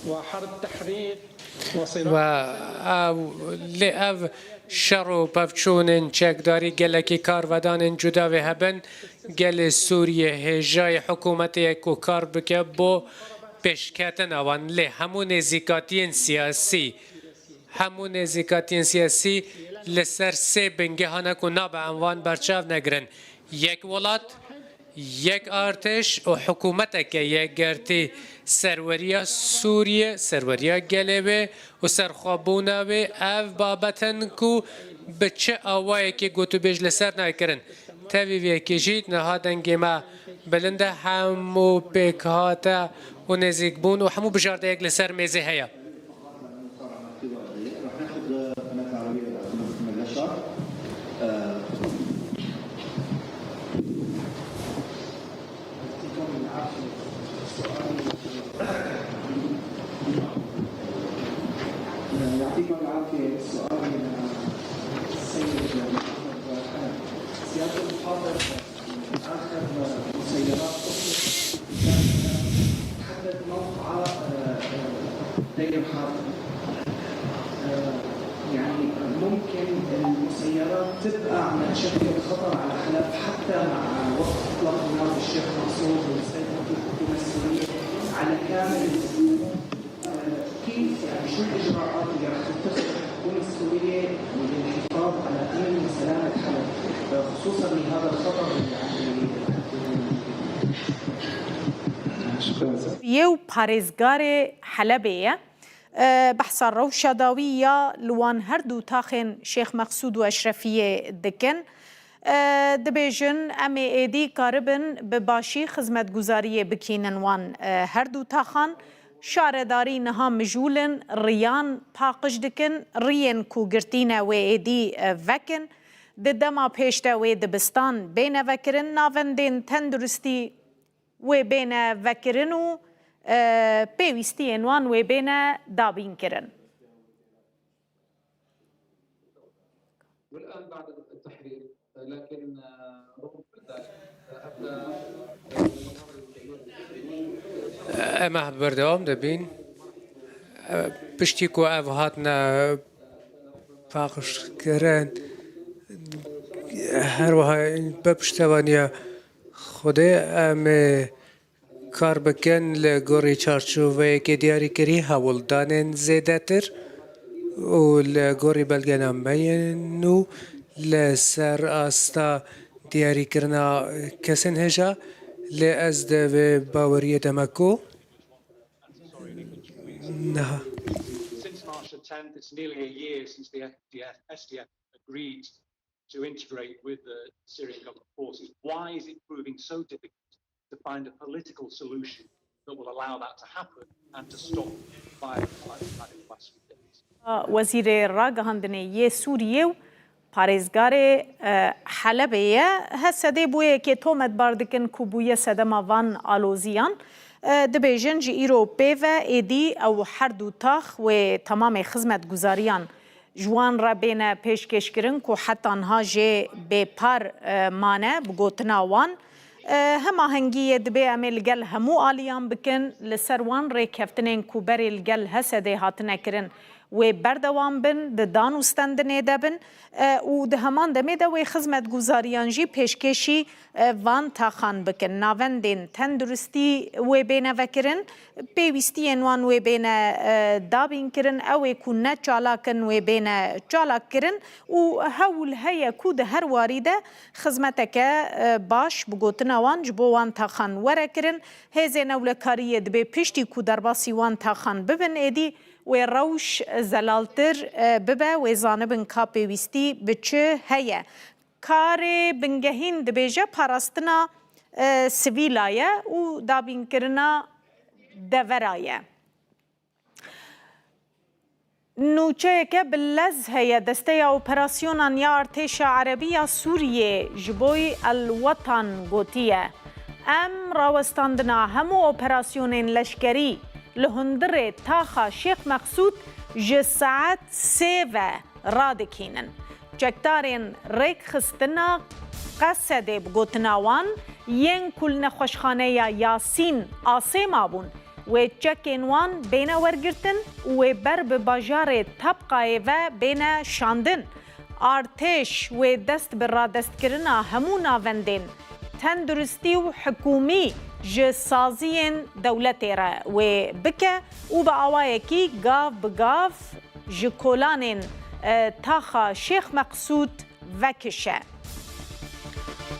[SPEAKER 7] وحرب تحرير
[SPEAKER 2] و لعب شرو بفچونن چکداری گلکی کارودانن جدا و هبن گل سوریه هجای حکومت یکو کار بکه بو پیشکتن آوان لی همون نزیکاتین سیاسی لسر سه بنگه هانه که نا به عنوان برچاو نگرن یک ولات یک ارتش و حکومت که یک گرتی سروریا سوریه سروریا گلبه و سرخوابونه و او بابتن کو به چه آوایی که گوتو بیج لسر نکرن تاوی که جید نهادنگی ما بلنده همو پیکهاتا و نزیک بون و همو بجارده یک لسر میزه هیا
[SPEAKER 12] يعطيكم العافية. السؤال من السيد محمد حنف. سيادة المحافظ آخر مسيرات حدد موقع
[SPEAKER 7] هي محاضرة يعني ممكن المسيرات تبقى عم تشكل خطر على حلب حتى مع وقت اطلاق النار الشيخ منصور والسيطرة الحكومة السورية على كامل كيف يعني شو الاجراءات اللي راح تتخذ الحكومة السورية للحفاظ على امن وسلامة حلب خصوصا لهذا الخطر
[SPEAKER 29] يو باريزگار حلبية بحث روشة داوية لوان هردو تاخن شيخ مقصود وأشرفية دكن دبيجن أمي إيدي قاربن بباشي خدمت گزارية بكينن وان هردو تاخن شارداري نها مجولن ريان باقش دكن ريان كو گرتينة و إيدي وكن ددما پیشتا و دبستان بين وكرن ناوندين تندرستي و بين وكرن و پیوستی انوان و بین دابین کرن.
[SPEAKER 5] والآن بعد التحرير لكن رغم ذلك
[SPEAKER 2] اما بردوام دبین پشتی کو او هاتنا پاقش کرن هر وها بپشتوانیا خوده ام کار بکن لگوری چارچوبه که دیاری کری هولدان زیاده تر و لگوری بلگنامه نو لسر آستا دیاری کرنا کسین هجا لأز ده باوریه دمکو نه.
[SPEAKER 8] Since March the 10th, it's nearly a year since the SDF agreed to integrate with the Syrian government forces. Why is it proving so difficult to find a political solution that will allow that to happen and to stop violence like we've had in the last few days?
[SPEAKER 29] وزیر راگهاندنی سوریه پارێزگارê Helebê hesedê bûye kê tomet bar dikin ku bûye sedema van aloziyan dibêjin ji îro pê ve êdî ew her dû tax wê temamê xizmetguzariyan ji wan re bêne pêşkêşkirin ku heta niha jê bêpar mane bi gotina wan hemahengiyê dibe em ê li gel hemû aliyan bikin li ser wan rêkeftinên ku berê li gel Hesedê hatine kirin wê berdewam bin di dan û stendinê de bin û di heman demê de wê xizmetguzariyan jî pêşkêşî van taxan bikin navendên tenduristî wê bêne vekirin pêwîstiyên wan wê bêne dabîn kirin ew ê ku ne çalakin wê bêne çalak kirin û hewl heye ku di her warî de xizmeteke baş bi gotina wan ji bo wan taxan were kirin hêzên ewlekariyê dibe piştî ku derbasî wan taxan bibin êdî wê rewş zelaltir bibe wê zanibin ka pêwîstî bi çi heye. Karê bingehîn dibêje parastina sivîla ye û dabînkirina devera ye. Nûçeyeke bi lez heye desteya operasyonan ya Artêşa Erebiya Sûriyê ji bo Elwetan gotiye. Em rawestandina hemû operasyonên leşkerî li hundirê taxa Şêx Mexsûd ji saet 3 ve radikînin. Çekdarên rêkxistina Qesedê bi gotina wan yên ku li nexweşxaneya Yasîn asê mabûn wê çekên wan bêne wergirtin û wê ber bi bajarê Tebqayê ve bêne şandin. Artêş wê dest bi radestkirina hemû navendên tenduristî û hikûmî ji saziyên dewletê re wê bike û bi awayekî gav bi gav ji kolanên taxa Şêx Mexsûd vekişe.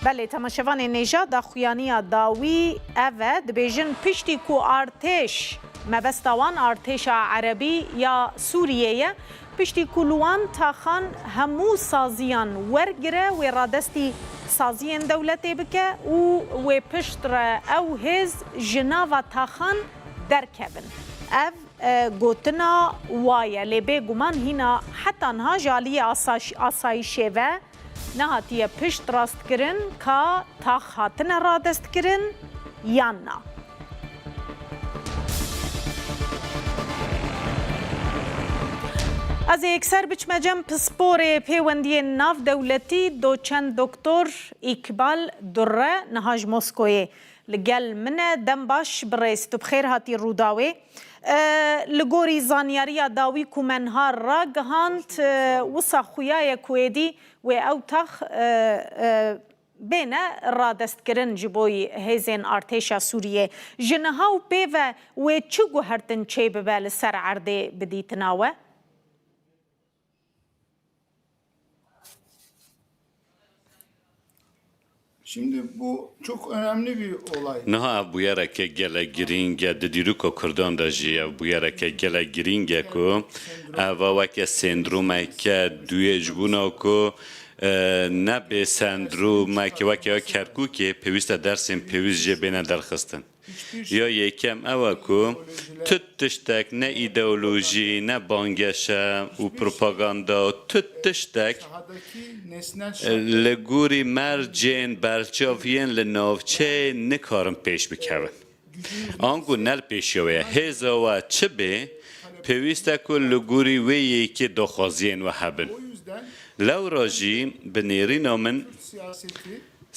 [SPEAKER 29] Belê temaşevanê nêja daxuyaniya dawî ev e dibêjin piştî ku artêş mebesta wan Artêşa Erebî ya Sûriyê ye piştî ku li wan taxan hemû saziyan wergire wê radestî saziyên dewletê bike û wê pişt re ew hêz ji nava taxan derkevin. Ev gotina waye lê bêguman hîna heta niha ji aliyê asayişê ve nehatiye pişt rastkirin ka tax hatine radestkirin yan na. Ez ê yekser biçme cem pisporê pêwendiyên nav dewletî doçent Doktor İkbal Durre niha ji Moskoyê لگل منه دم باش برست و بخیر هاتی روداوی لگوری زانیاریا داوی کومنها را گهاند وصا خویای کویدی و او تخ بینه را دستگرن جبوی هزین ارتشا سوریه جنها و پیوه و چه گوهرتن چه ببال سر عرده بدیتناوه؟
[SPEAKER 27] Şimdi bu çok önemli bir olay.
[SPEAKER 9] Naha bu yere ke gele giringe dediru ko Kurdan da jiye bu yere ke gele giringe ko ava ke sendroma ke duyejbuna ko ne be sendroma ke vake kerku ke pevista dersin peviz jebene derxistin. یا یکم اوا کو تشتک نه ایدئولوژی نه بانگشه و پروپاگاندا تشتک لگوری مرجین برچاوین لناوچه نکارم پیش بکوین آنگو نل پیشیوه هزا و چه به پیوسته که لگوری ویی که دخوازین و هبن لو راجی به نیری نامن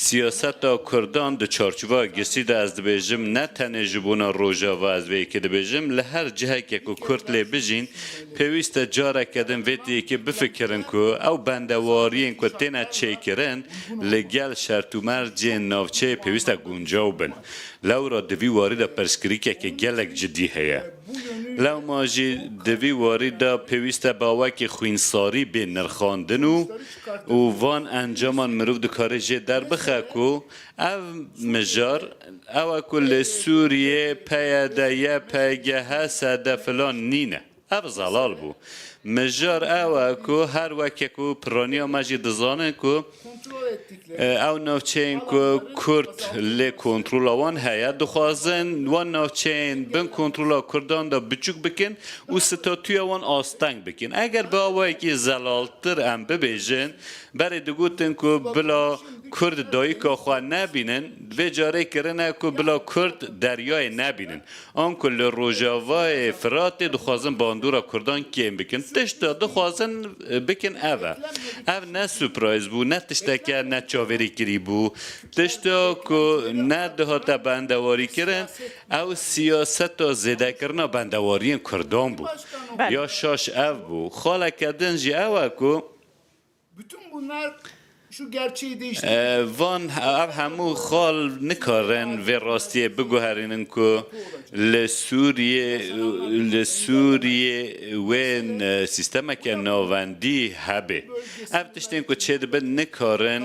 [SPEAKER 9] سیاست کردان د چارچوبا گسی د از دبیجم نه تنه جبونا روژا و از وی که دبیجم لهر جهه که کرد لی بجین پیوست جاره کدن ویدی که بفکرن که او بندوارین که تینا چه کرن لگل شرطو مرجین نافچه پیوست گونجاو بن لو را دوی وارد پرسکری که گلک جدی هیا لو ماجی دوی وارد پیوست باوک خوینساری به نرخاندن و وان انجامان مروف دکاره جه در بخه کو او مجار او کل سوریه پیدایه پیگه هسته فلان نینه او زلال بو مجار او کو هر وکی کو پرانیا مجی دزانه کو او نوچین کو کرد لی کنترول وان هیا دخوازن وان نوچین بن کنترول کردان دا بچوک بکن و ستاتوی وان آستنگ بکن اگر با اوایی که زلالتر ام ببیجن برای دگوتن که بلا کرد دایی که خواه نبینن و جاره کرنه که بلا کرد دریای نبینن آن کل روژاوای فرات دخوازن باندورا کردان کیم بکن تشتا دخوازن بکن اوه او نه سپرایز بو نه تشتا که نه چاوری کری بو تشتا که نه دهاتا بندواری کرن او سیاست و زده کرنا بندواری کردان بو یا شاش او بو خاله کردن جی اوه که
[SPEAKER 27] bütün bunlar şu gerçeği değiştirdi.
[SPEAKER 9] وان او همو خال نکارن و راستیه بگوهرینن که لسوریه وین سیستم که ناوندی هبه او تشتین که چه دبن نکارن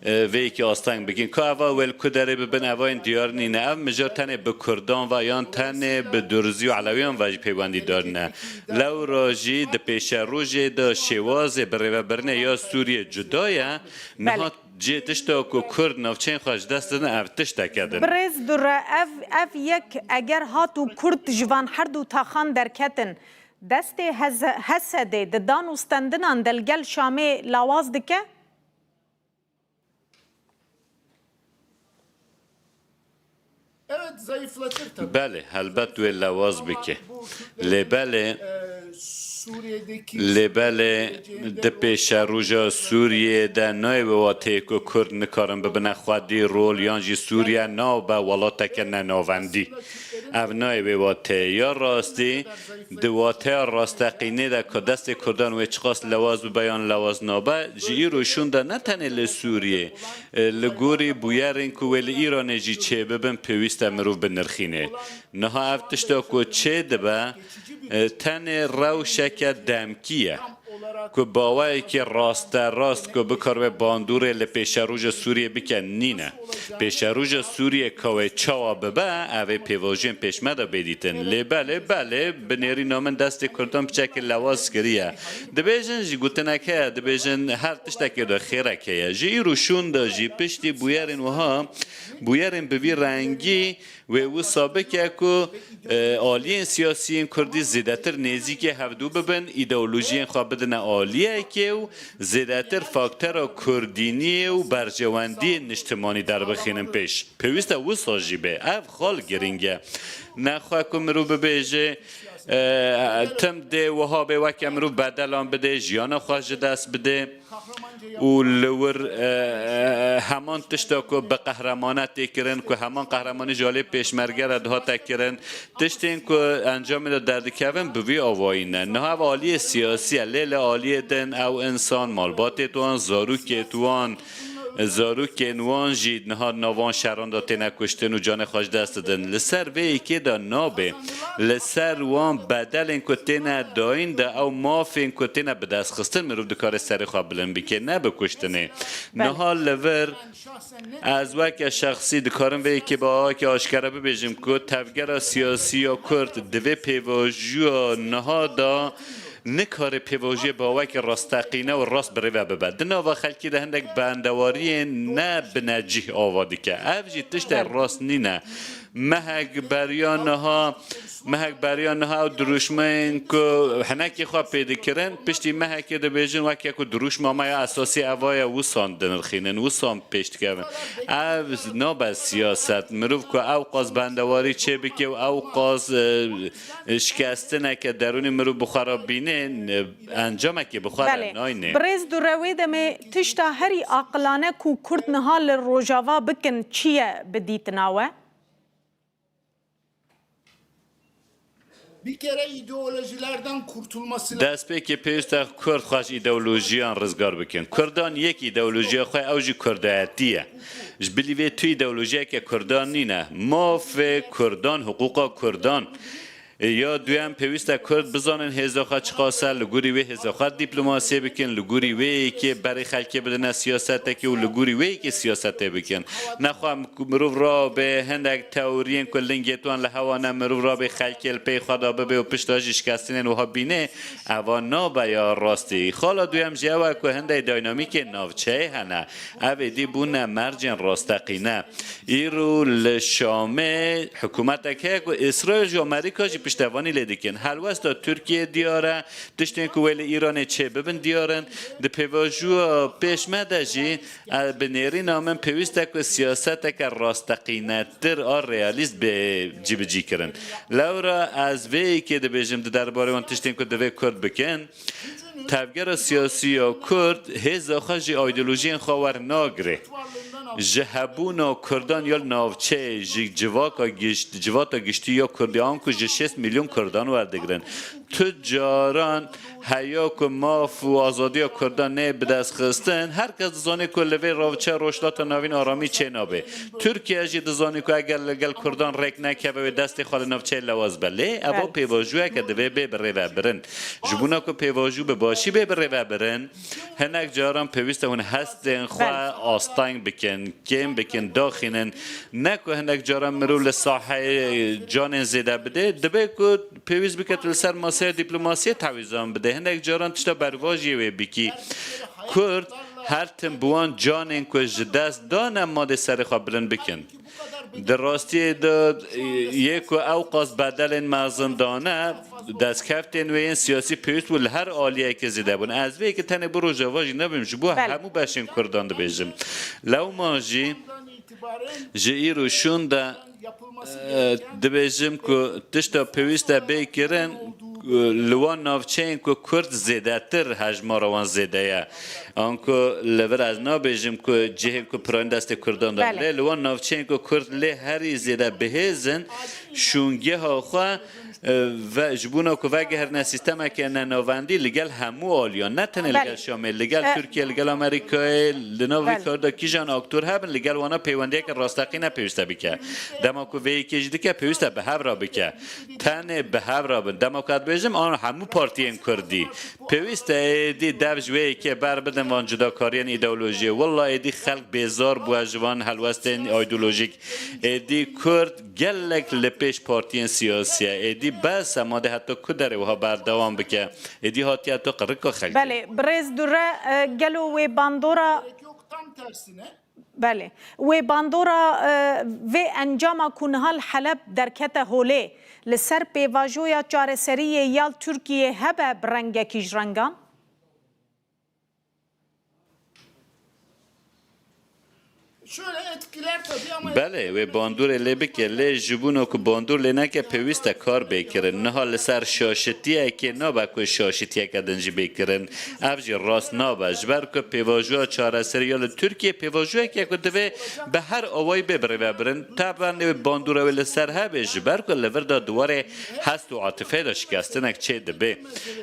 [SPEAKER 9] و یکی آستنگ بگین که اول ول کدره ببن اوین دیار نینه او مجار تنه به کردان و یان تنه به درزی و علویان واجی پیواندی دارنه لو راجی ده پیش روژه ده شواز بره برنه یا سوریه جدایه نهات جه تشتا که کرد نوچین خواهش دست دادن او تشتا کردن
[SPEAKER 29] برز دوره اف یک اگر هاتو کرد جوان هر دو تاخان درکتن دست حسده ده دان استندنان دلگل شامه لاواز دکه؟
[SPEAKER 27] Evet zayıflatır tabii.
[SPEAKER 9] بله البته و لواز بکه لبله لبله ده پیش روژا سوریه ده نای به واته که کرد نکارن ببنه خودی رول یانجی سوریه ناو به ولاته که نناوندی او نای به واته یا راستی ده واته راستقینه ده که دست کردان و چخواست لواز بیان لواز نابه جی روشون ده نتنه لسوریه لگوری بویرین که ولی ایران جی چه ببن پیوست مروف بنرخینه نها افتشتا که چه ده به تن روشک دمکیه که باوی که راست که بکار به باندور لپیش روژ سوریه بکن نینه پیش روژ سوریه که چاوا ببه اوه پیواجین پیشمده بدیتن بله بنیری نامن دست کردن بچه که لواز کریه دبیجن جی گوتنکه دبیجن هر تشتکی دا خیره که جی روشون دا جی پشتی بویرین وها بویرین بوی رنگی و او سابقه که آلیین سیاسیین کردی زیدتر نیزی که هفدو ببن ایدئولوژیین خواه بدن آلیه که و زیدتر فاکتر کردینی و برجواندی نشتمانی در بخینن پیش پیوسته او ساجی به او خال گرینگه نخواه که مرو ببیجه تم ده وها به وک امرو بدلان بده جیان خواهج دست بده و لور همان تشتا که به قهرمانت کرن که همان قهرمانی جالب پیشمرگر ده تکرن تشتین که انجام ده درد کون بوی آوائینه نه او عالی سیاسی لیل عالی دن او انسان مالبات توان زاروک توان زاروک نوان جید نه نوان شران دا تینه کشتن و جان خوش دست دن لسر وی که دا نابه لسر وان بدل این که تینه داین دا او ماف این که تینه به دست خستن مروف دکار سر خواه بلن بکه نه بکشتنه نه لور از وقت شخصی دکارم وی که با که آشکره ببیجم که تفگر سیاسی یا کرد دوی پیواجو نه دا نکار پیواجی با وک راستقینه و راست بره و ببد نوا خلکی ده هندک بندواری نه بنجیه آوادی که افجی تشت راست نینه مهک بریانها و دروشمین که هنکی خواه پیدا کرن پشتی مهک ده بیجن وکی که دروشم همه اساسی اوای وسان دنرخینن وسان پیشت کردن اف ناب سیاست مروف که او قاز بندواری چه بکه و او قاز شکستنه که درون مروف بخورا بینه انجامه که بخورا ناینه
[SPEAKER 29] برز دو روی دمه تشتا هری عقلانه کو کرد نهال روژاوا بکن چیه بدیت ناوه؟
[SPEAKER 10] bir kere ideolojilerden kurtulması
[SPEAKER 9] دست به که پیوست کرد خواهش ایدئولوژیان رزگار بکن کردان یک ایدئولوژی خواه اوجی کردایتیه جبلیوی توی ایدئولوژی که کردان نینه ماف کردان حقوق کردان یا دویم پیوسته کرد بزانن هزاخت چقاسه لگوری وی هزاخت دیپلماسی بکن لگوری وی که برای خلکی بدن سیاست که و لگوری وی که سیاست بکن نخواهم مروف را به هندک تئورین که لنگیتوان لحوانه مروف را به خلکی الپی خدا ببه و پشتاجش کستین و ها بینه اوانا بیا راستی خالا دویم جوه که هندک داینامیک ناوچه هنه اوه دی بونه مرجن راستقینه ایرو لشامه حکومت که اسرائیل و امریکا پشتوانی لیدکن هلوست ترکیه دیاره تشتین که ویل ایران چه ببین دیارن ده پیواجو پیشمده جی بنیری نامن پیوسته که سیاست که راستقینه تر آر ریالیست به جی کرن لورا از وی که ده بیجم ده درباره وان تشتین که ده وی کرد بکن تفگر سیاسی یا کرد هزا خوش ایدئولوژی خواهر ناگره جهبون و کردان یا ناوچه جواتا گشتی یا کردیان که 6 میلیون کردان وردگرن تجاران حیا که ماف و آزادی و کردان نه به دست خستن هر کس دزانی که لوی راوچه روشلات ناوین آرامی چه نابه ترکیه جی دزانی که اگر لگل کردان رک نکه و دست خال ناوچه لواز بله اوا پیواجوه که دوی ببره و برن جبونا که پیواجو به باشی ببره و برن هنک جاران پیوسته اون هستن خواه آستانگ بکن کم بکن داخینن نکو هنک جاران مرو لساحه جان زیده بده دبه که پیوز بکت لسر ماسه دیپلماسی تعویزان بده هنک جاران تشتا برواجی وی بکی کرد هر تن بوان جان این که جدست دانم ماده سر خبرن بکن در راستی یک او قاس بدل مازن دانه دست کفتین و این سیاسی پیوست و هر عالیه که زیده بون از وی که تنه برو جواجی نبیم جبو همو بشین کردان دو بیجم لو ماجی جئی رو شونده دبیجم که تشتا پیوست بی کرن لوان نافچین که کرد زیده تر حجما روان زیده یا آنکه لور از نابیجم که جهل که پراین دست کردان داره لوان نافچین که کرد لی هری زیده بهیزن شونگه ها خواه و جبونا که وگه هر نسیستم که نناوندی لگل همو آلیان نه تنه لگل شامل لگل ترکیه لگل امریکای لناوی کاردا کیجان اکتور هبن لگل وانا پیوندی که راستقی نپیوسته بکه دما که وی کجدی که پیوسته به هف را بکه تنه به هف را بن دما که بیجم آن همو پارتی این کردی پیوسته دی دفج وی که بر بدن وان جدا کارین ایدئولوژی والله ایدی خلق بیزار بو جوان حلوستن ایدئولوژیک ایدی کرد گلک لپیش پارتی سیاسی ایدی بس ماده حتی کدره و ها بردوام بکه ایدی هاتی حتی قرق خلق
[SPEAKER 29] بله برز دوره گلو و باندورا بله و باندورا و انجام کنهال حلب در کت هوله لسر پیواجویا چاره سریه یال ترکیه هبه برنگه کیج رنگان
[SPEAKER 10] Şöyle etkiler tabii ama
[SPEAKER 9] بله و باندور لی بکه لی جبونو که باندور لی نکه پیوسته کار بکرن نه حال سر شاشتیه که نابا که شاشتیه که دنجی بکرن افجی راست نابا جبر که پیواجوها چاره سریال ترکیه پیواجوه که دوی به هر آوایی ببره ببرن طبعا باندور ولی سر هبه جبر که لور دا دواره هست و عاطفه دا شکستنک چه دبه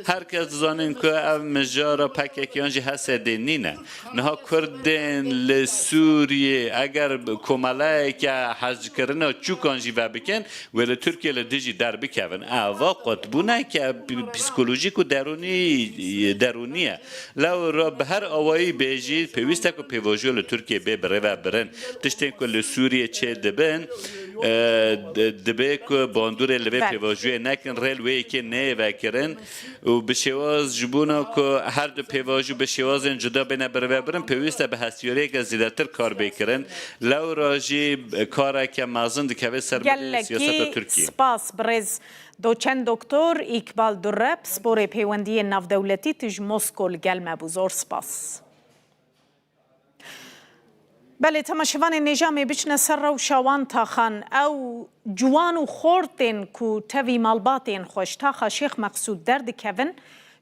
[SPEAKER 9] هر کس زانین که او مجارا پکه که آنجی هست دینینه نه کردن لسوریه اگر کماله که حج کردن چوکانجی و بکن ولی ترکیه لدیجی در بکن اوا قطبونه که پسیکولوژیک و درونیه لو را به هر آوایی بیجی پیوسته که پیواجو لترکیه ببره و برن تشتین که لسوریه چه دبن دبه که باندور لبه پیواجوی نکن ریلوی که نه وکرن و به شواز جبونا که هر دو پیواجو به شواز جدا بینه بره برن پیوسته به هستیاری که زیادتر کار بکرن لو راجی کاره که مازن دکوه سر سیاست ترکیه
[SPEAKER 29] سپاس برز دوچند دکتر اقبال درب سپور پیوندی ناو دولتی تج مسکو لگل بزرگ سپاس بله تماشاوان نظام بچنه سر و شوان تاخان او جوان و خورتن کو توی مالباتن خوش تاخا شیخ مقصود درد کون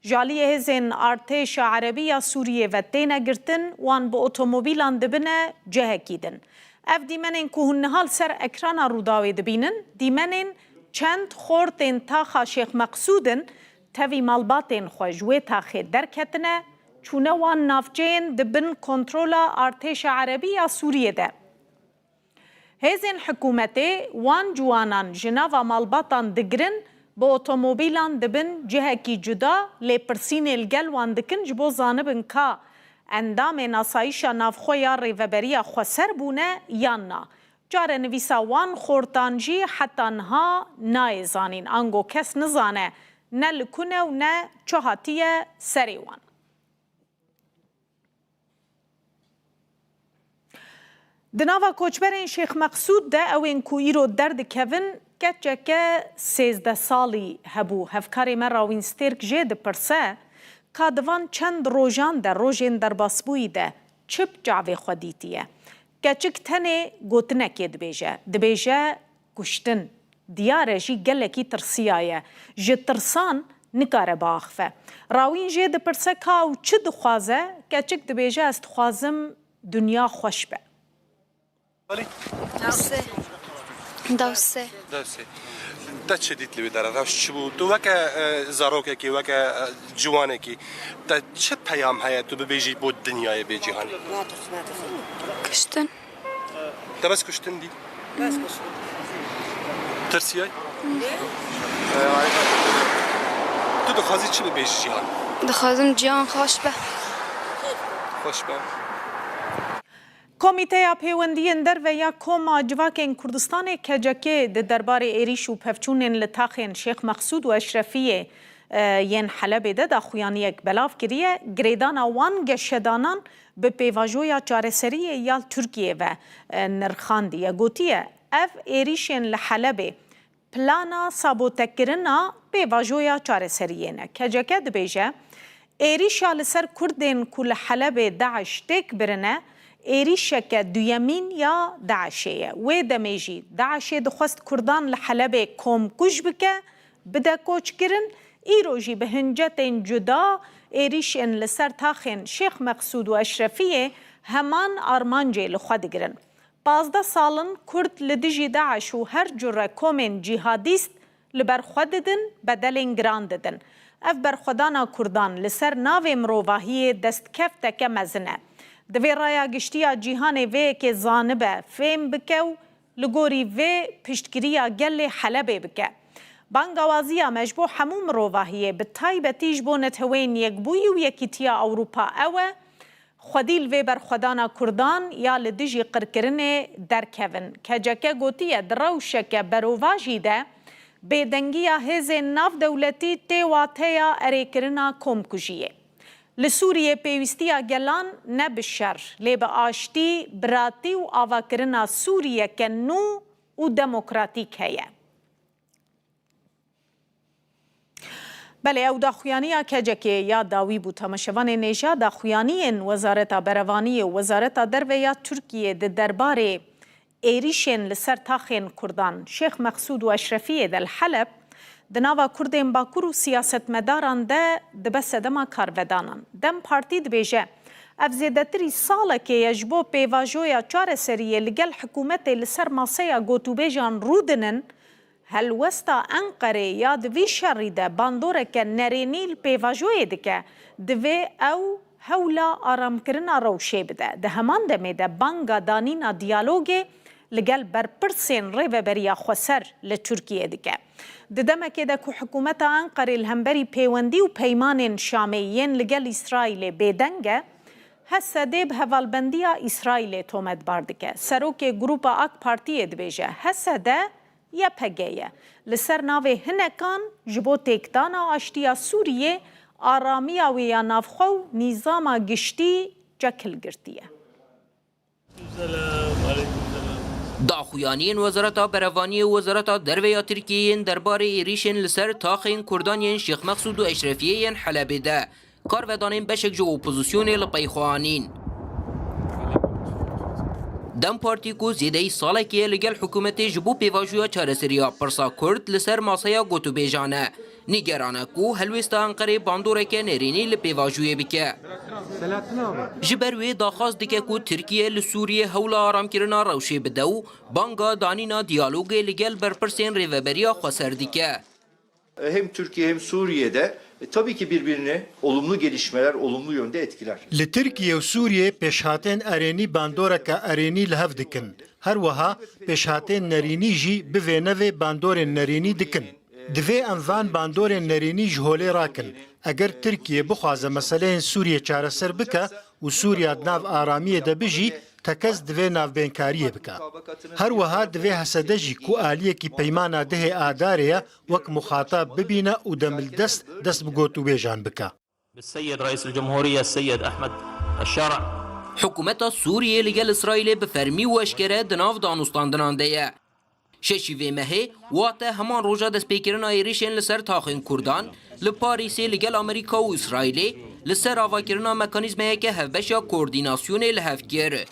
[SPEAKER 29] جالی هزین ارتش عربی سوریه و تینه گرتن وان با اتومبیلان دبنه جه کیدن اف دیمنین که هنهال سر اکران روداوی دبینن دیمنین چند خورتن تاخا شیخ مقصودن توی مالباتن خوش و تاخی درکتنه چونه وان نافجین دبن کنترولا ارتش عربی سوریه ده. هزین حکومتی وان جوانان جناوا مالباتان دگرن با اتومبیلان دبن جهه کی جدا لی پرسین الگل وان دکن جبو زانبن که اندام ناسایشا نافخویا ریوبریا خوصر بونه یا نا. جاره نویسا وان خورتانجی حتی نها نایزانین انگو کس نزانه نه لکنه و نه چهاتیه سری وان. دناوا کوچبرین شیخ مقصود ده اوین کو ایرو درد کون کچکه 13 سالی هبو هفکاری مراوین سترک جد پرسه کادوان چند روزان در روزین در باسبوی ده چپ جاوی خودیتیه کچک تنه گوتنه که دبیجه گشتن دیاره جی گلکی ترسیایه جه ترسان نکاره باخفه راوین جد پرسه کاو چه دخوازه کچک دبیجه است خوازم دنیا خوش به
[SPEAKER 1] دوسه تا چه دیت لبی داره روش چی بود؟ تو وکه زاروکه کی وکه جوانه کی تا چه پیام هست تو ببیجی بود دنیای به جهانی؟
[SPEAKER 13] کشتن
[SPEAKER 1] تا بس کشتن دی؟ بس کشتن ترسیای؟ تو دخوازی چی ببیجی جهان؟
[SPEAKER 13] دخوازم جهان خوش به
[SPEAKER 29] کمیته پیوندی در و یا کما جواکین کردستان کجاکه در دربار ایریش و پفچونین لطاخین شیخ مقصود و اشرفیه ین حلب ده دا خویانی یک بلاف کریه گریدان وان گشدانان به پیواجویا چارسریه یا ترکیه و نرخاندیه گوتیه اف ایریشین لحلب پلانا سابوتکرنا پیواجویا چارسریه نه کجاکه دبیجه ایریشا لسر کردین کل حلب داعش تک برنه ایریشک دویمین یا داعشیه و دمیجی داعشی دخواست کردان لحلب کم کش بکه بده کوچ کرن ایروجی به هنجت جدا ایریشن لسر تاخین شیخ مقصود و اشرفیه همان آرمانجی لخواد گرن 15 سالن کرد لدیجی داعش و هر جره کومن جیهادیست لبرخواد دن بدلین گراند دن اف برخودانا کردان لسر ناو مروواهی دست کفته مزنه دوی رایا گشتیا جیهان وی که زانبه فیم بکو لگوری وی پشتگیریا گل حلبه بکه بانگوازیا مجبو هموم رواهیه به تایبتیش بونت هوین یک بوی و یکیتیا اوروپا اوه خودیل وی برخودانا کردان یا لدیجی قرکرن در کون که جکه گوتیه دروشک برواجی ده بیدنگیا هز ناف دولتی تیواتیا اریکرنا کمکجیه لسوریه پیوستیا گلان نبشر لی به آشتی براتی و آواکرنا سوریه که نو و دموکراتیک هیه. بله او داخویانیا کجکه یا داوی بو تماشوان نیجا داخویانین وزارت بروانی و وزارت درویا ترکیه ده درباره ایریشن لسر تاخین کردان شیخ مقصود و اشرفیه دل حلب دناوا کردین باکور و سیاست مداران ده دبس دما کارودانان دم پارتی دبیجه افزیدتری ساله که یجبو پیواجویا چار سریه لگل حکومت لسر ماسیا گوتو بیجان رودنن هل وستا انقره یا دوی شری ده باندوره که نرینیل پیواجوی دکه دوی او هولا آرام کرنا روشه بده ده همان دمه ده بانگا دانینا دیالوگه لگل برپرسین ریو بریا خسر لترکیه دکه ده دمکه ده که حکومت انقره الهمبری پیوندی و پیمان شامیین لگل اسرائیل بیدنگه هسه دیب هوالبندیا اسرائیل تومد باردکه سروک گروپ آک پارتی دبیجه هسه ده یا پگیه لسر ناوی هنکان جبو تکدانا آشتیا سوریه آرامیا ویا نافخو نظاما گشتی جکل گرتیه
[SPEAKER 11] داخویانین وزارت بروانی و وزارت درویا ترکیه درباره ایریشن لسر تاخین کردانین شیخ مقصود و اشرفیه حلبه ده کارودانین بشک جو اپوزیسیون لپیخوانین دم پارتی کو زیده ساله که لگل حکومت جبو پیواجویا چارسریا پرسا کرد لسر ماسایا گوتو بیجانه نگرانه کو هلوستا انقره باندوره که نرینی لپیواجویه بکه جبروی داخواست دکه کو ترکیه لسوریه هولا آرام کرنا روشه بدو بانگا دانینا دیالوگ لگل برپرسین ریوبریا خسر دکه
[SPEAKER 14] hem Türkiye hem Suriye'de tabii ki birbirini olumlu gelişmeler olumlu yönde etkiler.
[SPEAKER 15] Li Türkiye ve Suriye peşhaten ereni bandoraka ereni lehav dikin. Her vaha peşhaten nerini jî bivênevê bandorên nerini dikin. Divê em van bandorên nerini ji holê rakin. Eger Türkiye bixwaze meseleyên Suriye çareser bike û Suriya nav aramiyê de bijî تکز دوی ناوبینکاریه بکا. هر وها دوی حسده جی کو آلیه کی پیمانا ده آداریه وک مخاطب ببینه و دمل دست بگوتو بیجان بکا.
[SPEAKER 16] بالسيد رئيس الجمهورية السيد أحمد الشارع
[SPEAKER 11] حکومت سوریه لگل اسرائیل بفرمی و اشکره دناو دانستاندنان ده ششی وی مهه واته همان روژا دست پیکرن ایریشن لسر تاخین کردان لپاریسی لگل امریکا و اسرائیل لسر آواکرنا مکانیزمه که هفبش یا کوردیناسیون لحفگیر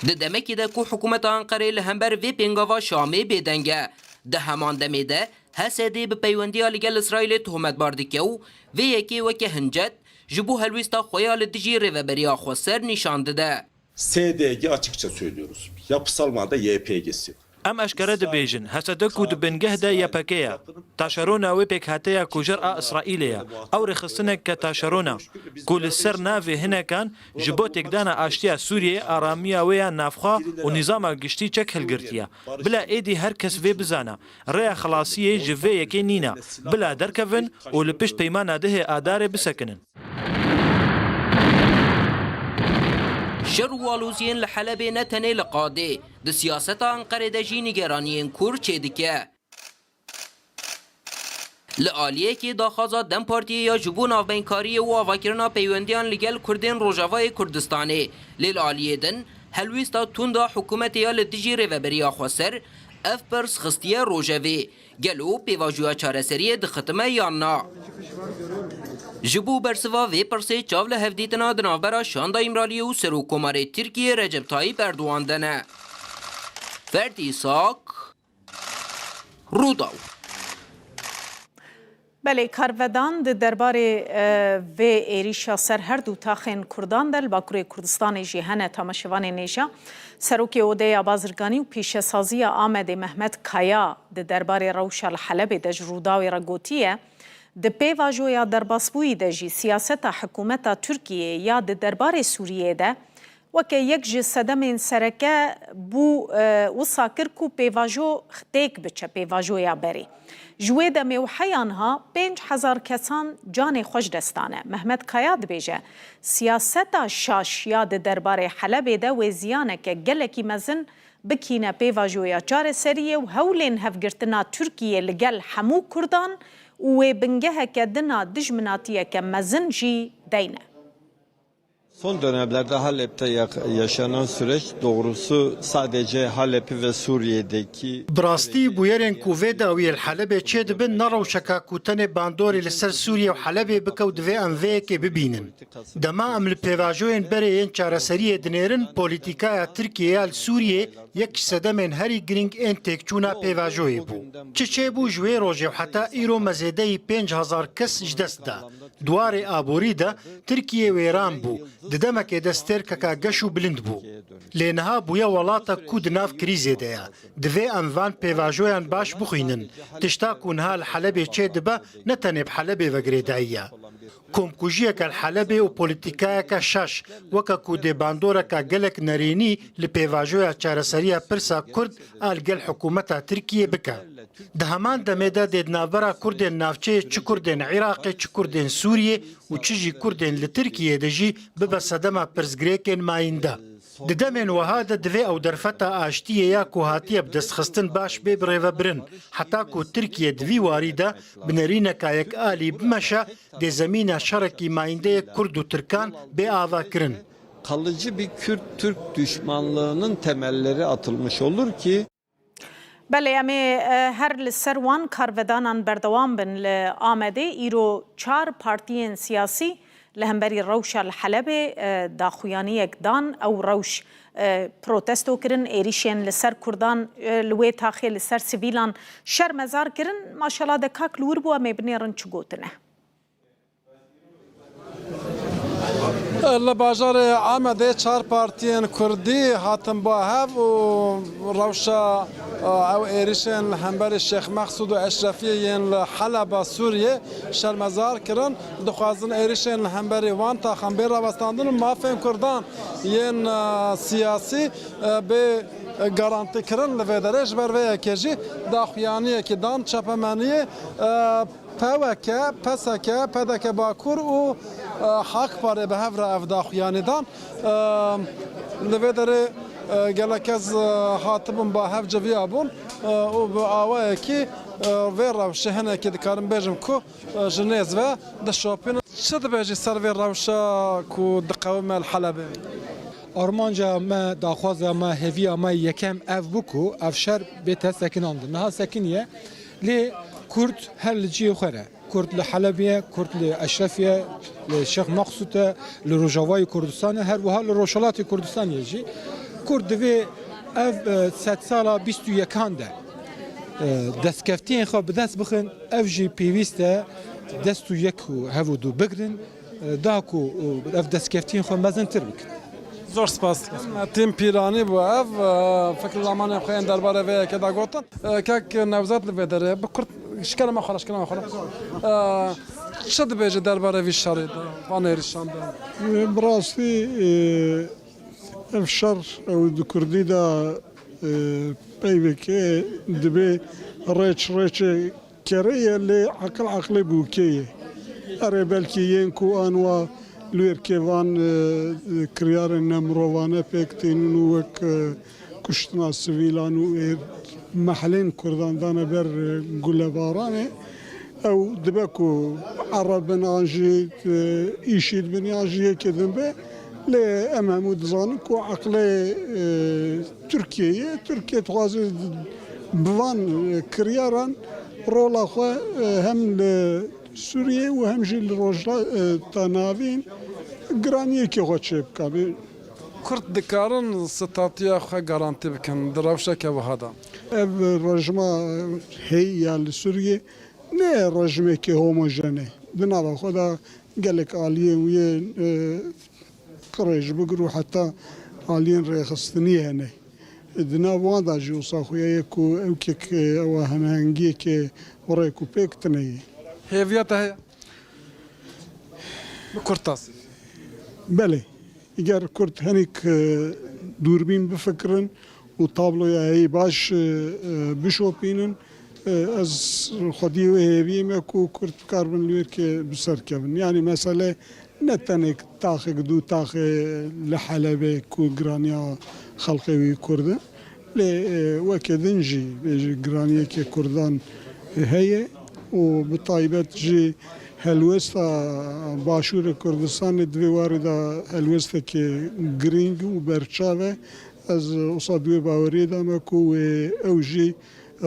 [SPEAKER 11] ده دمکی ده که حکومت انقره لهمبر وی پنگاوا شامه بیدنگه ده همان دمه ده هسده به پیوندی لگل اسرائیل تهمت باردکه و یکی وکه هنجد جبو هلویستا خویال دیجی ریوبریا خسر نشانده ده
[SPEAKER 17] SDG açıkça söylüyoruz. Yapısal manada YPG'si.
[SPEAKER 18] ام اشکره دبیجن هسته کو دبنگه ده یپکیا تاشرونا و پک هتیا کوجر اسرائیلیا او رخصتنه ک تاشرونا کول سر ناوی هنا کان جبو تکدانا اشتیا سوریه آرامیا و نافخا و نظام گشتی چک هلگرتیا بلا ایدی هر کس وی بزانا ریا خلاصیه جوی یکی نینا بلا درکفن و لپش پیمانه ده اداره بسکنن
[SPEAKER 11] شر والوزین لحلب نتنه لقاده ده سیاست انقره ده جی نگرانین کور چه دکه لعالیه که داخازا دم پارتی یا جبون آفبینکاری و آواکرنا پیوندیان لگل کردین روژاوای کردستانه لعالیه دن هلویستا توندا حکومت یا لدیجی ریوبریا خسر اف پرس خستیه روژاوی گلو پیواجویا چارسریه ده ختمه یا نا جبو برسوا وی پرسه چاول هفدیتنا دنابرا شاندا امرالی و سرو کماره ترکیه رجب طایب اردوان دنه فردی ساک روداو
[SPEAKER 29] بله کارودان ده درباره و ایریشا سر هر دو تاخین کردان دل باکوری کردستان جیهنه تماشوان نیجا سروکی اوده بازرگانی و پیش سازی آمد محمد کایا ده درباره روشا الحلب ده جروداوی رگوتیه ده پیواجویا در باسبوی ده جی سیاست حکومت ترکیه یا ده درباره سوریه ده وکه یک جی صدم سرکه بو وصا کرکو پیواجو ختیک بچه پیواجویا بری جوی ده میوحیانها 5000 کسان جان خوش دستانه محمد کایا دبیجه سیاست شاش یا ده درباره حلب ده و زیانه که گلکی مزن بکینه پیواجویا چار سریه و هولین هفگرتنا ترکیه لگل حمو کردان و بنگه که دنا دجمناتیه که مزن جی دینه
[SPEAKER 3] Son dönemlerde Halep'te yaşanan süreç doğrusu sadece Halep'i ve Suriye'deki
[SPEAKER 15] براستی بویرن کووید اوی الحلبه چه دبن نروشکا کوتن باندوری لسر سوریه و حلبه بکو دوی انوه که ببینن. دما ام لپیواجوین بره این چارسریه دنیرن پولیتیکای ترکیه ال سوریه یک سدمن هری گرینگ این تکچونا پیواجوی بو. چه بو جوی روژه و حتی ایرو مزیده 5000 کس جدست دا. دوار آبوری دا ترکیه و ایران بو. ددمک دستر که گشو بلند بو. لینها بویا ولاتا کود ناف کریزه دیا. دوی انوان پیواجویان باش بخینن. تشتا کنها الحلبه چه دبا نتنه بحلبه وگریدائیه. کمکوژیه که الحلبه و پولیتیکایه که شش وکا کود باندوره که گلک نرینی لپیواجویا چارسریه پرسا کرد آل گل حکومتا ترکیه بکه. ده همان دمیده دید نابرا کردین نافچه چه کردین عراق چه کردین سوریه و چه جی کردین لترکیه ده جی ببا صدما پرزگریکین ماینده. ددمن وهذا دوی او درفتا آشتیه یا کو هاتیه بدستخستن باش ببره برن حتی کو ترکیه دوی واریده بنرینه که یک آلی بمشه ده زمین شرکی ماینده کرد و ترکان به آوا کرن.
[SPEAKER 3] kalıcı bir Kürt-Türk düşmanlığının temelleri atılmış olur ki
[SPEAKER 29] بله امی هر لسروان کارودانان بردوام بن لآمده ایرو 4 پارتیین سیاسی لهمبری روش الحلبه داخویانی اکدان او روش پروتستو کرن ایریشین لسر کردان لوی تاخی لسر سیویلان شرمزار کرن ماشاءالله ده کاک لور بو امی بنیرن چگوتنه
[SPEAKER 6] لباجار آمده 4 پارتیین کردی هاتن با هف و روشا او ایریشن همبر شیخ مقصود و اشرفی ین حلب سوریه شرمزار کرن دخوازن ایریشن همبر وان تا خنبر راوستاندن مافین کردان ین سیاسی به گارانتی کرن لفدرش بر و کجی داخویانی که دان چپمنی پاوکه پسکه پدکه باکور و حق پاره به هفر افداخویانی دان لفدر گلک از خاطبم با هف جوی آبون و به آوای کی وی روشه هنه که دکارم بیجم کو جنیز و دشاپین چه دبیجی سر وی روشه کو دقوم الحلبه
[SPEAKER 19] آرمانجا ما داخوازا ما هوی ما یکم اف بکو افشار بیت سکناند نه سکنیه لی کرد هر جی خره کرد لحلبیه کرد لاشرفیه لشیخ مقصوده لروجاوای کردستان هر وها لروشالات کردستان یجی کرد دوی اف 100 سالا 21 ده دستکفتین خو بدست بخن اف جی پیوسته دستو یکو هفو دو بگرن داکو اف دستکفتین خو مزن تر بکن
[SPEAKER 6] زور سپاس تیم پیرانی بو اف فکر زمان خوین درباره وی که دا گوتن که نوزاد لبدره بکرد شکل ما خلاص شکل ما خلاص چه دبیجه درباره وی شرید وان ایریشان
[SPEAKER 20] براستی افشار او دکردی دا پیوکه دبی ریچ کریه لی عقلی بوکیه اره بلکی ین کو آنوا لویر کیوان کریار نمروانه پکتین وک کشتنا سویلان و محلین کردان دانه بر گلبارانه او دبکو عرب بن آنجی ایشید بن آنجی کدن به لی امامود زانن کو عقل ترکیه توازی بوان کریاران رولا خو هم سوریه و هم جل روجلا تناوین گرانیه که خود چه بکنه
[SPEAKER 6] کرد دکارن ستاتیا خو گارانتی بکن دروشه که وهادا
[SPEAKER 20] اف رجما هی سوریه نه رجمه که هوموژنه بنابرای خدا گلک عالیه و یه کارش بگرو حتی عالیه رخصتنیه نه دنا واندا جوسا خویه کو او که او همانگی که ورای کو پکتنه
[SPEAKER 6] هیویتا هی کرتاس
[SPEAKER 20] بله اگر کرد هنیک دوربین بفکرن و تابلویا هی باش بشوپینن از خودی و هیویم کو کرد کاربن لویر که بسر کبن یعنی مثلا نتنک تاخ دو تاخ لحلبه کو گرانیا خلقی کرده ل وکدنجی گرانیا که کردان هی و بطایبت جی هەلوێستا باشوورە کوردستانی دوێ واردا هەلوێستێکی گرنگ و بەرچاوە ئەس وسا دوێ باوەریێدامە و ئەو ژی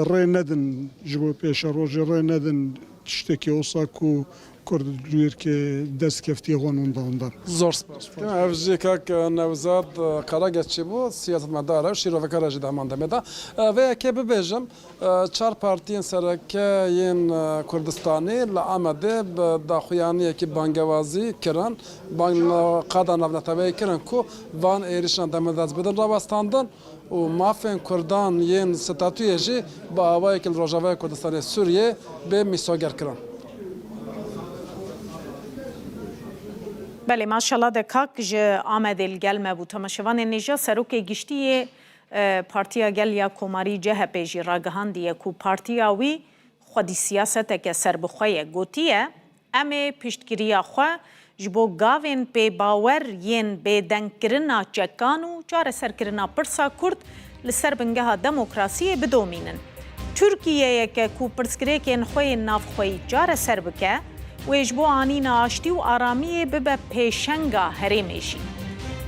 [SPEAKER 20] ڕێ نەدن ji بۆ پێشە ڕۆژێ ڕێ نەدن tiştekî wisa ku Kurd lûyerkê dest keftiye xwe ondan.
[SPEAKER 6] Zor spas. Ev jî kek Nevzad Qarageçî bû siyasetmedar ew şîrovekara jî deman demê da. Vê yekê bibêjim çar partiyên serekeyên Kurdistanê li Amedê bi daxuyaniyekî bangewazî kirin qada navneteweyê kirin ku van êrişan demê dest bidin rawestandin û mafên Kurdan yên statûyê jî bi awayekî li Rojavayê Kurdistanê Sûriyê bê mîsoger kirin.
[SPEAKER 29] بله ماشاءالله د کاک ج آمد الگل مبو تماشوان نیجا سروک گشتی پارتیا گل یا کوماری جهپ جی راگهاندیه کو پارتیا وی خودی سیاست که سر بخواه گوتیه امه پشتگیری خواه جبو گاوین پی باور ین به دنکرنا چکانو جار سرکرنا پرسا کرد لسر بنگه دموکراسی بدومینن ترکیه که کو پرسکره که انخواه ناف خواه جار سر بکه ویجبو آنینا آشتی و آرامی ببه پیشنگا هریمیشی.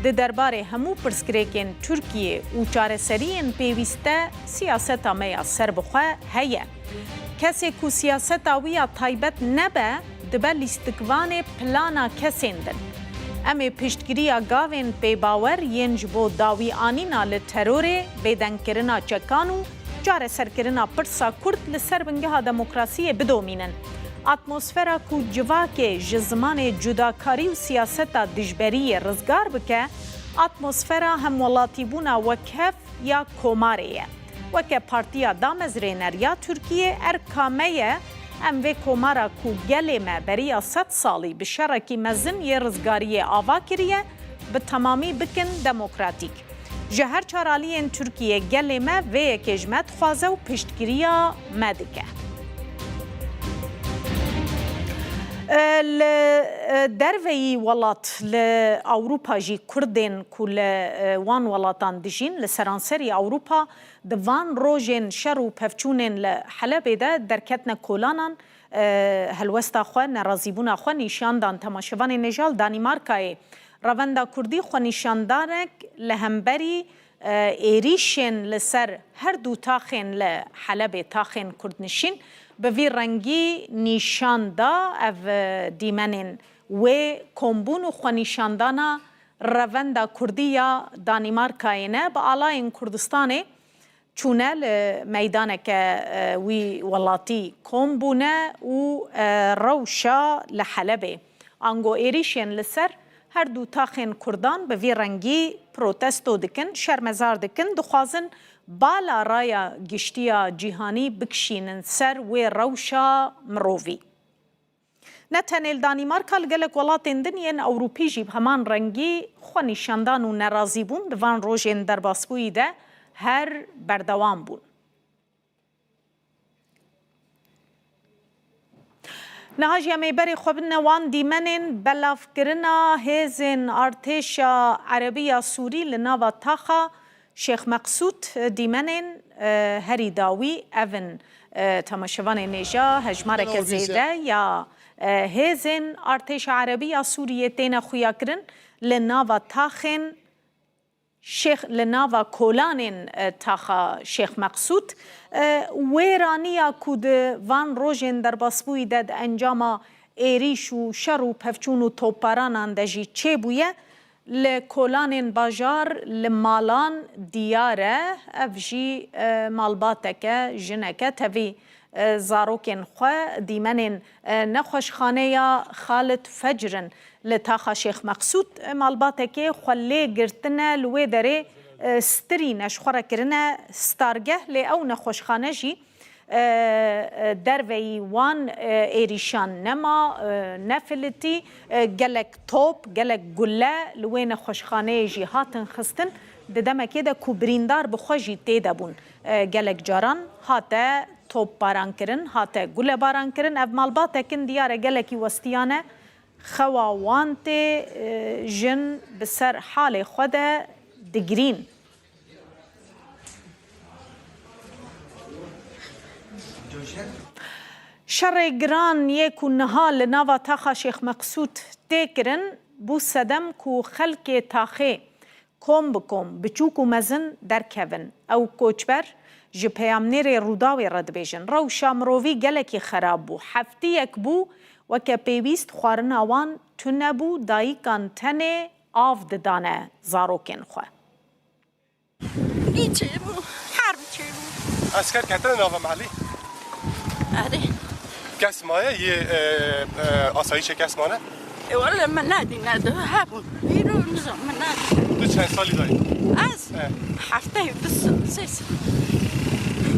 [SPEAKER 29] ده درباره همو پرسکریکن ترکیه و چارەسەریên پێویستە سیاسەتا me ya serbixwe heye. Kesê ku siyaseta wî ya taybet nebe dibe lîstikvanê plana kesên din. Em ê piştgiriya gavên pêbawer yên ji bo dawî anîna li terorê bêdenkirina çekan û çareserkirina pirsa Kurd li ser bingeha demokrasiyê bidomînin. Atmosfera ku civakê ji zimanê cudakarî û siyaseta dijberiyê rizgar bike, atmosfera hemwelatîbûna wekhev ya komarê ye. Weke Partiya Damezrêner ya Tirkiye erkame ye, em vê komara ku gelê me beriya 100 salî bi şerekî mezin yê rizgariyê ava kiriye, bi temamî bikin demokratîk. Ji her çaraliyên Tirkiye gelê me vê yekê ji me dixwaze û piştgiriya me dike. Derveyî welat li Ewropa jî Kurdên ku li wan welatan dijîn li seranserî Ewropa di van rojên şer û pevçûnên li Helebê de derketine kolanan helwesta xwe nerazîbûna xwe nîşandan temaşevanê nejal Danîmarkayê revenda Kurdî xwe nîşandanek li hemberî êrîşên li ser her du taxên li Helebê taxên Kurdnişîn bi vî rengî nîşan da ev dîmenên wê kombûn û xwenîşandana revenda Kurdî ya Danîmarkayê ne bi alayên Kurdistanê çûne li meydaneke wî welatî kom bûne û rewşa li Helebê. Ango êrîşên li ser her du taxên Kurdan bi vî rengî protesto dikin, şermezar dikin, dixwazin bala raya giştiya cîhanî bikişînin ser wê rewşa mirovî. Ne tenê li Danîmarka li gelek welatên din yên Ewropî jî bi heman rengî xwe nîşandan û nerazîbûn di van rojên derbasbûyî de her berdewam bûn. Niha jî em ê berê xwe bine wan dîmenên belavkirina hêzên artêşa Erebiya Sûrî li nava taxa Şeyx Meqsûd dîmenên herî dawî evin temaşevanê nêja hejmareke zêde ya hêzên artêşa Erebiya Sûriyê têne xuyakirin li nava taxên li nava kolanên taxa Şeyx Meqsûd wêraniya ku di van rojên derbasbûyî de di encama êrîş û şer û pevçûn û topparanan de jî çêbûye li kolanên bajar li malan diyar e ev jî malbateke jineke tevî zarokên xwe dîmenên nexweşxaneya Xalid Fecrin li taxa Şeyx Meqsûd malbatekê xwe lê girtine li wê derê stirî neşxwara kirine stargeh lê ew nexweşxane jî derveyî wan êrîşan nema nefilitî gelek top gelek gulle li wê nexweşxaneyê jî hatin xistin di demekê de ku birîndar bi xwe jî tê de bûn gelek caran hate top baran kirin hate gulle baran kirin ev malbatekin diyare gelekî westiyan e xewa wan tê jin bi ser halê xwe de digirîn. شر گران یک و نها لناوا تاخا شیخ مقصود تکرن بو سدم کو خلق تاخه کم بکم بچوک و مزن در کون او کوچبر جی پیامنیر روداوی رد بیجن رو شامروی گلکی خراب بو هفته یک بو و که پیویست خوارن آوان تو نبو دایکان تنه آف ددانه زاروکن خواه
[SPEAKER 10] چه بو حرب چه بو
[SPEAKER 1] اسکر کتن ناوا محلی
[SPEAKER 10] آره
[SPEAKER 1] کس مایه یه آسایش کس مانه
[SPEAKER 10] والله من نادي نادي هابو يرو نظام من نادي
[SPEAKER 1] تو چند سالی داری؟
[SPEAKER 10] از هفته بس سیس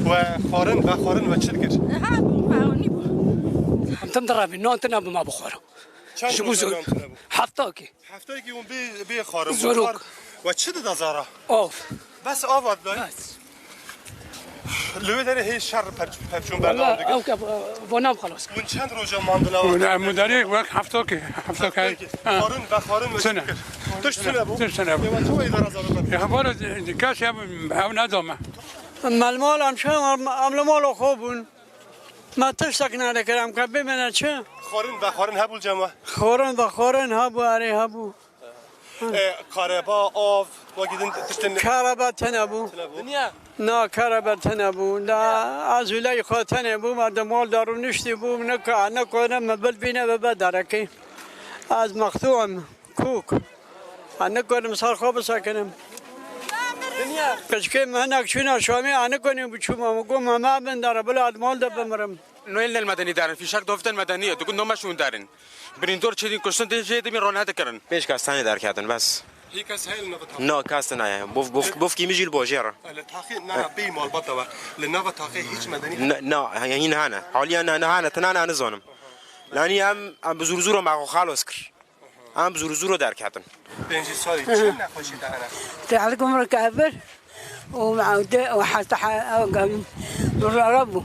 [SPEAKER 1] و خارن و چه دیگر؟
[SPEAKER 10] هابو باونی بو
[SPEAKER 4] انتم درابي نو انت نابو ما بخوره
[SPEAKER 1] چند
[SPEAKER 4] زور هفته کی
[SPEAKER 1] اون بی خارن
[SPEAKER 4] زوروک
[SPEAKER 1] و چه ده زارا؟
[SPEAKER 4] اوف
[SPEAKER 1] بس آواد داری؟ لوی داره هی شر پرچون برنامه دیگه
[SPEAKER 4] او که ونام خلاص
[SPEAKER 1] اون چند روزا ماندلا
[SPEAKER 4] مداری وقت هفته کی
[SPEAKER 1] خارن و
[SPEAKER 4] سنه
[SPEAKER 1] توش سنه بو؟
[SPEAKER 4] سنه بو
[SPEAKER 1] تو ایدار از آباد
[SPEAKER 4] يا خبر كاش او ندومه
[SPEAKER 12] المال هم شو مال خوبون ما تشتكنا على كلام كبي من شو
[SPEAKER 1] خارن هبول جمع
[SPEAKER 12] خورن هبو اري هبو
[SPEAKER 1] کاربا آف واگیدن تشتن
[SPEAKER 12] کاربا تنبو نه کاربا تنبو دا از ولای خاطن بو مردم مال دارو نشتی بو نکنم مبل بینه ببدرکی از مقطوعم کوک نکنم سر خواب ساکنم کشکی مهنک شونا شامی نکنم بچوم مگم ما بنداره بلا مال دا بمرم
[SPEAKER 21] نویل المدنی دارن فی شک دفتن مدنیه تو نماشون دارن برندور چیدین کشتن دیگه می رانه کردن
[SPEAKER 22] پیش کاستانی در کردن بس
[SPEAKER 1] هیچ کس هیل نبود
[SPEAKER 22] نه کاست نه بوف کی میجیل باجره
[SPEAKER 1] التحقيق نه بی مال بطوا لنوا تحقيق هیچ مدنی
[SPEAKER 22] نه یعنی نه حالیه نه تنها نزانم لانی هم بزرزور ما خلاص کر هم بزرزور در کردن
[SPEAKER 1] بنجی سالی چه نخوشی دهنه
[SPEAKER 12] تعلقم ركابر ومعوده وحتى ربو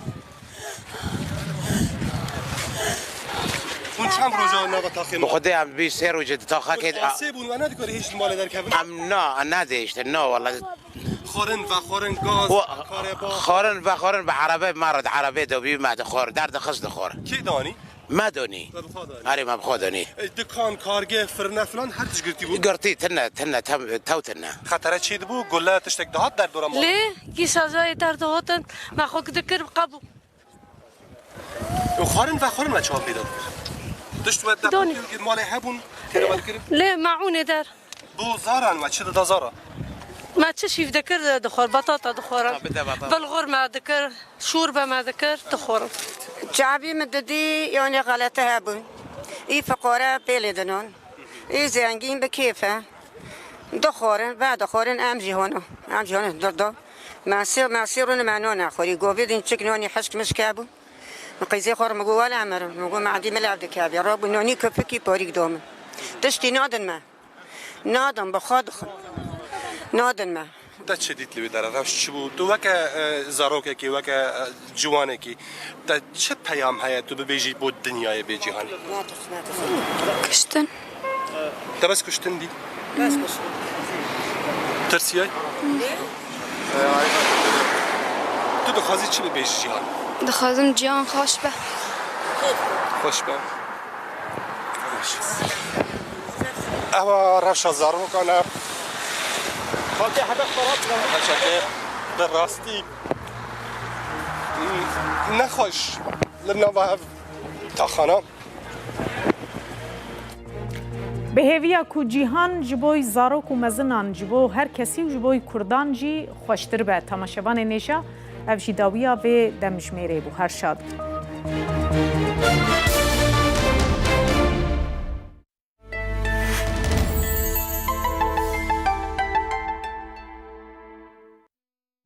[SPEAKER 1] اون چند روزا نوا تاخیر
[SPEAKER 22] بخدا هم 20 روز تاخیر که
[SPEAKER 1] آسیبون و ندیگاری هیچ مال در کبن
[SPEAKER 22] نه ندیشت نه والله
[SPEAKER 1] خارن گاز
[SPEAKER 22] خارن به عربه مرد عربه دوبی مد خور درد خص خور
[SPEAKER 1] کی دانی
[SPEAKER 22] ما دونی آره ما بخودنی
[SPEAKER 1] دکان کارگه فرنه فلان هر چیز گرتی بود
[SPEAKER 22] گرتی تنه توتنه
[SPEAKER 1] خطر چی بود گله تشتک دهات در دورم
[SPEAKER 13] لی کی سازای در دهاتن ما خود دکر قبو
[SPEAKER 1] و خارن ما چهار پیدا دشت و دانی مال هبون
[SPEAKER 13] لی معونه در
[SPEAKER 1] بو زارن و چه ده زارا
[SPEAKER 13] ما تشيف ذكر دخور بطاطا دخور بالغور ما ذكر شوربه ما ذكر دخور
[SPEAKER 23] شعبي مددي يعني غلطة هابون اي فقراء بلدنون اي زنگين بكيفه دخورن بعد دخورن امجي هونو دردو معصيرون معنون خوري قوبيدين تشكنوني حشك مشكابو مقيزي خور مقو ولا عمر مقو معدي ملعب دكابي رابو نوني كفكي بوريك دوم تشتي نادن بخادخن نادن ما
[SPEAKER 1] ده چه دیت لی داره روش چی بود تو وک زاروکه کی وک جوانه کی ده چه پیام هست تو ببیجی بود دنیای به جهانی
[SPEAKER 13] کشتن
[SPEAKER 1] ده بس کشتن دی
[SPEAKER 23] بس کشتن
[SPEAKER 1] ترسیای تو بخوازی چی ببیجی جهان
[SPEAKER 13] دخوازم جهان خوش به
[SPEAKER 1] اما روش زاروکانه خاطر هدف طرفنا هشكي بالراستي نخش لنواه تاخانا
[SPEAKER 29] بهویا کو جیهان جبوی زاروک و مزنان جبو هر کسی و جبوی کردان جی خوشتر به تماشاوان نیشا افشی داویا و دمشمیره بو هر شاد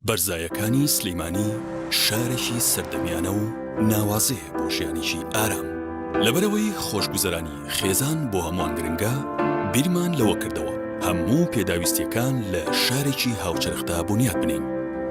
[SPEAKER 24] بەرزایەکانی سلەیمانی شارێکی سەردەمیانە و ناوازەیە بۆ ژیانێکی ئارام لەبەرەوەی خۆشگوزەرانی خێزان بۆ هەمووان گرنگە بیرمان لەوە کردەوە هەموو پێداویستیەکان لە شارێکی هاوچەرخدا بنیاد بنین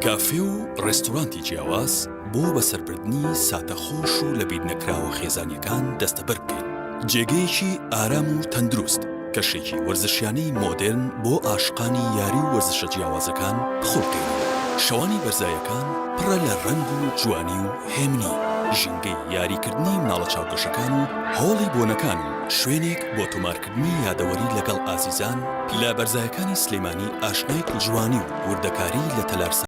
[SPEAKER 24] کافێ و ڕێستۆرانتی جیاواز بۆ بەسەربردنی ساتەخۆش و لە بیر نەکراوە خێزانیەکان دەستەبەر بکەین جێگەیەکی ئارام و تەندروست کەشێکی وەرزشیانەی مۆدێرن بۆ ئاشقانی یاری و وەرزشە جیاوازەکان بخۆ بکەین شەوانی بەرزایەکان پڕە لە ڕەنگ و جوانی و هێمنی ژینگەی یاریکردنی مناڵە چاوگەشەکان و هۆڵی بۆنەکان و شوێنێک بۆ تۆمارکردنی یادەوەری لەگەڵ ئازیزان لە بەرزایەکانی سلێمانی ئاشنای جوانی و وردەکاری لە تەلارسا